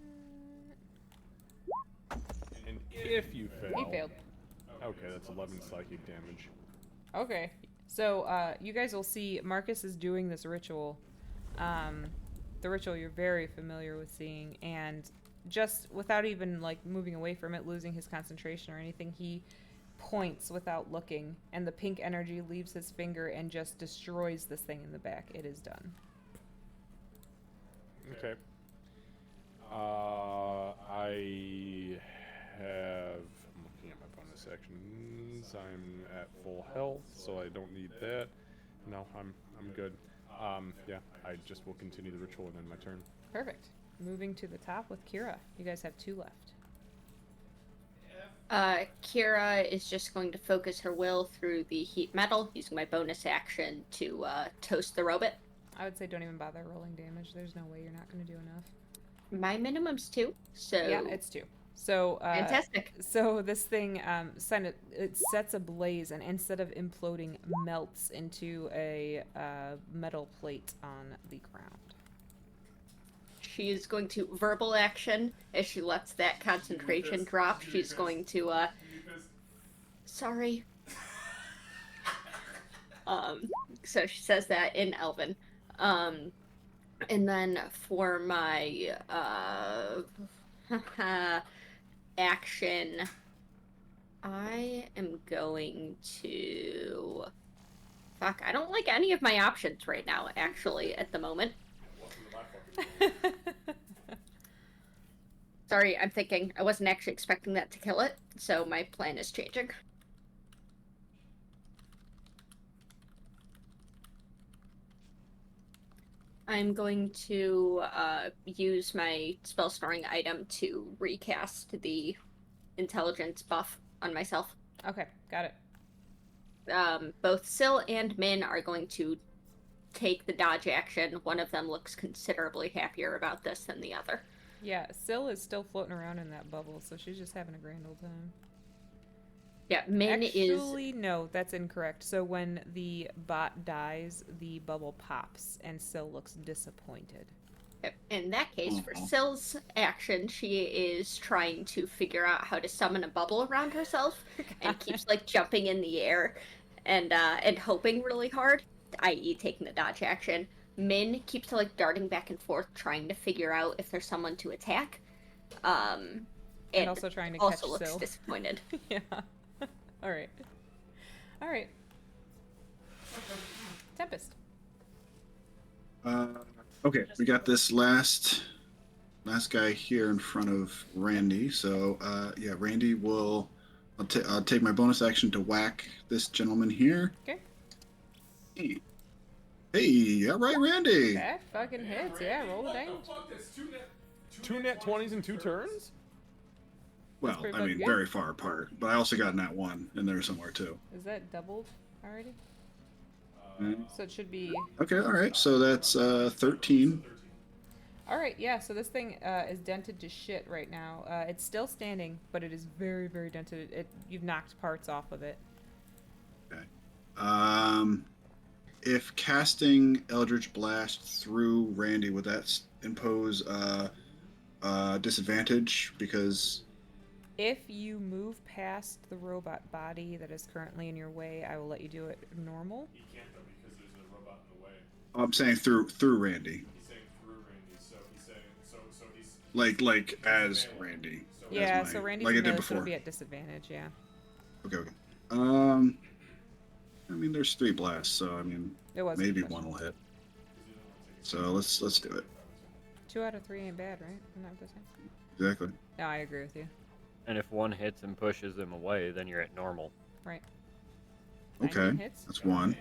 And if you fail... He failed. Okay, that's 11 psychic damage. Okay. So, you guys will see Marcus is doing this ritual. The ritual you're very familiar with seeing, and just without even, like, moving away from it, losing his concentration or anything, he points without looking, and the pink energy leaves his finger and just destroys this thing in the back. It is done. Okay. I have... I'm looking at my bonus actions. I'm at full health, so I don't need that. No, I'm good. Yeah, I just will continue the ritual and end my turn. Perfect. Moving to the top with Kira. You guys have 2 left. Kira is just going to focus her will through the heat metal, using my bonus action to toast the robot. I would say don't even bother rolling damage. There's no way you're not going to do enough. My minimum's 2, so... Yeah, it's 2. So, fantastic. So this thing, it sets ablaze, and instead of imploding, melts into a metal plate on the ground. She's going to verbal action as she lets that concentration drop. She's going to, sorry. So she says that in Elven. And then for my, action, I am going to... Fuck, I don't like any of my options right now, actually, at the moment. Sorry, I'm thinking. I wasn't actually expecting that to kill it, so my plan is changing. I'm going to use my spell storing item to recast the intelligence buff on myself. Okay, got it. Both Syl and Min are going to take the dodge action. One of them looks considerably happier about this than the other. Yeah, Syl is still floating around in that bubble, so she's just having a grand old time. Yeah, Min Actually, no, that's incorrect. So when the bot dies, the bubble pops, and Syl looks disappointed. In that case, for Syl's action, she is trying to figure out how to summon a bubble around herself, and keeps like jumping in the air and hoping really hard, i.e. taking the dodge action. Min keeps like darting back and forth, trying to figure out if there's someone to attack. And also trying to also catch looks Syl. disappointed. Yeah. All right. All right. Tempest. Okay, we got this last guy here in front of Randy. So, yeah, Randy will... I'll take my bonus action to whack this gentleman here. Okay. Hey, all right, Randy. That fucking hits. Yeah, roll the damage. Two net 20s in 2 turns? Well, pretty I fucking mean, good. very far apart. But I also got nat 1 in there somewhere, too. Is that doubled already? So it should be... Okay, all right. So that's 13. All right, yeah, so this thing is dented to shit right now. It's still standing, but it is very, very dented. You've knocked parts off of it. Okay. If casting Eldritch Blast through Randy, would that impose disadvantage? Because... If you move past the robot body that is currently in your way, I will let you do it normal. He can't though because there's a robot in the way. I'm saying through Randy. He's saying through Randy, so he's saying so he's Like as Randy. Yeah, as so Randy's like I did melee, so it'll before. be at disadvantage, yeah. Okay. I mean, there's 3 blasts, so I mean, It was maybe concussion. 1 will hit. So let's do it. 2 out of 3 ain't bad, right? Isn't that what they're saying? Exactly. No, I agree with you. And if one hits and pushes him away, then you're at normal. Right. 19 Okay, hits. that's one.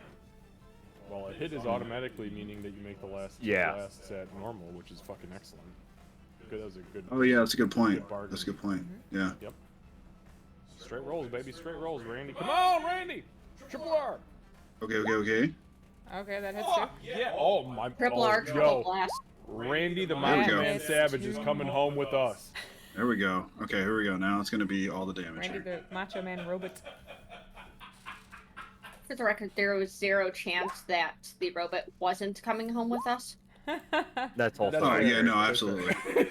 Well, a hit is automatically meaning that you make the last two Yeah. blasts at normal, which is fucking excellent. Good, that was a good. Oh yeah, that's a good point. Good bargain. That's a good point. Mm-hmm. Yeah. Yep. Straight rolls, baby. Straight rolls, Randy. Come on, Randy. Triple R. Okay, okay, okay. Okay, that hits too. Yeah. Oh my. Triple oh, R, triple yo. blast. Randy the There we Macho go. Man It's Savage is coming home with us. There we go. Okay, here we go. Now it's gonna be all the damage. Randy Here. the Macho Man robot. For the record, there was 0 chance that the robot wasn't coming home with us. That's also. That's Oh fair. yeah, no, That's absolutely. fair.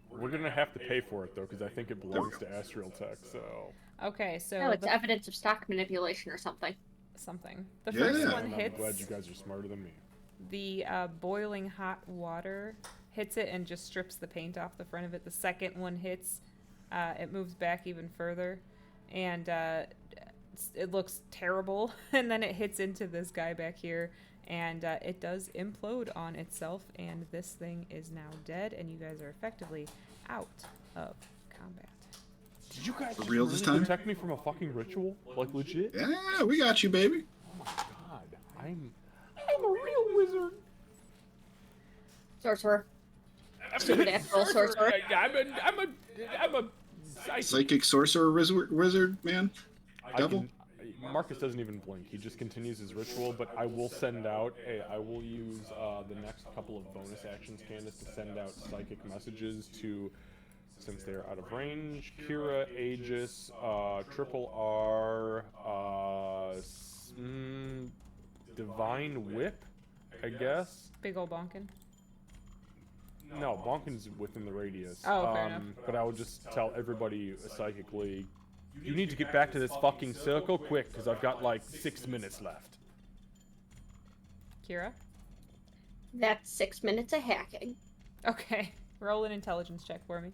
We're gonna have to pay for it though, because I think it belongs to Astral Tech. So. Okay, so No, it's the evidence of stock manipulation or something. something. The Yeah. first one And I'm hits. glad you guys are smarter than me. The boiling hot water hits it and just strips the paint off the front of it. The second one hits, it moves back even further, and it looks terrible. And then it hits into this guy back here, and it does implode on itself, and this thing is now dead, and you guys are effectively out of combat. Did you guys For just real really this time? protect me from a fucking ritual? Like legit? Yeah, we got you, baby. Oh my god, I'm a real wizard. Sorcerer. Supernatural sorcerer. I'm a psychic. Psychic sorcerer wizard man. Devil. Marcus doesn't even blink. He just continues his ritual, but I will send out. I will use the next couple of bonus actions, Candace, to send out psychic messages to, since they're out of range, Kira, Aegis, Triple R, Divine Whip, I guess. Big ol' bonkin. No, Bonkin's within the radius. Oh, fair enough. But I will just tell everybody psychically, you need to get back to this fucking circle quick, because I've got like 6 minutes left. Kira? That's 6 minutes of hacking. Okay, roll an intelligence check for me.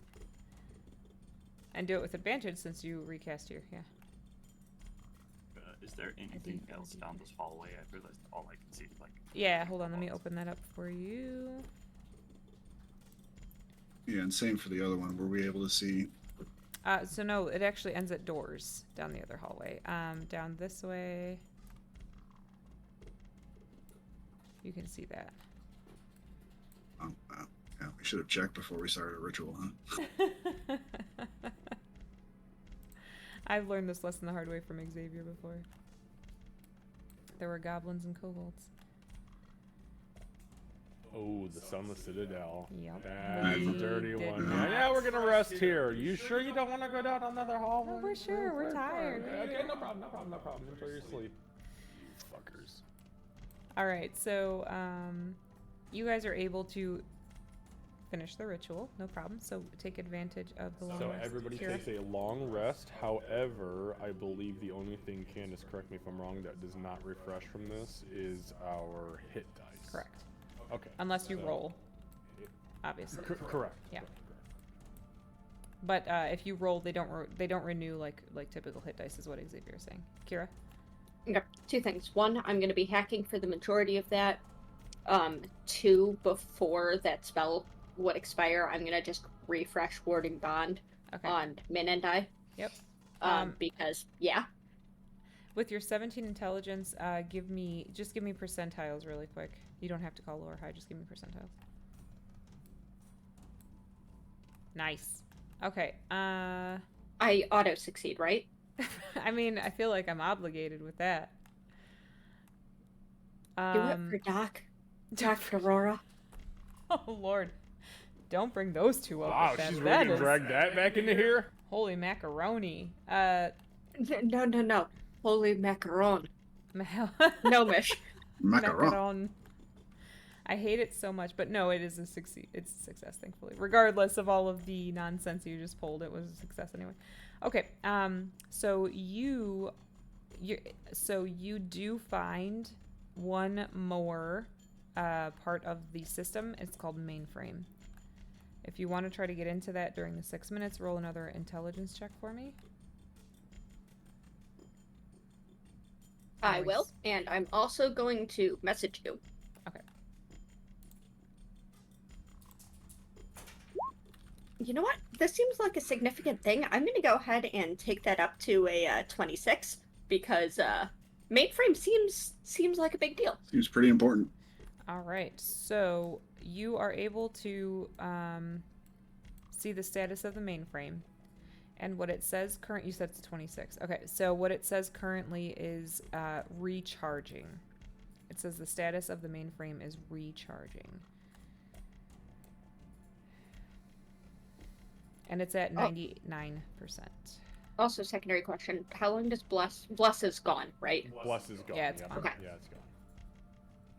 And do it with advantage since you recast your, yeah. Is there anything else down this hallway? I realized all I can see is like. Yeah, hold on, let me open that up for you. Yeah, and same for the other one. Were we able to see? So no, it actually ends at doors down the other hallway. Down this way. You can see that. Oh, wow. Yeah, we should have checked before we started a ritual, huh? I've learned this lesson the hard way from Xavier before. There were goblins and kobolds. Oh, the Sunless Citadel. Yep. That's a We dirty did one. not. Yeah, we're gonna rest here. You sure you don't want to go down another hall? No, we're sure. We're tired. Okay, no problem, no problem, no problem. Enjoy your sleep. Fuckers. All right, so you guys are able to finish the ritual, no problem. So take advantage of the long So rest. everybody Kira? takes a long rest. However, I believe the only thing, Candace, correct me if I'm wrong, that does not refresh from this is our hit dice. Correct. Okay. Unless you so- roll, obviously. Correct. Yeah. Correct. But if you roll, they don't renew like typical hit dice, is what Xavier is saying. Kira? Okay, 2 things. 1, I'm going to be hacking for the majority of that. 2, before that spell would expire, I'm going to just refresh Warding Bond Okay. on Min and I. Yep. Because, yeah. With your 17 intelligence, give me percentiles really quick. You don't have to call low or high, just give me percentiles. Nice. Okay. I auto succeed, right? I mean, I feel like I'm obligated with that. Do it for Doc. Dr. Aurora. Oh Lord. Don't bring those two up. Wow, with that. she's That ready to is- drag that back into here? Holy macaroni. No. Holy macaron. Mel- No, Mish. Macaron. I hate it so much, but no, it is it's a success, thankfully. Regardless of all of the nonsense you just pulled, it was a success anyway. Okay, so you do find one more part of the system. It's called mainframe. If you want to try to get into that during the 6 minutes, roll another intelligence check for me. I will, and I'm also going to message you. Okay. You know what? This seems like a significant thing. I'm going to go ahead and take that up to a 26 because mainframe seems like a big deal. Seems pretty important. All right, so you are able to see the status of the mainframe, and what it says current. You said it's 26. Okay, so what it says currently is recharging. It says the status of the mainframe is recharging, and it's at 99%. Also, secondary question: how long does Bless is gone, right? Bless is gone. Yeah, it's Yep. gone. Okay. Yeah, it's gone.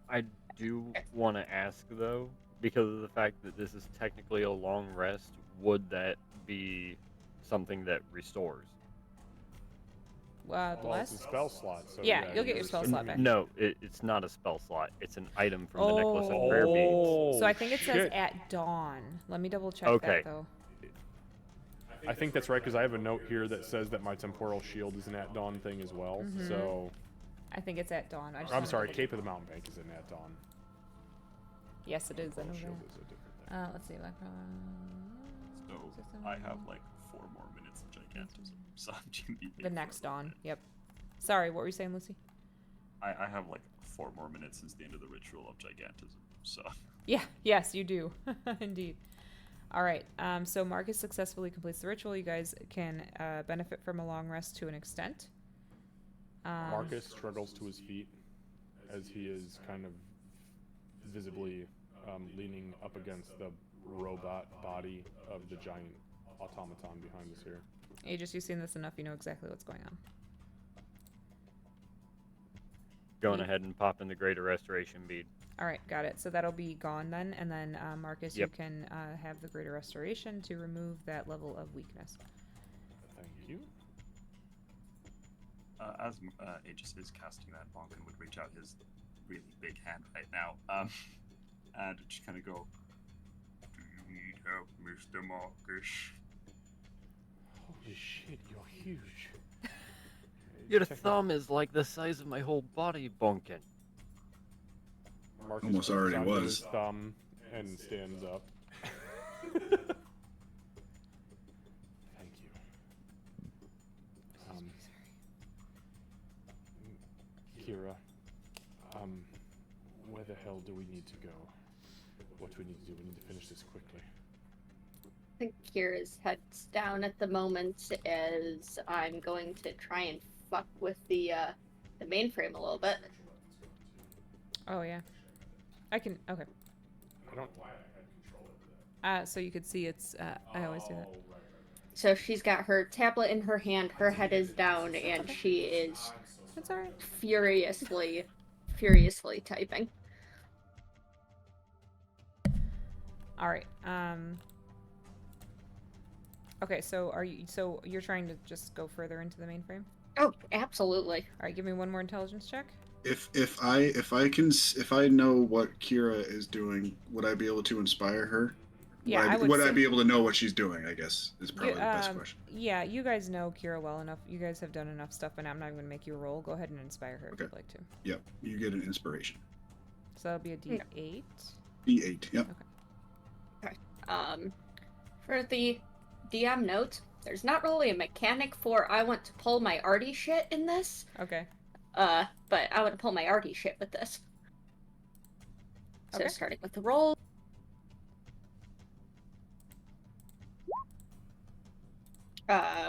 I do want to ask though, because of the fact that this is technically a long rest, would that be something that restores? Well, it's a Bless. spell slot, so Yeah, you'll get your yours- spell slot back. No, it's not a spell slot. It's an item from the necklace of prayer beads. Oh, So I think it says shit. at dawn. Let me double check Okay. that though. I think that's right because I have a note here that says that my temporal shield is an at dawn thing as well. Mhm. So I think it's at dawn. I just I'm wanna sorry, double Cape check. of the Mountain Bank is an at dawn. Yes, it is. I know Temporal shield that. is a different thing. Let's see. So I have like 4 more minutes of gigantism, so I'm gonna be The next dawn. Yep. Sorry, what were you saying, Lucy? I have like 4 more minutes since the end of the ritual of gigantism, so Yeah. Yes, you do. Indeed. All right. So Marcus successfully completes the ritual. You guys can benefit from a long rest to an extent. Marcus struggles to his feet as he is kind of visibly leaning up against the robot body of the giant automaton behind us here. Aegis, you've seen this enough. You know exactly what's going on. Going ahead and popping the greater restoration bead. All right, got it. So that'll be gone then, and then Marcus, Yep. you can have the greater restoration to remove that level of weakness. Thank you. as Aegis is casting that, Bonkin would reach out his really big hand right now, and just kind of go, "Do you need help, Mr. Marcus?" Holy shit, you're huge. Your thumb is like the size of my whole body, Bonkin. Marcus Almost puts already onto was. his thumb and stands up. Thank you. Kira, where the hell do we need to go? What do we need to do? We need to finish this quickly. I think Kira's head's down at the moment as I'm going to try and fuck with the mainframe a little bit. Oh yeah, I can. Okay. I don't. So you could see it's. I always do that. So she's got her tablet in her hand, her head is down, and she is That's all right. furiously typing. All right. Okay. So are you? So you're trying to just go further into the mainframe? Oh, absolutely. All right. Give me one more intelligence check. If I know what Kira is doing, would I be able to inspire her? Yeah, I would would I say- be able to know what she's doing? I guess is probably You- the best question. Yeah, you guys know Kira well enough. You guys have done enough stuff, and I'm not even gonna make you roll. Go ahead and inspire her if Okay. you'd like to. Yep, you get an inspiration. So that'll be a D8. D8. Yep. For the DM note, there's not really a mechanic for I want to pull my arty shit in this. Okay. But I want to pull my arty shit with this. So Okay. starting with the roll.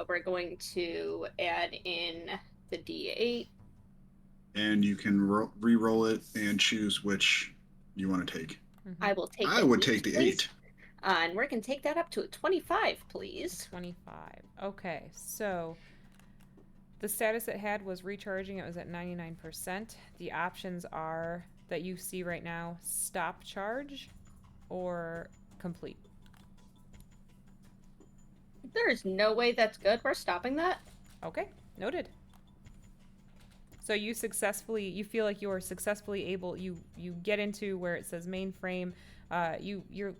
We're going to add in the D8. And you can re-roll it and choose which you want to take. I will take. I would take the please. 8. And we're going to take that up to a 25, please. 25. Okay, so the status it had was recharging. It was at 99%. The options are that you see right now: stop charge or complete. There is no way that's good. We're stopping that. Okay, noted. So you feel like you are successfully able, you get into where it says mainframe, you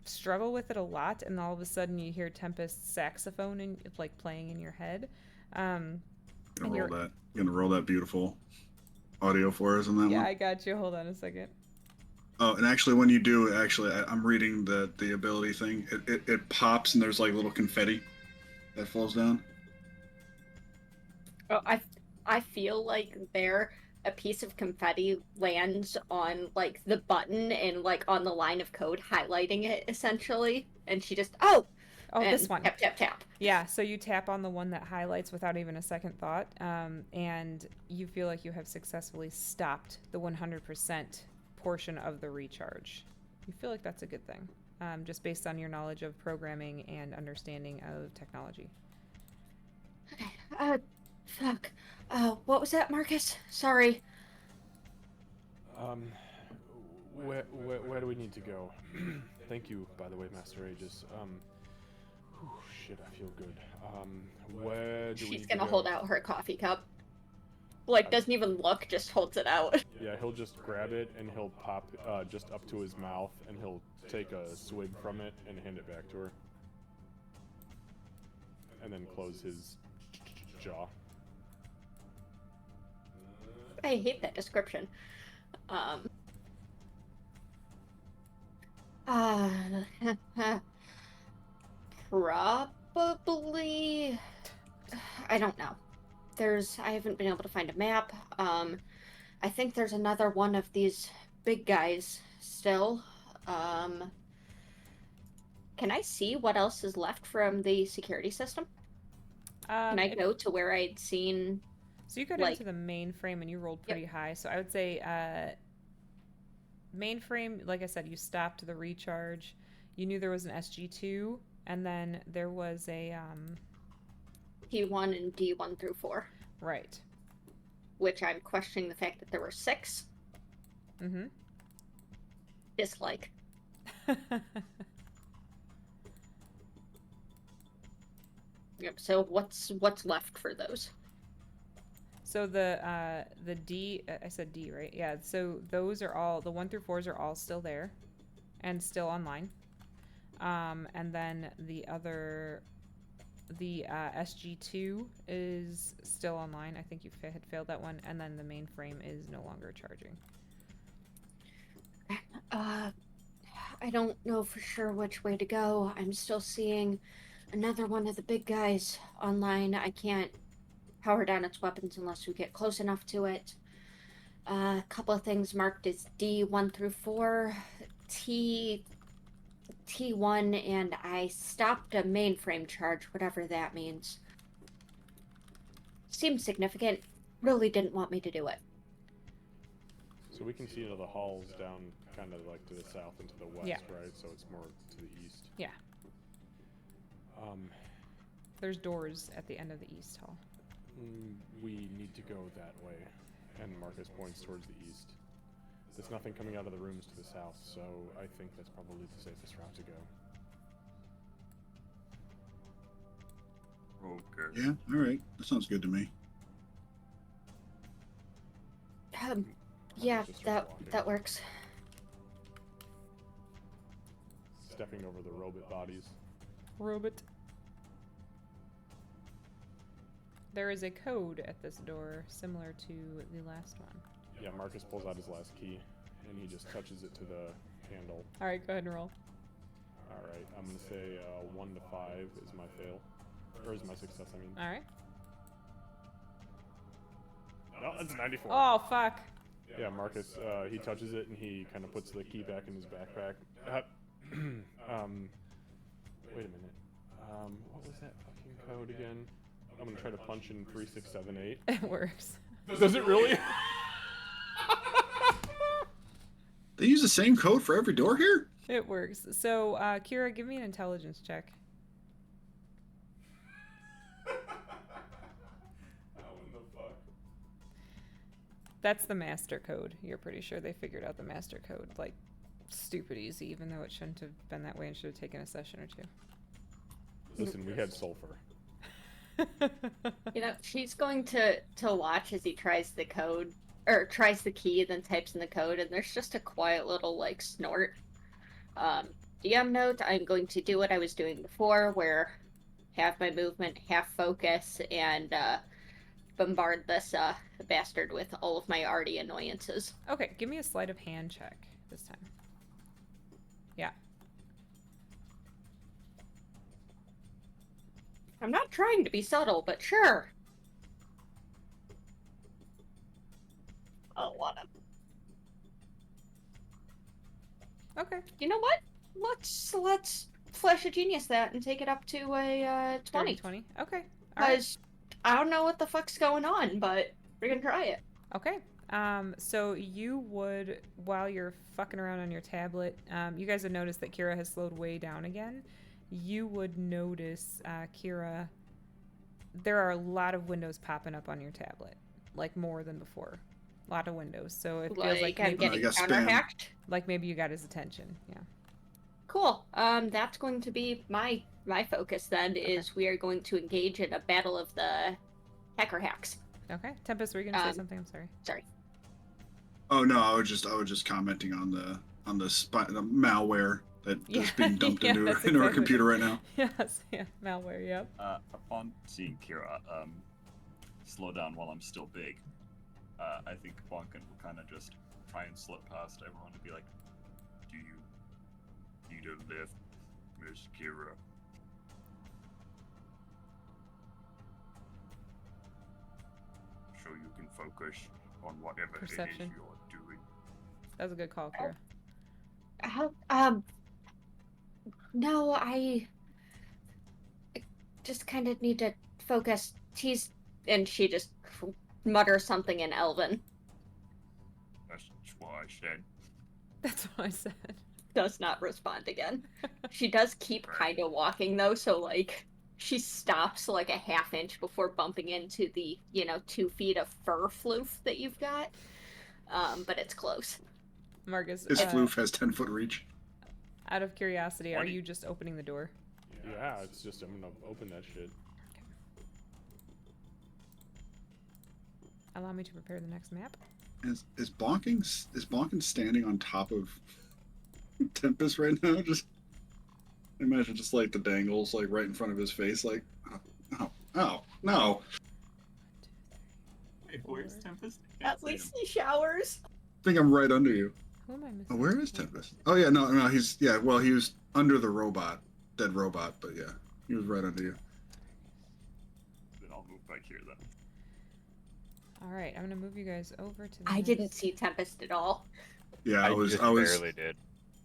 struggle with it a lot, and all of a sudden you hear Tempest's saxophone playing in your head. Gonna roll that beautiful audio for us on that Yeah, one. I got you. Hold on a second. Oh, and actually, when you do, I'm reading the ability thing. It pops and there's like little confetti that falls down. Oh, I feel like there a piece of confetti lands on like the button and like on the line of code highlighting it essentially, and she just Oh, and this one. tap tap tap. Yeah, so you tap on the one that highlights without even a second thought, and you feel like you have successfully stopped the 100% portion of the recharge. You feel like that's a good thing, just based on your knowledge of programming and understanding of technology. Okay. Fuck. What was that, Marcus? Sorry. Where do we need to go? Thank you, by the way, Master Aegis. Whew, shit, I feel good. Where do we She's need to gonna go? hold out her coffee cup. Like, doesn't even look, just holds it out. Yeah, he'll just grab it and he'll pop just up to his mouth and he'll take a swig from it and hand it back to her. And then close his jaw. I hate that description. Uh, probably. I don't know. I haven't been able to find a map. I think there's another one of these big guys still. Can I see what else is left from the security system? Can I go to where I'd seen? So you got like- into the mainframe and you rolled pretty high. So I would say mainframe, like I said, you stopped the recharge. You knew there was an SG2, and then there was a P1 and D1 through 4. right. Which I'm questioning the fact that there were 6. Mm-hmm. Dislike. Yep. So what's left for those? So the D, I said D, right? Yeah. So those are all, the 1 through 4s are all still there, and still online. And then the other, the SG2 is still online. I think you had failed that one, and then the mainframe is no longer charging. I don't know for sure which way to go. I'm still seeing another one of the big guys online. I can't power down its weapons unless we get close enough to it. A couple of things marked as D1 through 4, T1, and I stopped a mainframe charge, whatever that means. Seemed significant. Really didn't want me to do it. So we can see into the halls down kind of like to the south and to the west, Yeah. right? So it's more to the east. Yeah. There's doors at the end of the east hall. We need to go that way. And Marcus points towards the east. There's nothing coming out of the rooms to the south, so I think that's probably the safest route to go. Okay. Yeah, all right. That sounds good to me. Yeah, Just start walking. that works. Stepping over the robot bodies. Robot. There is a code at this door, similar to the last one. Yeah, Marcus pulls out his last key, and he just touches it to the handle. All right, go ahead and roll. Alright, I'm gonna say 1 to 5 is my fail. Or is my success, I mean. All right. No, that's 94. Oh, fuck. Yeah, Marcus, he touches it and he kind of puts the key back in his backpack. Wait a minute. What was that fucking code again? I'm gonna try to punch in 3678. It works. Does it really? They use the same code for every door here? It works. So, Kira, give me an intelligence check. What the fuck? That's the master code. You're pretty sure they figured out the master code, like, stupid easy, even though it shouldn't have been that way and should have taken a session or two. Listen, we had sulfur. You know, she's going to watch as he tries the code, or tries the key, then types in the code, and there's just a quiet little, like, snort. DM note, I'm going to do what I was doing before, where half my movement, half focus, and bombard this bastard with all of my already annoyances. Okay, give me a sleight of hand check. this time. Yeah. I'm not trying to be subtle, but sure. I don't wanna. Okay. You know what? Let's flash a genius that and take it up to a 20. 20. Okay. All right. Because I don't know what the fuck's going on, but we're gonna try it. Okay. So you would, while you're fucking around on your tablet, you guys have noticed that Kira has slowed way down again. You would notice, Kira, there are a lot of windows popping up on your tablet, like more than before. A lot of windows. So it feels like I'm maybe, getting I got counter spam. hacked. like maybe you got his attention. Yeah. Cool. That's going to be my focus then. Is we are going to engage in a battle of the hacker hacks. Okay. Tempest, were you gonna say something? I'm sorry. Sorry. Oh no, I was just commenting on the the malware that is being dumped Yeah, into that's into our exactly- computer right now. Yes. Yeah. Malware. Yep. Upon seeing Kira slow down while I'm still big, I think Bonkin will kind of just try and slip past everyone and be like, "Do you need a lift, Miss Kira?" So you can focus on whatever Perception. it is you're doing. That was a good call, Kira. No, I just kind of need to focus. And she just mutters something in Elven. That's what I said. That's what I said. Does not respond again. She does keep kind of walking though, so like she stops like a half inch before bumping into the 2 feet of fur floof that you've got. But it's close. Marcus, His floof has 10-foot reach. out of curiosity, are 20. you just opening the door? Yeah, it's just I'm gonna open that shit. Allow me to prepare the next map. Is Bonking standing on top of Tempest right now? Just imagine just like the dangles like right in front of his face, like oh no. Wait, where's Tempest? At least he showers. I think I'm right under you. Who am I missing? Oh, where is Tempest? Oh yeah, no, well he was under the robot, dead robot, but yeah, he was right under you. Then I'll move back here then. All right, I'm gonna move you guys over to. The I next- didn't see Tempest at all. Yeah, I was just barely did.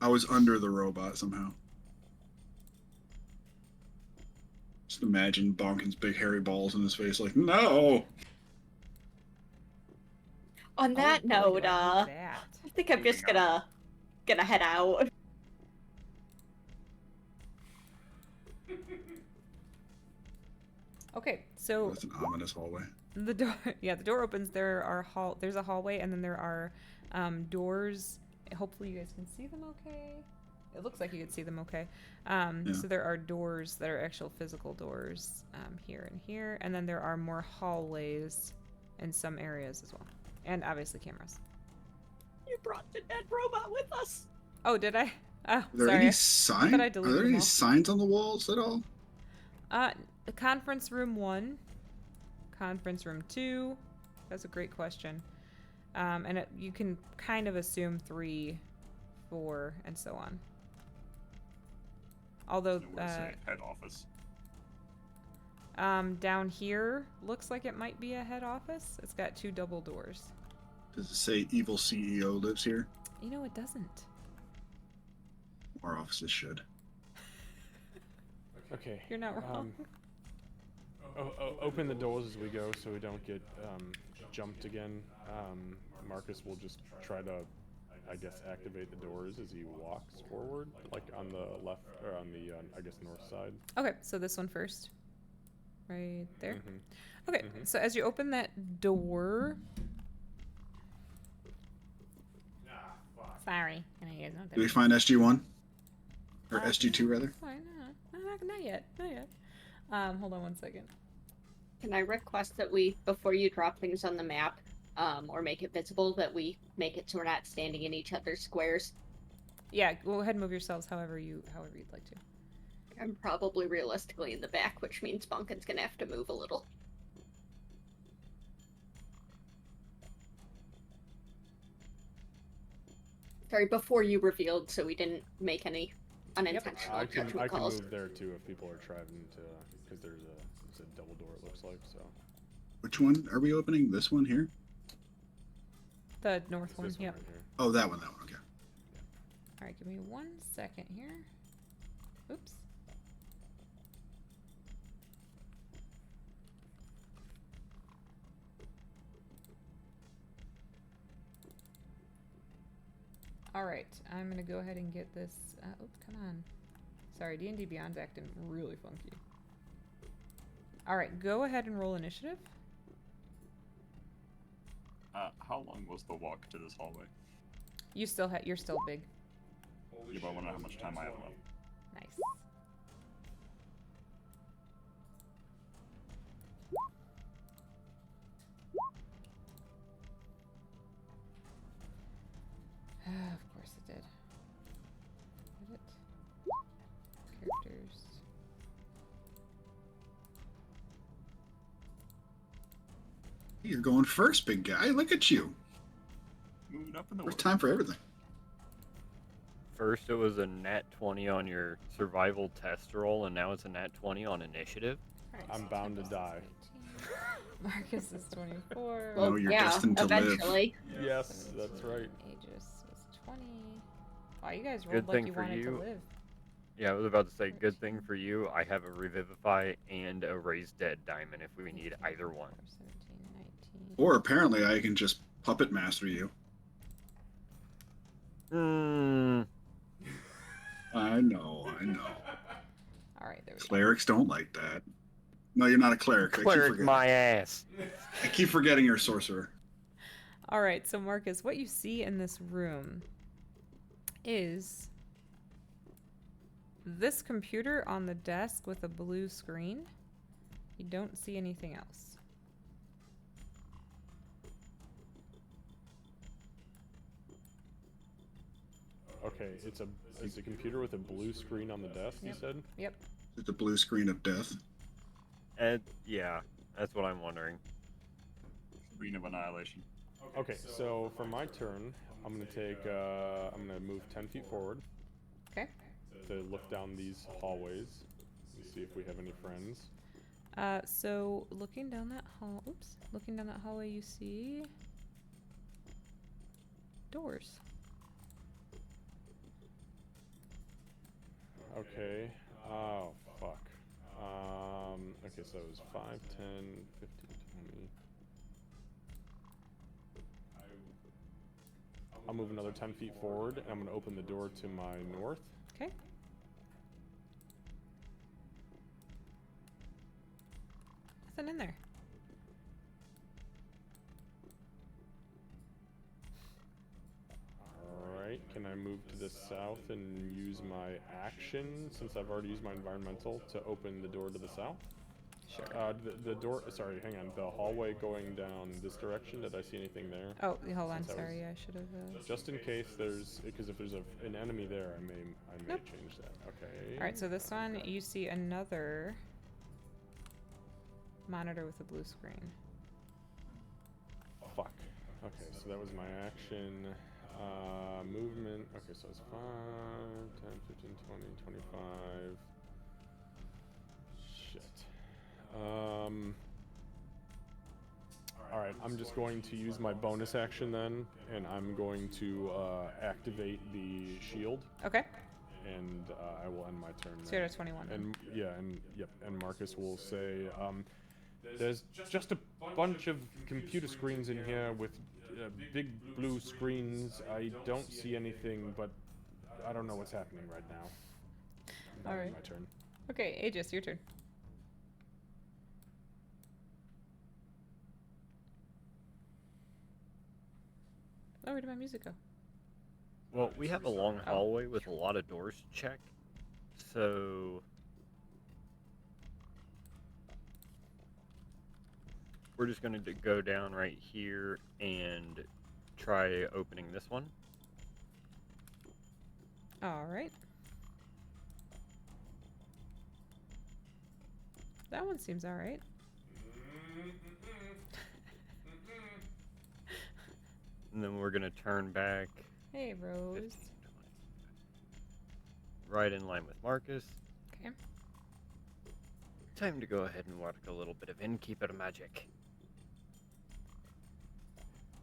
I was under the robot somehow. Just imagine Bonkin's big hairy balls in his face, like no. On that Oh, boy, note, do I need that. I think I'm just gonna head out. Okay, so That's an ominous hallway. the door, yeah, the door opens. There's a hallway, and then there are doors. Hopefully, you guys can see them okay. It looks like you can see them okay. So there are doors that are actual physical doors here and here, and then there are more hallways in some areas as well, and obviously cameras. You brought the dead robot with us. Oh, did I? Oh, Are there sorry. any signs? I Are deleted there them any all. signs on the walls at all? Conference room 1, conference room 2. That's a great question. And you can kind of assume 3, 4, and so on. Although, I would say head office. down here looks like it might be a head office. It's got 2 double doors. Does it say evil CEO lives here? You know, it doesn't. Our offices should. Okay. You're not wrong. Open the doors as we go so we don't get jumped again. Marcus will just try to, I guess, activate the doors as he walks forward, like on the left or on the, I guess, north side. Okay, so this one first. Right there. Mhm. Okay, Mhm. so as you open that door. Sorry. I know you guys know what that Do we means. find SG1? Or SG2 rather? Fine, not yet. Not yet. Hold on one second. Can I request that we, before you drop things on the map, or make it visible, that we make it so we're not standing in each other's squares? Yeah, go ahead and move yourselves however you'd like to. I'm probably realistically in the back, which means Bunkin's gonna have to move a little. Sorry, before you revealed, so we didn't make any unintentional I can judgment calls. move there too if people are trying to, because there's a double door it looks like. So Which one are we opening? This one here? The north it's one, this one yep. right here. Oh, that one. Okay. Alright, give me 1 second here. Oops. Alright, I'm gonna go ahead and get this. Oops, come on. Sorry, D&D Beyond's acting really funky. Alright, go ahead and roll initiative. How long was the walk to this hallway? You're still big. Yeah, but I want to know how much time I have left. Nice. Of course it did. Edit. Characters. You're going first, big guy. Look at you. Moving up in the There's world. time for everything. First, it was a nat 20 on your survival test roll, and now it's a nat 20 on initiative. Alright, I'm so bound to 10 die. plus 18. Marcus is 24. No, you're yeah, destined to live. eventually. Yes, that's right. Aegis was 20. Wow, you guys rolled Good like thing you for wanted you. to live. Yeah, I was about to say, good thing for you, I have a Revivify and a Raise Dead diamond if we need either one. 17, 19. Or apparently I can just puppet master you. Hmm. I know. Alright, there we go. Clerics don't like that. No, you're not a cleric. Cleric my ass. I keep forgetting you're a sorcerer. Alright, so Marcus, what you see in this room is this computer on the desk with a blue screen. You don't see anything else. Okay, it's a computer with a blue screen on the desk. You said. Yep. It's the blue screen of death. And yeah, that's what I'm wondering. Screen of Annihilation. Okay, so for my turn, I'm gonna take. I'm gonna move 10 feet forward Okay. to look down these hallways and see if we have any friends. So looking down that hallway, you see doors. Okay. Oh, fuck. Okay, so it was 5, 10, 15, 20. I'll move another 10 feet forward, and I'm going to open the door to my north. Okay. Nothing in there. Alright, can I move to the south and use my action, since I've already used my environmental, to open the door to the south? Sure. The door, sorry, hang on, the hallway going down this direction, did I see anything there? Oh, hold on. Since I Sorry, I should have. Just in case there's, because if there's an enemy there, I may Nope. change that. Okay. All right. So this one, you see another monitor with a blue screen. Fuck. Okay, so that was my action. Movement. Okay, so it's 5, 10, 15, 20, 25. Shit. Alright, I'm just going to use my bonus action then, and I'm going to activate the shield, Okay. and I will end my turn So there. you're at 21. then. And yeah, and Marcus will say, there's just a bunch of computer screens in here with big blue screens. I don't see anything, but I don't know what's happening right now. All right. My turn. Okay, Aegis, your turn. Oh, where did my music go? Well, we have a long hallway with a lot of doors to check, so we're just going to go down right here and try opening this one. All right. That one seems all right. And then we're going to turn back Hey, Rose. 15, 20. Right in line with Marcus. Okay. Time to go ahead and work a little bit of innkeeper magic.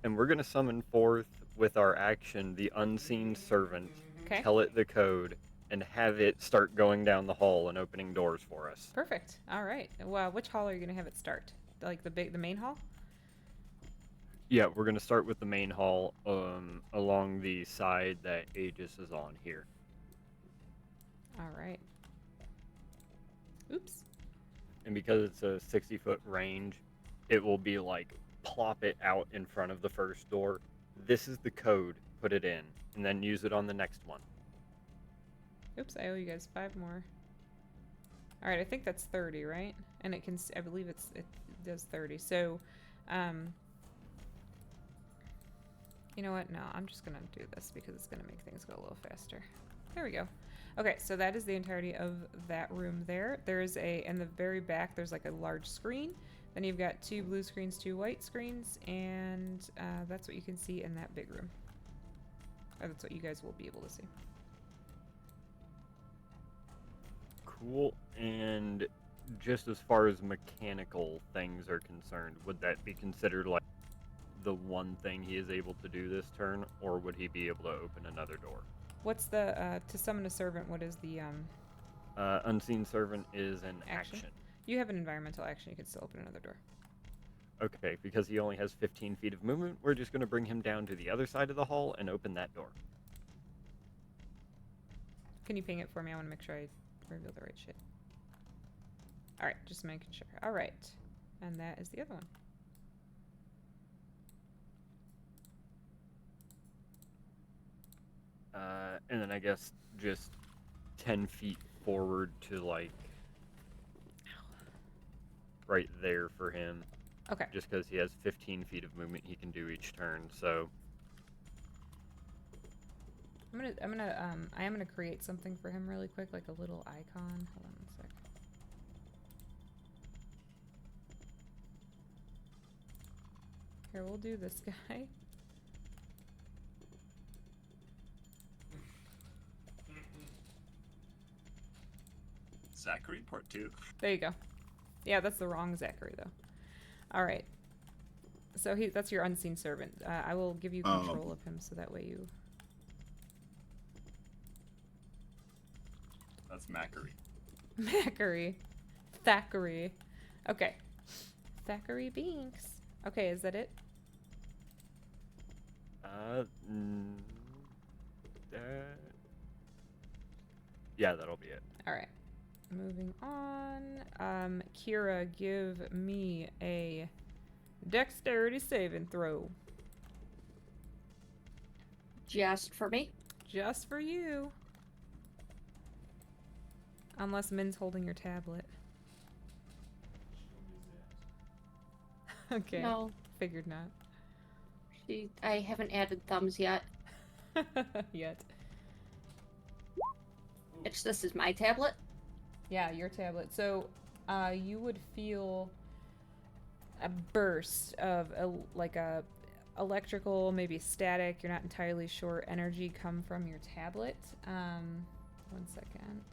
And we're going to summon forth with our action the unseen servant, Okay. tell it the code, and have it start going down the hall and opening doors for us. Perfect. All right. Well, which hall are you gonna have it start? Like the main hall? Yeah, we're going to start with the main hall along the side that Aegis is on here. All right. Oops. And because it's a 60-foot range, it will be like plop it out in front of the first door. This is the code, put it in, and then use it on the next one. Oops, I owe you guys 5 more. All right, I think that's 30, right? And it can, I believe it does 30. So, you know what? No, I'm just gonna do this because it's gonna make things go a little faster. There we go. Okay, so that is the entirety of that room there. There's in the very back, there's like a large screen. Then you've got 2 blue screens, 2 white screens, and that's what you can see in that big room. Or that's what you guys will be able to see. Cool. And just as far as mechanical things are concerned, would that be considered like the one thing he is able to do this turn, or would he be able to open another door? What's the, to summon a servant, what is the, Unseen servant is an Action? action. You have an environmental action, you can still open another door. Okay, because he only has 15 feet of movement, we're just going to bring him down to the other side of the hall and open that door. Can you ping it for me? I want to make sure I reveal the right shit. Alright, just making sure. Alright. And that is the other one. And then I guess just 10 feet forward to like right there for him. Okay. Just because he has 15 feet of movement he can do each turn, so I am gonna create something for him really quick, like a little icon. Hold on one sec. Here, we'll do this guy. Zachary, part 2. There you go. Yeah, that's the wrong Zachary though. All right. So that's your unseen servant. I will give you control of him so that way you. That's Macquarie. Macquarie. Thackeray. Okay. Thackeray Binks. Okay, is that it? Yeah, that'll be it. All right. Moving on. Kira, give me a dexterity saving throw. Just for me. Just for you. Unless Min's holding your tablet. Okay. No, Figured not. I haven't added thumbs yet. Yet. This is my tablet. Yeah, your tablet. So, you would feel a burst of like a electrical, maybe static, you're not entirely sure, energy come from your tablet. 1 second.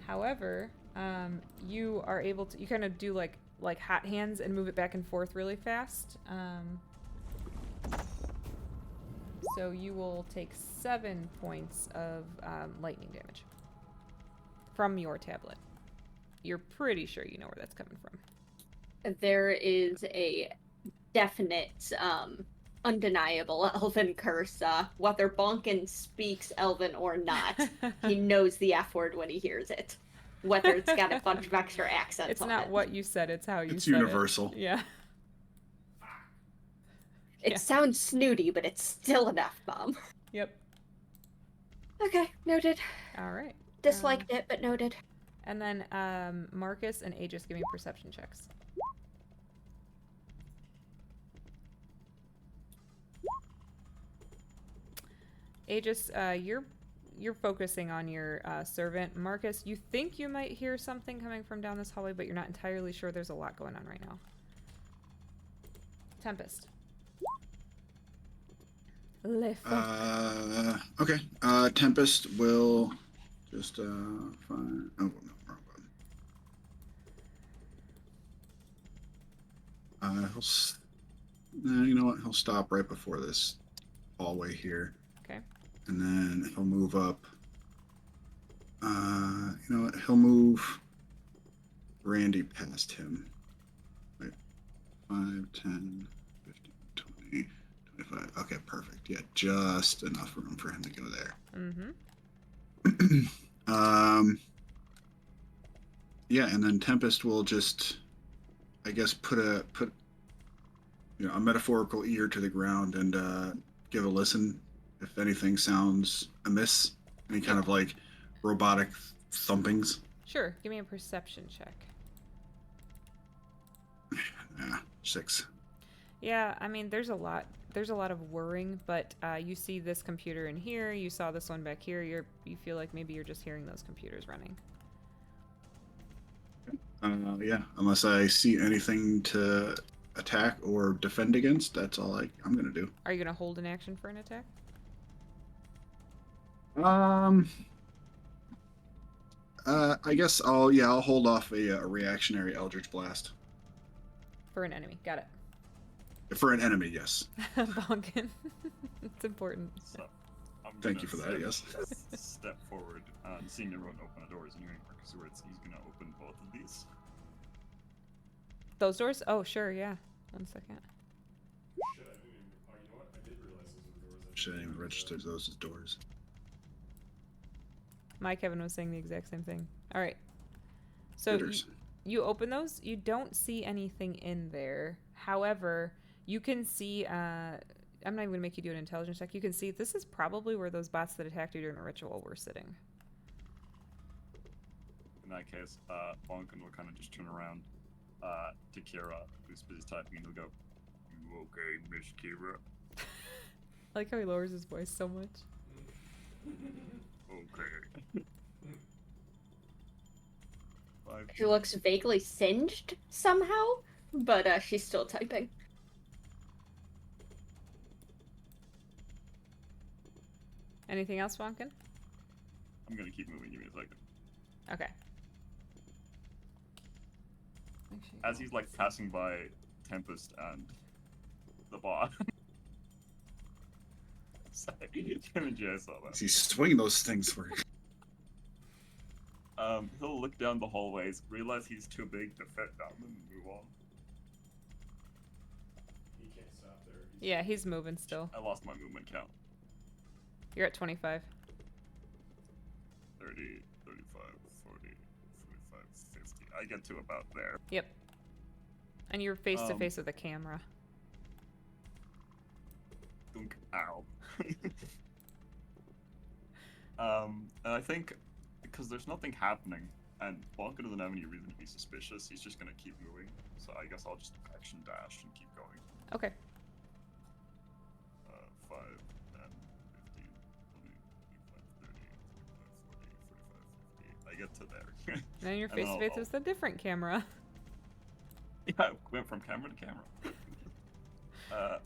However, you are able to, you kind of do like hot hands and move it back and forth really fast. So you will take 7 points of lightning damage from your tablet. You're pretty sure you know where that's coming from. There is a definite, undeniable elven curse. Whether Bonkin speaks elven or not, he knows the F word when he hears it. Whether it's got a bunch of extra accents It's on not it. what you said, it's how you It's said universal. it. Yeah. It Yeah. sounds snooty, but it's still an F-bomb. Yep. Okay, noted. All right. Disliked it, but noted. And then Marcus and Aegis, give me perception checks. Aegis, you're focusing on your servant. Marcus, you think you might hear something coming from down this hallway, but you're not entirely sure. There's a lot going on right now. Tempest. Le fuck. Okay. Tempest will just find. Oh no, wrong button. You know what? He'll stop right before this hallway here, Okay. and then he'll move up. You know what? He'll move Randy past him. Wait, 5, 10, 15, 20, 25. Okay, perfect. Yeah, just enough room for him to go there. Mm-hmm. Yeah, and then Tempest will just, I guess, put a metaphorical ear to the ground and give a listen if anything sounds amiss. Any kind of like robotic thumpings. Sure. Give me a perception check. Yeah, 6. Yeah, I mean, there's a lot of whirring, but you see this computer in here. You saw this one back here. You feel like maybe you're just hearing those computers running. Yeah, unless I see anything to attack or defend against, that's all I'm gonna do. Are you gonna hold an action for an attack? I guess I'll hold off a reactionary Eldritch Blast For an enemy. Got it. for an enemy. Yes. Bonkin. It's important. So, I'm Thank you gonna for that. Yes. Step forward, seeing everyone open the doors and hearing Marcus' words, he's gonna open both of these. Those doors? Oh, sure, yeah. 1 second. Should I even register those as doors? My Kevin was saying the exact same thing. All right. So you open those. You don't see anything in there. However, you can see. I'm not even gonna make you do an intelligence check. You can see this is probably where those bots that attacked you during the ritual were sitting. In that case, Bonkin will kind of just turn around to Kira, who's busy typing, and he'll go, "You okay, Miss Kira?" I like how he lowers his voice so much. Okay. She looks vaguely singed somehow, but she's still typing. Anything else, Wonkin? I'm gonna keep moving. Give me a second. Okay. As he's like passing by Tempest and the bot. Sorry, Jim and Jay saw that. He's swinging those things for. He'll look down the hallways, realize he's too big to fit down them, and move on. He can't stop there. Yeah, he's moving still. I lost my movement count. You're at 25. 30, 35, 40, 45, 50. I get to about there. Yep. And you're face to face with the camera. Dunk. Ow. And I think because there's nothing happening and Bonka doesn't have any reason to be suspicious, he's just gonna keep moving. So I guess I'll just action dash and keep going. Okay. 5, 10, 15, 20, 25, 30, 35, 40, 45, 50. I get to there. Then you're And face then to face with a different camera. Yeah, I went from camera to camera.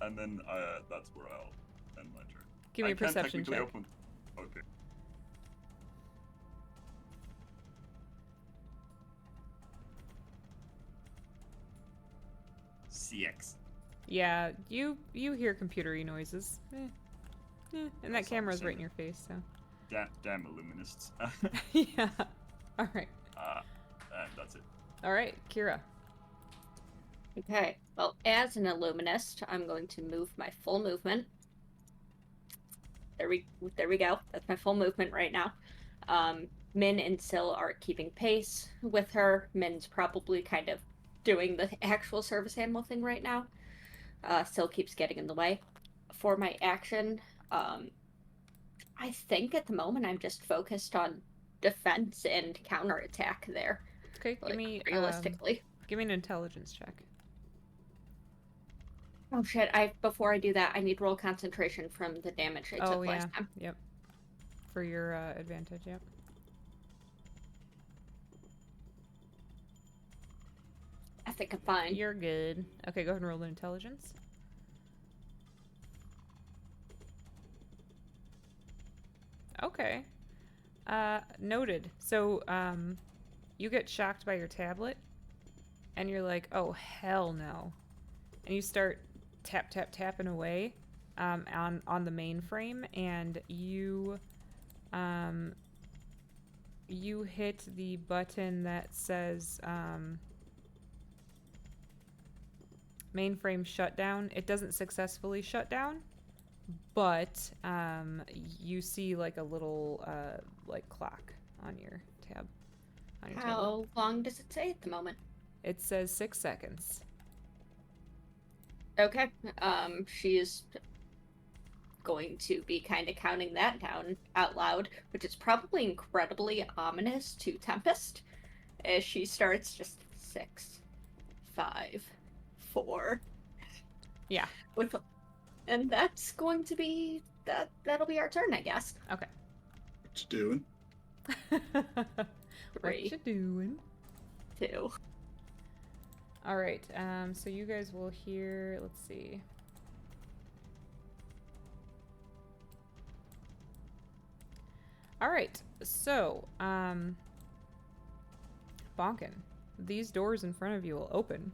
And then that's where I'll end my turn. Give me a I can perception technically check. open... Okay. CX. Yeah, you hear computery noises. And that That's camera's awesome. right in your face, so. Damn illuminists. Yeah. All right. And that's it. All right, Kira. Okay, well, as an illuminist, I'm going to move my full movement. There we go. That's my full movement right now. Min and Sil are keeping pace with her. Min's probably kind of doing the actual service animal thing right now. Sil keeps getting in the way. For my action, I think at the moment I'm just focused on defense and counterattack there. Okay, Like, realistically. give me an intelligence check. Oh shit, before I do that, I need roll concentration from the damage I took last time. Yep. For your advantage, yep. I think I'm fine. You're good. Okay, go ahead and roll an intelligence. noted. So, you get shocked by your tablet, and you're like, oh, hell no. And you start tapping away on the mainframe, and you hit the button that says mainframe shutdown. It doesn't successfully shut down, but you see like a little like clock on your tab. On your tablet. How long does it say at the moment? It says 6 seconds. Okay. She is going to be kind of counting that down out loud, which is probably incredibly ominous to Tempest, as she starts just 6, 5, 4. Yeah. And that's going to be that'll be our turn, I guess. Okay. What you doing? What 3, you doing? 2. All right. So you guys will hear. Let's see. All right. So, Bonkin, these doors in front of you will open.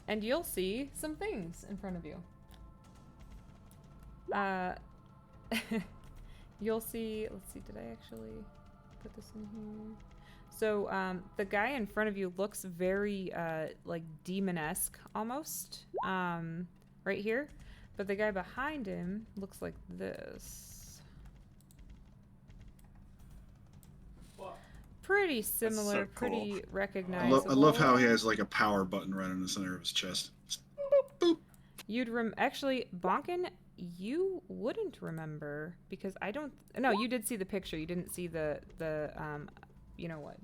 And you'll see some things in front of you. You'll see, let's see, did I actually put this in here? So, the guy in front of you looks very, like, demon-esque, almost, right here. But the guy behind him looks like this. Pretty similar, so cool. pretty I recognizable. love how he has like a power button right in the center of his chest. Boop. Actually, Bonkin, you wouldn't remember because I don't. No, you did see the picture. You didn't see the you know what,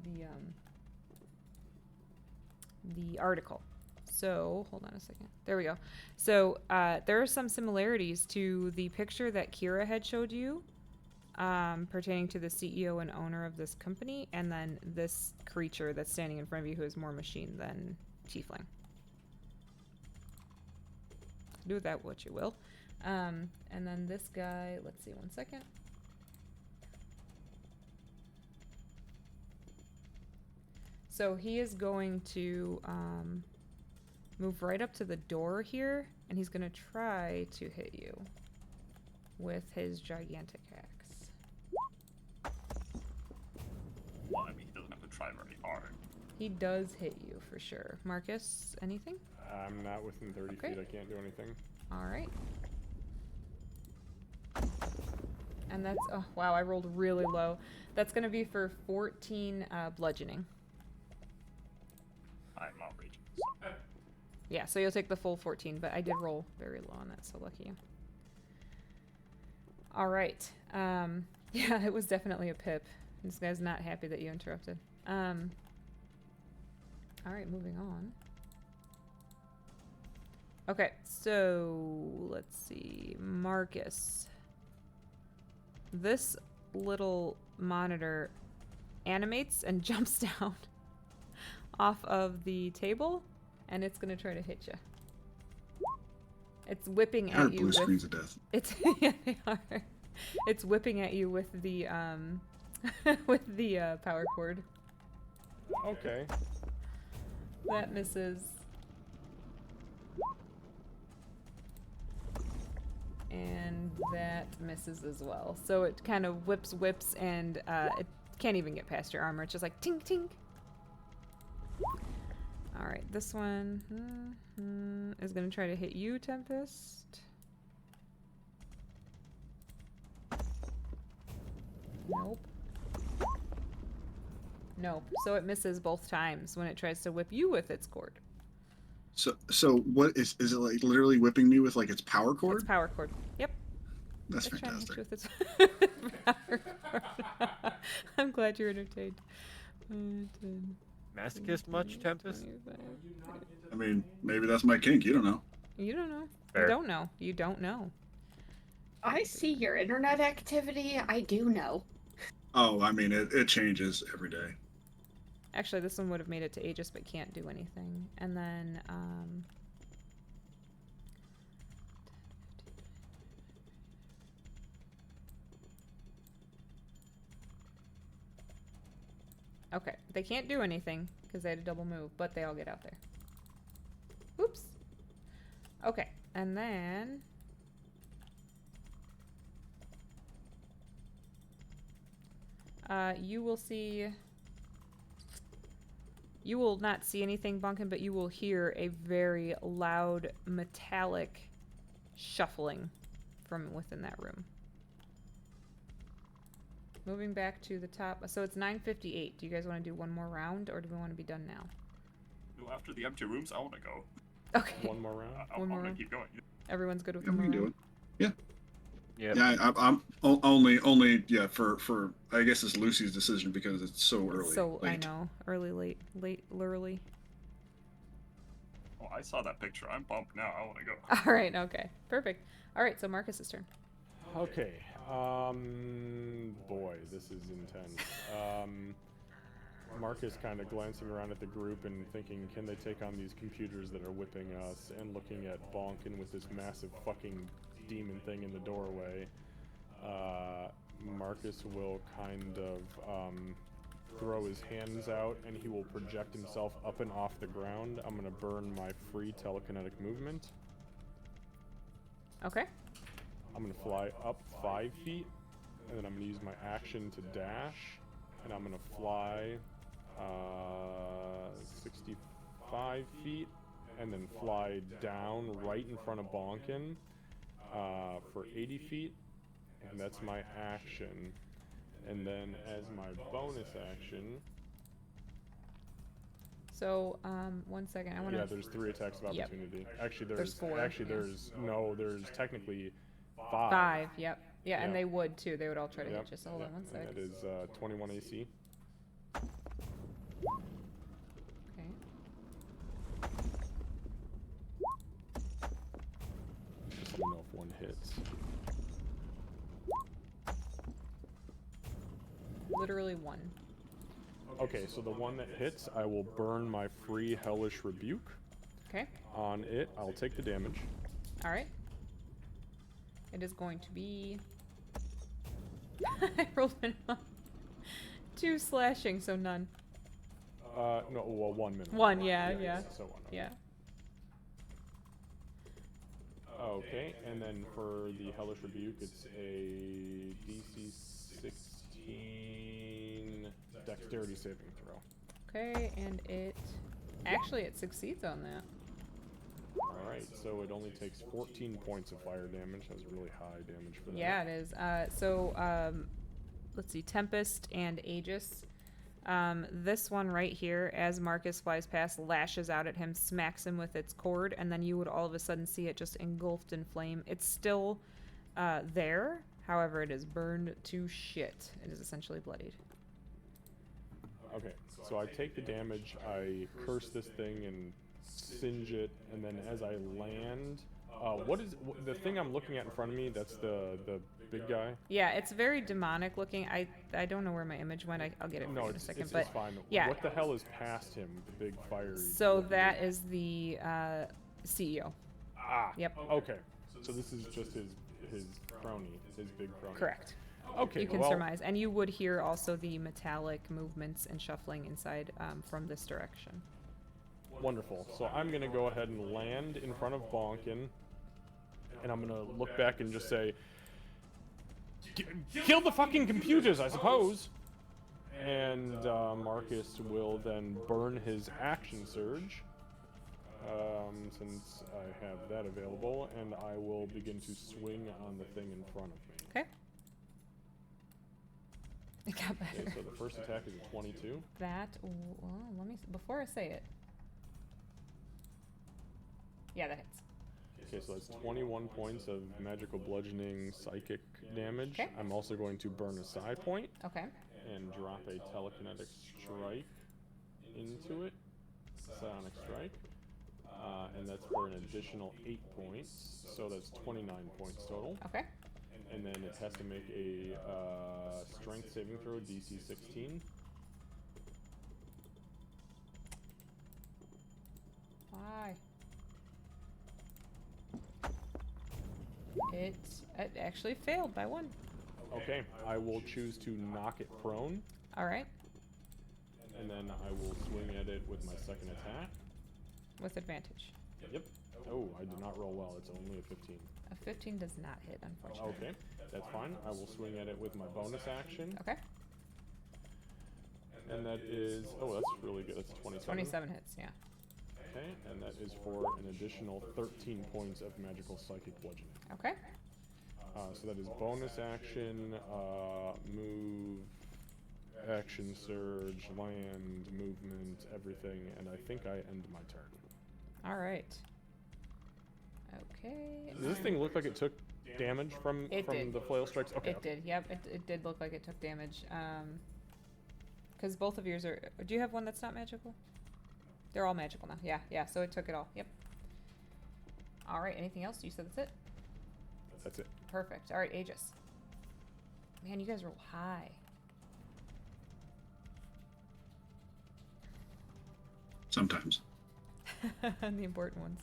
the article. So hold on a second. There we go. So there are some similarities to the picture that Kira had showed you, pertaining to the CEO and owner of this company, and then this creature that's standing in front of you who is more machine than tiefling. Do with that what you will. And then this guy, let's see, one second. So he is going to move right up to the door here, and he's going to try to hit you with his gigantic axe. Well, I mean, he doesn't have to try very hard. He does hit you for sure. Marcus, anything? I'm not within 30 Okay. feet. I can't do anything. All right. And that's, oh wow, I rolled really low. That's going to be for 14 bludgeoning. I'm outrageous. So. Yeah, so you'll take the full 14, but I did roll very low on that, so lucky you. All right. Yeah, it was definitely a pip. This guy's not happy that you interrupted. All right, moving on. Okay, so let's see. Marcus. This little monitor animates and jumps down off of the table, and it's gonna try to hit you. It's whipping Kind at of you blue with... screens of death. It's yeah, they are. It's whipping at you with the with the power cord. Okay. That misses. And that misses as well. So it kind of whips, and it can't even get past your armor. It's just like tink, tink. All right, this one is going to try to hit you, Tempest. Nope. Nope. So it misses both times when it tries to whip you with its cord. So what is it like literally whipping me with like its power cord? It's power cord. Yep. That's It's trying to hit fantastic. you with its power cord. I'm glad you're entertained. 10, Masochist much, Tempest? 25. I mean, maybe that's my kink. You don't know. You don't know. Fair. You don't know. You don't know. I see your internet activity. I do know. Oh, I mean, it changes every day. Actually, this one would have made it to Aegis, but can't do anything. And then, Okay, they can't do anything because they had a double move, but they all get out there. Oops. Okay, and then you will see. You will not see anything, Bunkin, but you will hear a very loud metallic shuffling from within that room. Moving back to the top. So it's 9:58. Do you guys want to do one more round, or do we want to be done now? No, after the empty rooms, I want to go. Okay. One more round. I'm One more gonna round. keep going. Everyone's good with Yeah, one we more can do round? it. Yeah. Yeah. Yeah, I'm only yeah for I guess it's Lucy's decision because it's so early. So I late. know, early, late, early. Oh, I saw that picture. I'm pumped now. I want to go. All right. Okay. Perfect. All right. So Marcus's turn. Okay. Boy, this is intense. Marcus kind of glancing around at the group and thinking, can they take on these computers that are whipping us? And looking at Bonkin with this massive fucking demon thing in the doorway. Marcus will kind of throw his hands out and he will project himself up and off the ground. I'm gonna burn my free telekinetic movement. Okay. I'm gonna fly up 5 feet, and then I'm gonna use my action to dash, and I'm gonna fly 65 feet, and then fly down right in front of Bonkin for 80 feet, and that's my action. And then as my bonus action, So 1 second. I want to. yeah, there's 3 attacks of Yep. opportunity. Actually, There's 4, yeah. there's technically 5. 5. Yep. Yeah, and Yep. they would too. They would all try to Yep, hit you. So hold on 1 and sec. that is 21 AC. Okay. Just let me know if one hits. Literally 1. Okay, so the one that hits, I will burn my free Hellish Rebuke Okay. on it. I'll take the damage. All right. It is going to be. I rolled minimum. 2 slashing, so none. No, well, 1 minute. 1, yeah. So 1. Okay. Yeah. Okay, and then for the Hellish Rebuke, it's a DC 16 Dexterity saving throw. Okay, and it. Actually, it succeeds on that. Alright, so it only takes 14 points of fire damage. That's really high damage for that. Yeah, it is. Let's see, Tempest and Aegis. This one right here, as Marcus flies past, lashes out at him, smacks him with its cord, and then you would all of a sudden see it just engulfed in flame. It's still there, however, it is burned to shit. It is essentially bloodied. Okay, so I take the damage, I curse this thing and singe it, and then as I land, what is the thing I'm looking at in front of me? That's the big guy. Yeah, it's very demonic looking. I don't know where my image went. I'll get it for No, you in a it's, second. it's, But it's fine. yeah. What the hell is past him? The big fiery. so that is the CEO. Ah. Yep. Okay. So this is just his crony, his big crony. Correct. Okay. You can well, surmise, and you would hear also the metallic movements and shuffling inside from this direction. Wonderful. So I'm gonna go ahead and land in front of Bonkin, and I'm gonna look back and just say, "Kill the fucking computers, I suppose." And Marcus will then burn his action surge, since I have that available, and I will begin to swing on the thing in front of me. Okay. It got better. Okay, so the first attack is a 22. That. Well, let me. Before I say it. Yeah, that hits. Okay, so that's 21 points of magical bludgeoning psychic damage. Okay. I'm also going to burn a psi point Okay. and drop a telekinetic strike into it. Psionic strike. And that's for an additional 8 points. So that's 29 points total. Okay. And then it has to make a strength saving throw, DC 16. Why? It actually failed by 1. Okay, I will choose to knock it prone. All right. and then I will swing at it with my second attack. With advantage. Yep. Oh, I did not roll well. It's only a 15. A 15 does not hit, unfortunately. Okay, that's fine. I will swing at it with my bonus action. Okay. And that is, oh, that's really good. That's 27. 27 hits, yeah. Okay, and that is for an additional 13 points of magical psychic bludgeoning. Okay. So that is bonus action, move, action surge, land, movement, everything, and I think I end my turn. All right. Okay. Does this thing look like it took damage from did. the flail strikes? Okay. It did, yep. It did look like it took damage. Because both of yours are... Do you have one that's not magical? They're all magical now. Yeah, so it took it all. Yep. All right, anything else? You said that's it? That's it. Perfect. All right, Aegis. Man, you guys roll high. Sometimes. The important ones.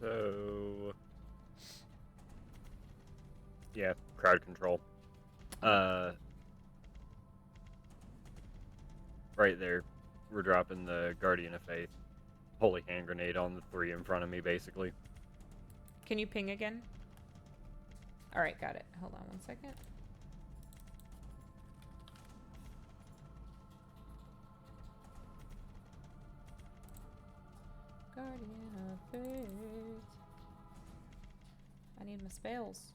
So, yeah, crowd control. Right there, we're dropping the Guardian of Faith. Holy hand grenade on the 3 in front of me, basically. Can you ping again? All right, got it. Hold on one second. Guardian of Faith. I need my spells.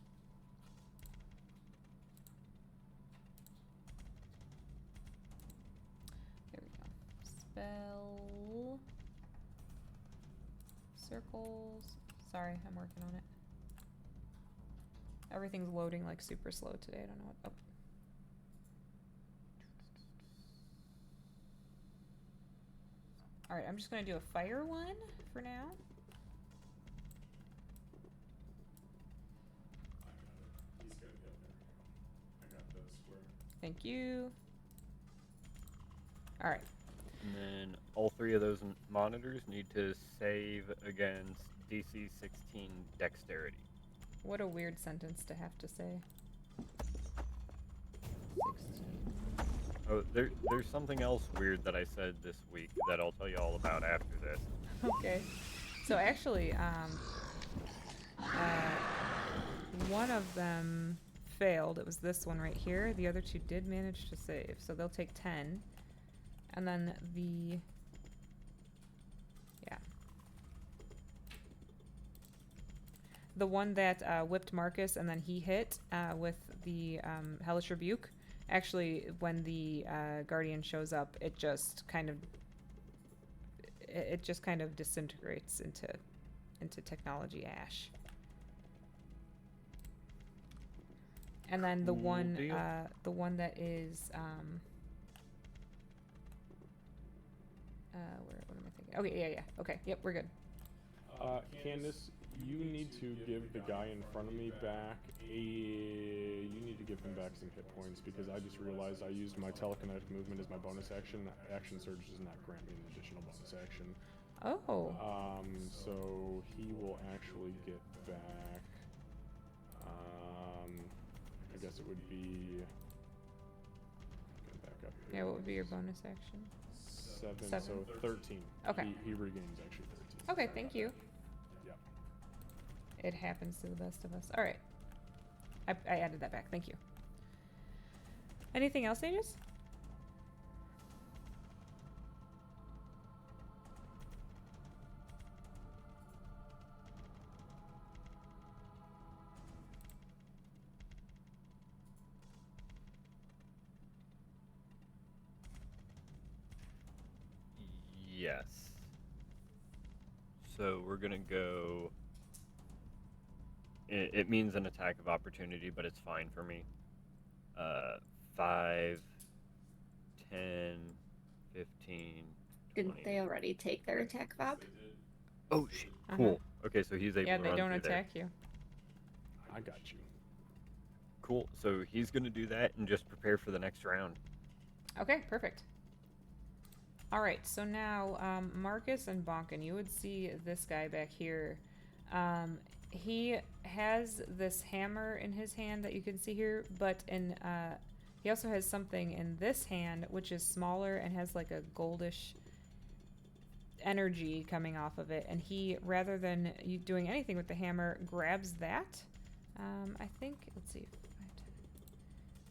There we go. Spell. Circles. Sorry, I'm working on it. Everything's loading like super slow today. I don't know what. Oh. Alright, I'm just going to do a fire one for now. Thank you. Alright. And then all 3 of those monitors need to save against DC 16 dexterity. What a weird sentence to have to say. 16. Oh, there's something else weird that I said this week that I'll tell you all about after this. Okay. So actually, one of them failed. It was this one right here. The other 2 did manage to save. So they'll take 10. And then the... Yeah. The one that whipped Marcus and then he hit with the Hellish Rebuke. Actually, when the Guardian shows up, it just kind of disintegrates into technology ash. And then the one that is what am I thinking? Okay, yeah. Okay, yep, we're good. Candace, you need to give the guy in front of me back you need to give him back some hit points because I just realized I used my telekinetic movement as my bonus action. Action surge does not grant me an additional bonus action. Oh. So he will actually get back. I guess it would be. Back up here. Yeah, what would be your bonus action? 7, so 13. Okay. He regains actually 13. Okay, thank you. Yep. It happens to the best of us. All right. I added that back. Thank you. Anything else, Aegis? Yes. So we're gonna go. It means an attack of opportunity, but it's fine for me. 5, 10, 15. Didn't 20. they already take their attack of op? Oh shit! Cool. Okay, so he's able Yeah, to they run don't through there. attack you. I got you. Cool. So he's gonna do that and just prepare for the next round. Okay, perfect. All right, so now Marcus and Bonkin, you would see this guy back here. He has this hammer in his hand that you can see here, but he He also has something in this hand which is smaller and has like a goldish energy coming off of it, and he, rather than you doing anything with the hammer, grabs that. I think, let's see,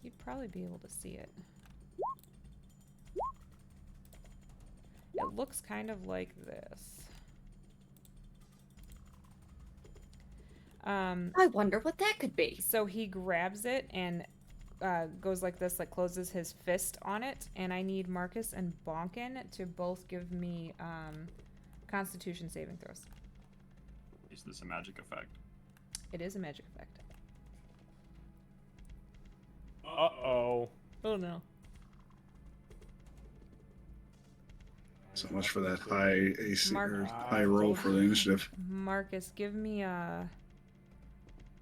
you'd probably be able to see it. It looks kind of like this. I wonder what that could be. So he grabs it and goes like this, like closes his fist on it, and I need Marcus and Bonkin to both give me Constitution saving throws. Is this a magic effect? It is a magic effect. Uh-oh. Oh no. So much for that high AC Mark- or high roll for the initiative. Marcus, give me a.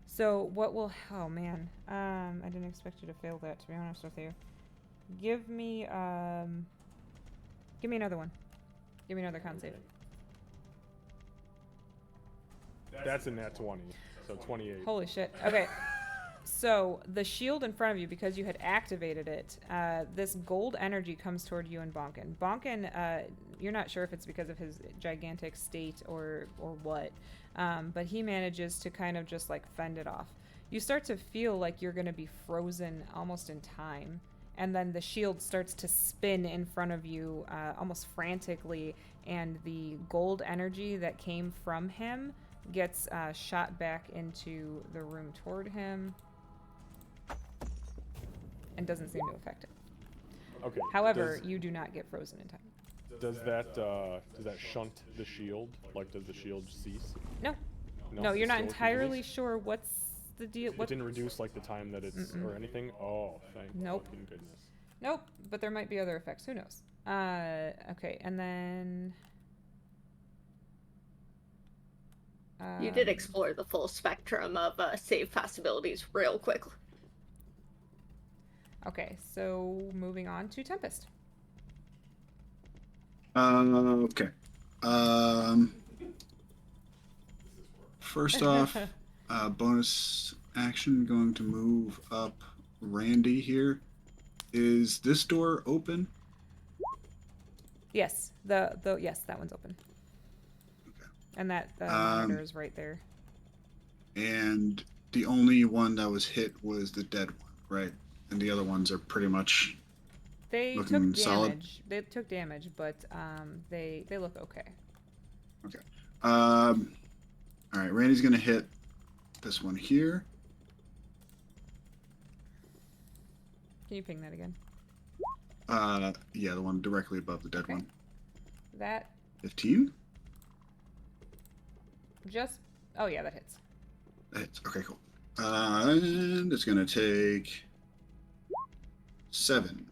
So what will? Oh man, I didn't expect you to fail that. To be honest with you, give me another one. Give me another con save. That's a nat 20, so 28. Holy shit. Okay. So the shield in front of you, because you had activated it, this gold energy comes toward you and Bonkin. Bonkin, you're not sure if it's because of his gigantic state or what, but he manages to kind of just like fend it off. You start to feel like you're going to be frozen almost in time, and then the shield starts to spin in front of you almost frantically, and the gold energy that came from him gets shot back into the room toward him and doesn't seem to affect it. Okay. However, you do not get frozen in time. Does that shunt the shield? Like, does the shield cease? No, No, you're it not still entirely continues? sure what's the deal. It What? didn't reduce like the time that it's or anything. Oh, thank Nope. fucking goodness. Nope, but there might be other effects. Who knows? Okay, and then. You did um, explore the full spectrum of save possibilities real quick. Okay, so moving on to Tempest. Okay. First off, bonus action going to move up Randy here. Is this door open? Yes, yes, that one's open. Okay. And that monitor is right there. And the only one that was hit was the dead one, right? And the other ones are pretty much They took looking damage. solid? They took damage, but they look okay. okay. All right, Randy's gonna hit this one here. Can you ping that again? Yeah, the one directly above the dead Okay. one. That 15. just. Oh yeah, that hits. That hits. Okay, cool. And it's gonna take 7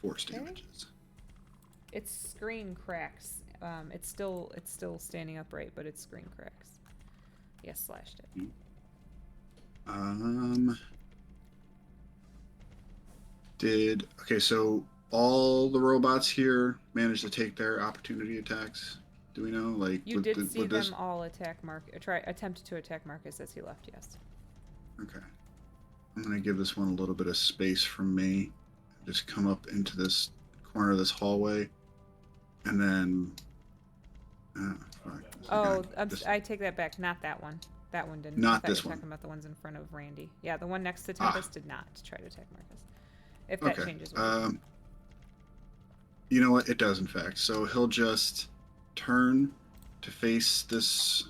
force Okay. damages. Its screen cracks. It's still standing upright, but its screen cracks. Yes, slashed it. Okay, so all the robots here managed to take their opportunity attacks. Do we know? Like, You with did the- see with them this? all attempt to attack Marcus as he left. Yes. Okay. I'm gonna give this one a little bit of space from me. Just come up into this corner of this hallway, and then. Fuck. Oh, This- I take that back. Not that one. That one didn't. Not I thought this you were one. talking about the ones in front of Randy. Yeah, the one next to Tempest did not try to attack Marcus. If that Okay. changes. You know what? It does, in fact. So he'll just turn to face this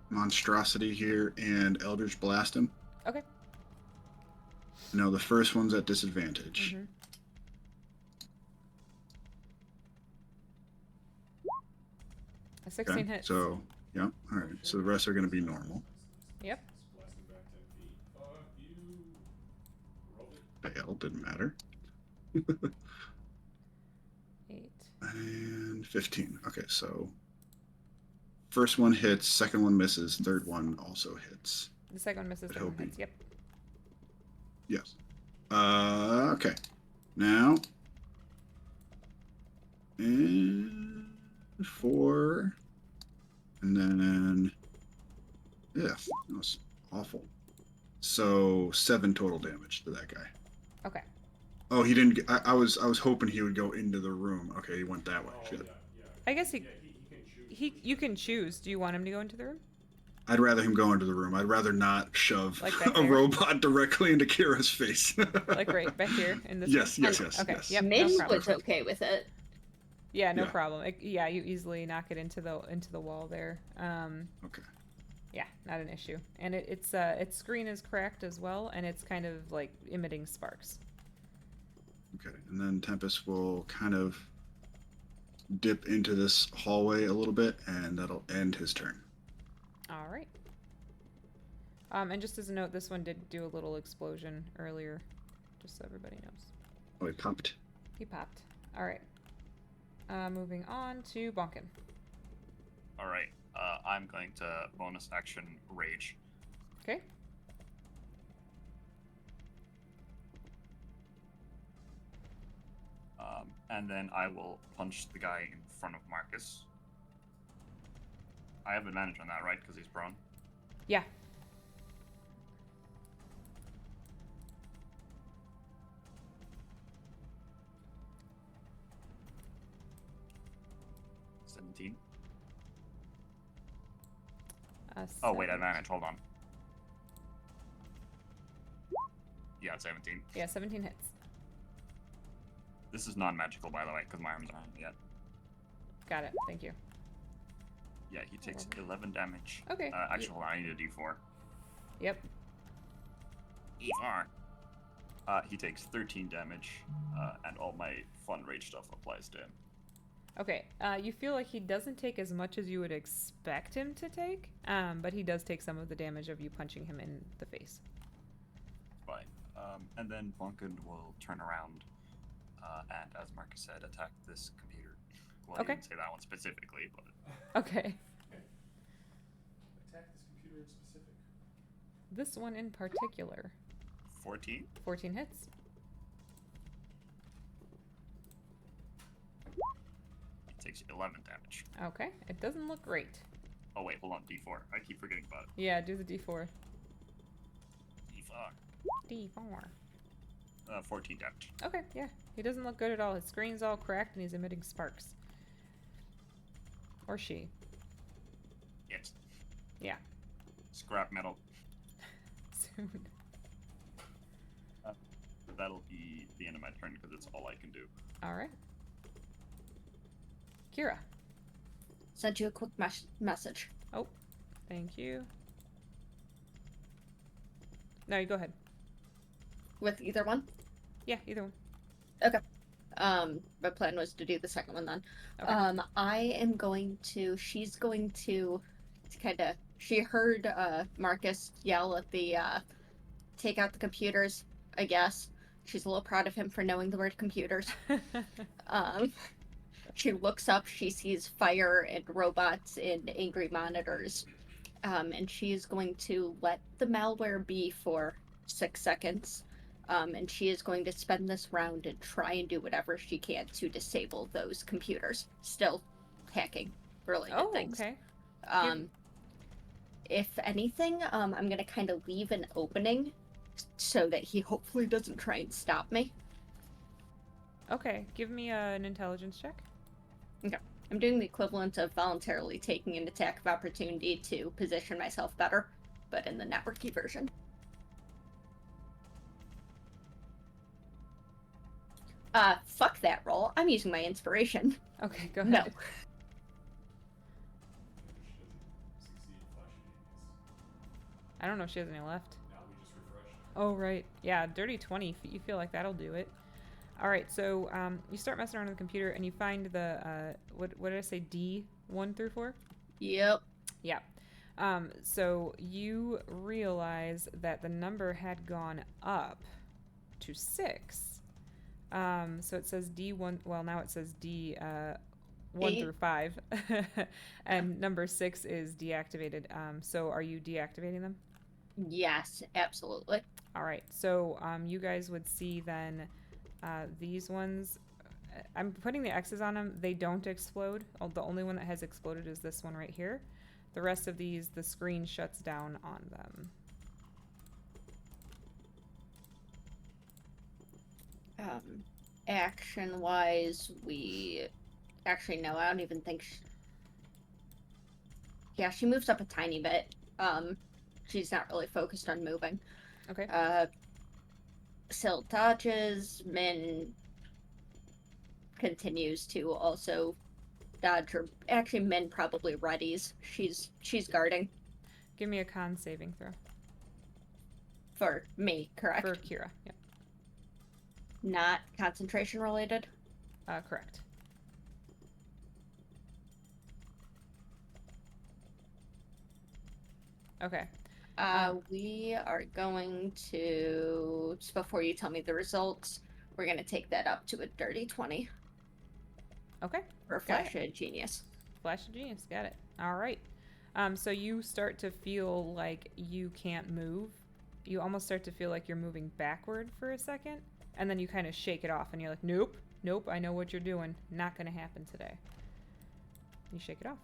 monstrosity here and Eldritch Blast him. Okay. No, the first one's at disadvantage. Mhm. A 16 hits. So, yeah. All right. So the rest are going to be normal. Yep. Fail, didn't matter. 8. And 15. Okay, so first one hits, second one misses, third one also hits. The second one misses. But Third one he'll hits. be- Yep. Yes. Okay. Now. And 4. And then. Yeah, that was awful. So 7 total damage to that guy. Okay. Oh, he didn't. I was hoping he would go into the room. Okay, he went that way. Shit. I guess you can choose. Do you want him to go into the room? I'd rather him go into the room. I'd rather not shove Like back a there? robot directly into Kira's face. Like right back here in this Yes, room? yes, yes, Okay, yes. yep, Min no problem. was okay with it. Yeah, no Yeah. problem. Yeah, you easily knock it into the wall there. Okay. Yeah, not an issue. And its screen is cracked as well, and it's kind of like emitting sparks. Okay, and then Tempest will kind of dip into this hallway a little bit, and that'll end his turn. All right. And just as a note, this one did do a little explosion earlier, just so everybody knows. Oh, he popped. He popped. All right. Moving on to Bonkin. All right. I'm going to bonus action rage. Okay. And then I will punch the guy in front of Marcus. I have advantage on that, right? Because he's prone. Yeah. $17. Oh wait, advantage. Hold on. Yeah, 17. Yeah, 17 hits. This is non-magical, by the way, because my arms aren't yet. Got it. Thank you. Yeah, he takes 11 damage. Okay. Actually, hold on, I need a D4. Yep. D4. He takes 13 damage, and all my fun rage stuff applies to him. Okay. You feel like he doesn't take as much as you would expect him to take, but he does take some of the damage of you punching him in the face. Fine. And then Bonkin will turn around, and as Marcus said, attack this computer. Well, Okay. he didn't say that one specifically, but Okay. Attack this computer in specific. This one in particular. 14. 14 hits. He takes 11 damage. Okay. It doesn't look great. Oh wait, hold on, D4. I keep forgetting about it. Yeah, do the D4. D4. D4. 14 damage. Okay, yeah. He doesn't look good at all. His screen's all cracked and he's emitting sparks. Or she. Yes. Yeah. Scrap metal. Soon. That'll be the end of my turn because it's all I can do. Alright. Kira. Sent you a quick message. Oh, thank you. No, you go ahead. With either one? Yeah, either one. My plan was to do the second one then. Okay. I am going to, she's going to kind of, she heard Marcus yell at the, take out the computers, I guess. She's a little proud of him for knowing the word computers. She looks up, she sees fire and robots and angry monitors. And she is going to let the malware be for 6 seconds. And she is going to spend this round and try and do whatever she can to disable those computers. Still hacking related things. Okay. If anything, I'm going to kind of leave an opening so that he hopefully doesn't try and stop me. Okay, give me an intelligence check. I'm doing the equivalent of voluntarily taking an attack of opportunity to position myself better, but in the networky version. Fuck that roll. I'm using my inspiration. Okay, go ahead. No. I don't know if she has any left. Now we just refreshed. Oh, right. Yeah, dirty 20. You feel like that'll do it. All right, so you start messing around on the computer and you find the, what did I say, D 1 through 4? Yep. Yeah. So you realize that the number had gone up to 6. So it says D1, well, now it says D 1 Eight. through 5. And number 6 is deactivated. So are you deactivating them? Yes, absolutely. All right, so you guys would see then these ones. I'm putting the X's on them. They don't explode. The only one that has exploded is this one right here. The rest of these, the screen shuts down on them. Action-wise, we... Actually, no, I don't even think yeah, she moves up a tiny bit. She's not really focused on moving. Okay. Syl dodges. Min continues to also dodge, or actually Min probably readies. She's guarding. Give me a con saving throw. For me, correct? For Kira, yep. Not concentration related? Correct. Okay. We are going to, just before you tell me the results, we're going to take that up to a dirty 20 Okay. for Flash of Genius. Flash of Genius, got it. All right. So you start to feel like you can't move. You almost start to feel like you're moving backward for a second, and then you kind of shake it off, and you're like, nope, nope, I know what you're doing. Not going to happen today. You shake it off.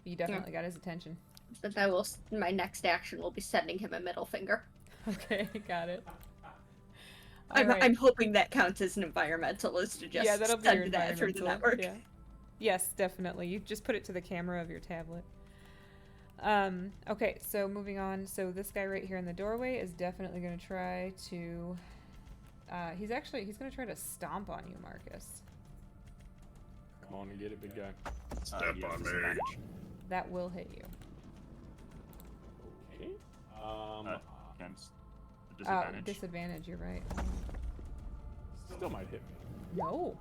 You definitely got his attention. But my next action will be sending him a middle finger. Okay, got it. I'm hoping that counts as an environmentalist to just that'll be send your that through the environmental, network. yeah. Yes, definitely. You just put it to the camera of your tablet. Okay, so moving on. So this guy right here in the doorway is definitely going to try to... he's going to try to stomp on you, Marcus. Come on and get it, big guy. Step He has on me. disadvantage. That will hit you. Okay. Against the disadvantage. Disadvantage, you're right. Still might hit me. No.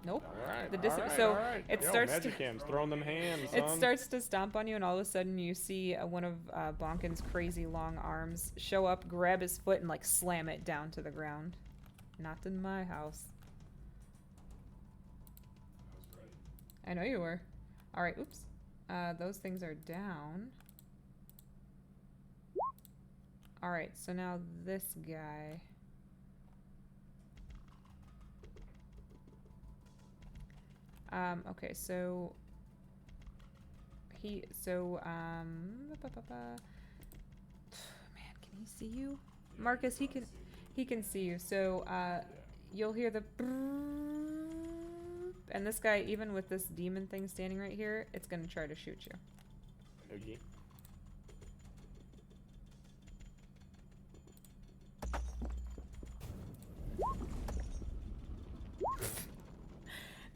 Nope. Alright, The dis- alright, so alright. it Yo, starts magic to... hands, throwing them hands, It son. starts to stomp on you, and all of a sudden you see one of Bonkin's crazy long arms show up, grab his foot, and like slam it down to the ground. Not in my house. I know you were. All right, oops. Those things are down. All right, so now this guy. Okay, so man, can he see you? Marcus, he can see you. So you'll hear the brrrr, and this guy, even with this demon thing standing right here, it's gonna try to shoot you. Okay.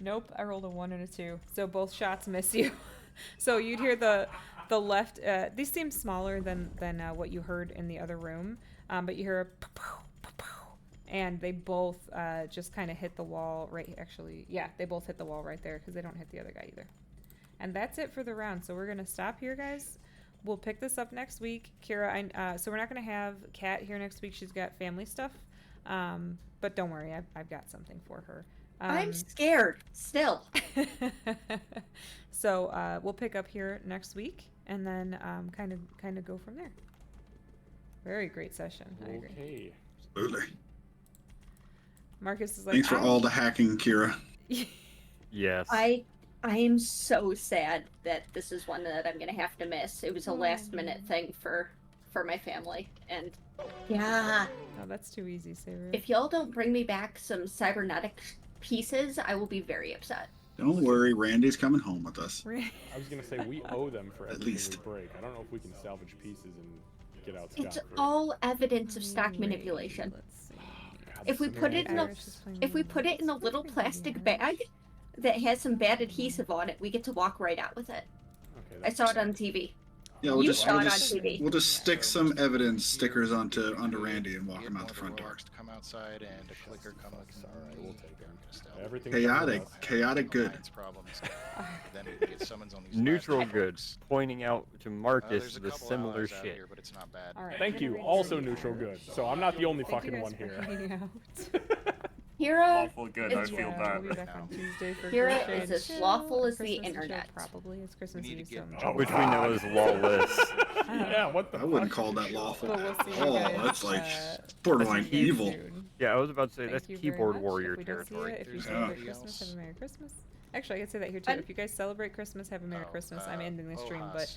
Nope, I rolled a 1 and a 2, so both shots miss you. So you'd hear the left. These seem smaller than what you heard in the other room, but you hear a pow, pow, pow, and they both just kind of hit the wall. Right, actually, yeah, they both hit the wall right there because they don't hit the other guy either. And that's it for the round. So we're gonna stop here, guys. We'll pick this up next week, Kira. So we're not gonna have Kat here next week. She's got family stuff, but don't worry, I've got something for her. I'm scared still. So we'll pick up here next week, and then kind of go from there. Very great session. I agree. Okay. Absolutely. Marcus is like, Thanks for all the hacking, Kira. Yes. I am so sad that this is one that I'm gonna have to miss. It was a last minute thing for my family, and yeah. Oh, that's too easy, Saber. If y'all don't bring me back some cybernetic pieces, I will be very upset. Don't worry, Randy's coming home with us. I was gonna say we owe them for At everything least. we break. I don't know if we can salvage pieces and get out It's scot-free. all evidence of stock manipulation. Let's see. God, If we this put it in a Irish is playing if we really put well. it in a It's little pretty good, plastic Irish. bag that has some bad adhesive on it, we get to walk right out with it. Okay, I saw it on TV. Yeah, we'll You just saw we'll it on just, TV. we'll just stick some evidence stickers onto Randy and walk him out the front door. To come outside and a clicker come Alright, we'll take them. outside. Everything Chaotic good. Problems. Then we get summons on these Neutral last good. networks. Pointing out to Marcus There's a the couple similar allies out shit. here, but it's not bad. All right. Thank I'm gonna you. read Also some neutral cards. good. So I'm not the only Thank you fucking guys one for here. hanging out. Hira, Lawful good, I It's- feel Yeah, we'll be bad. back on Tuesday for Hira Crochet is and as Chill. lawful as the Christmas and Chill, internet. probably. It's Christmas need to Eve, get- so Oh, Which we know is lawless. Yeah, what the I wouldn't fuck? call that lawful but we'll at see you all. guys, That's like That's borderline very evil. soon. Yeah, I was about to say Thank that's you very keyboard much. warrior If we don't see you, territory. if you There's celebrate nobody Christmas, else. have a Merry Christmas. Actually, I could say that here too. And- If you guys celebrate Christmas, have a Merry Christmas. I'm ending the stream, but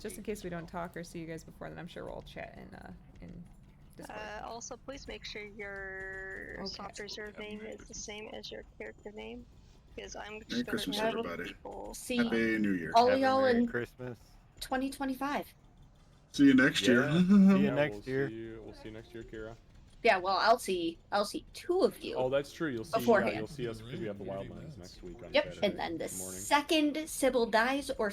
just in case we don't talk or see you guys before, then I'm sure we'll all chat in Discord. I'll also please make sure your Okay. soft reserve name is the same as your character name, because I'm Merry just gonna Christmas, tell everybody. people. See Happy New Year. all Have a y'all Merry in Christmas. 2025. See you next year. Yeah. See you Yeah, next year. We'll see you next year, Kira. Yeah, well, I'll see 2 of you. Oh, that's true. You'll see. Beforehand. You'll see us because we have the Wildlands next week on Yep, Saturday and then the morning. second Sybil dies or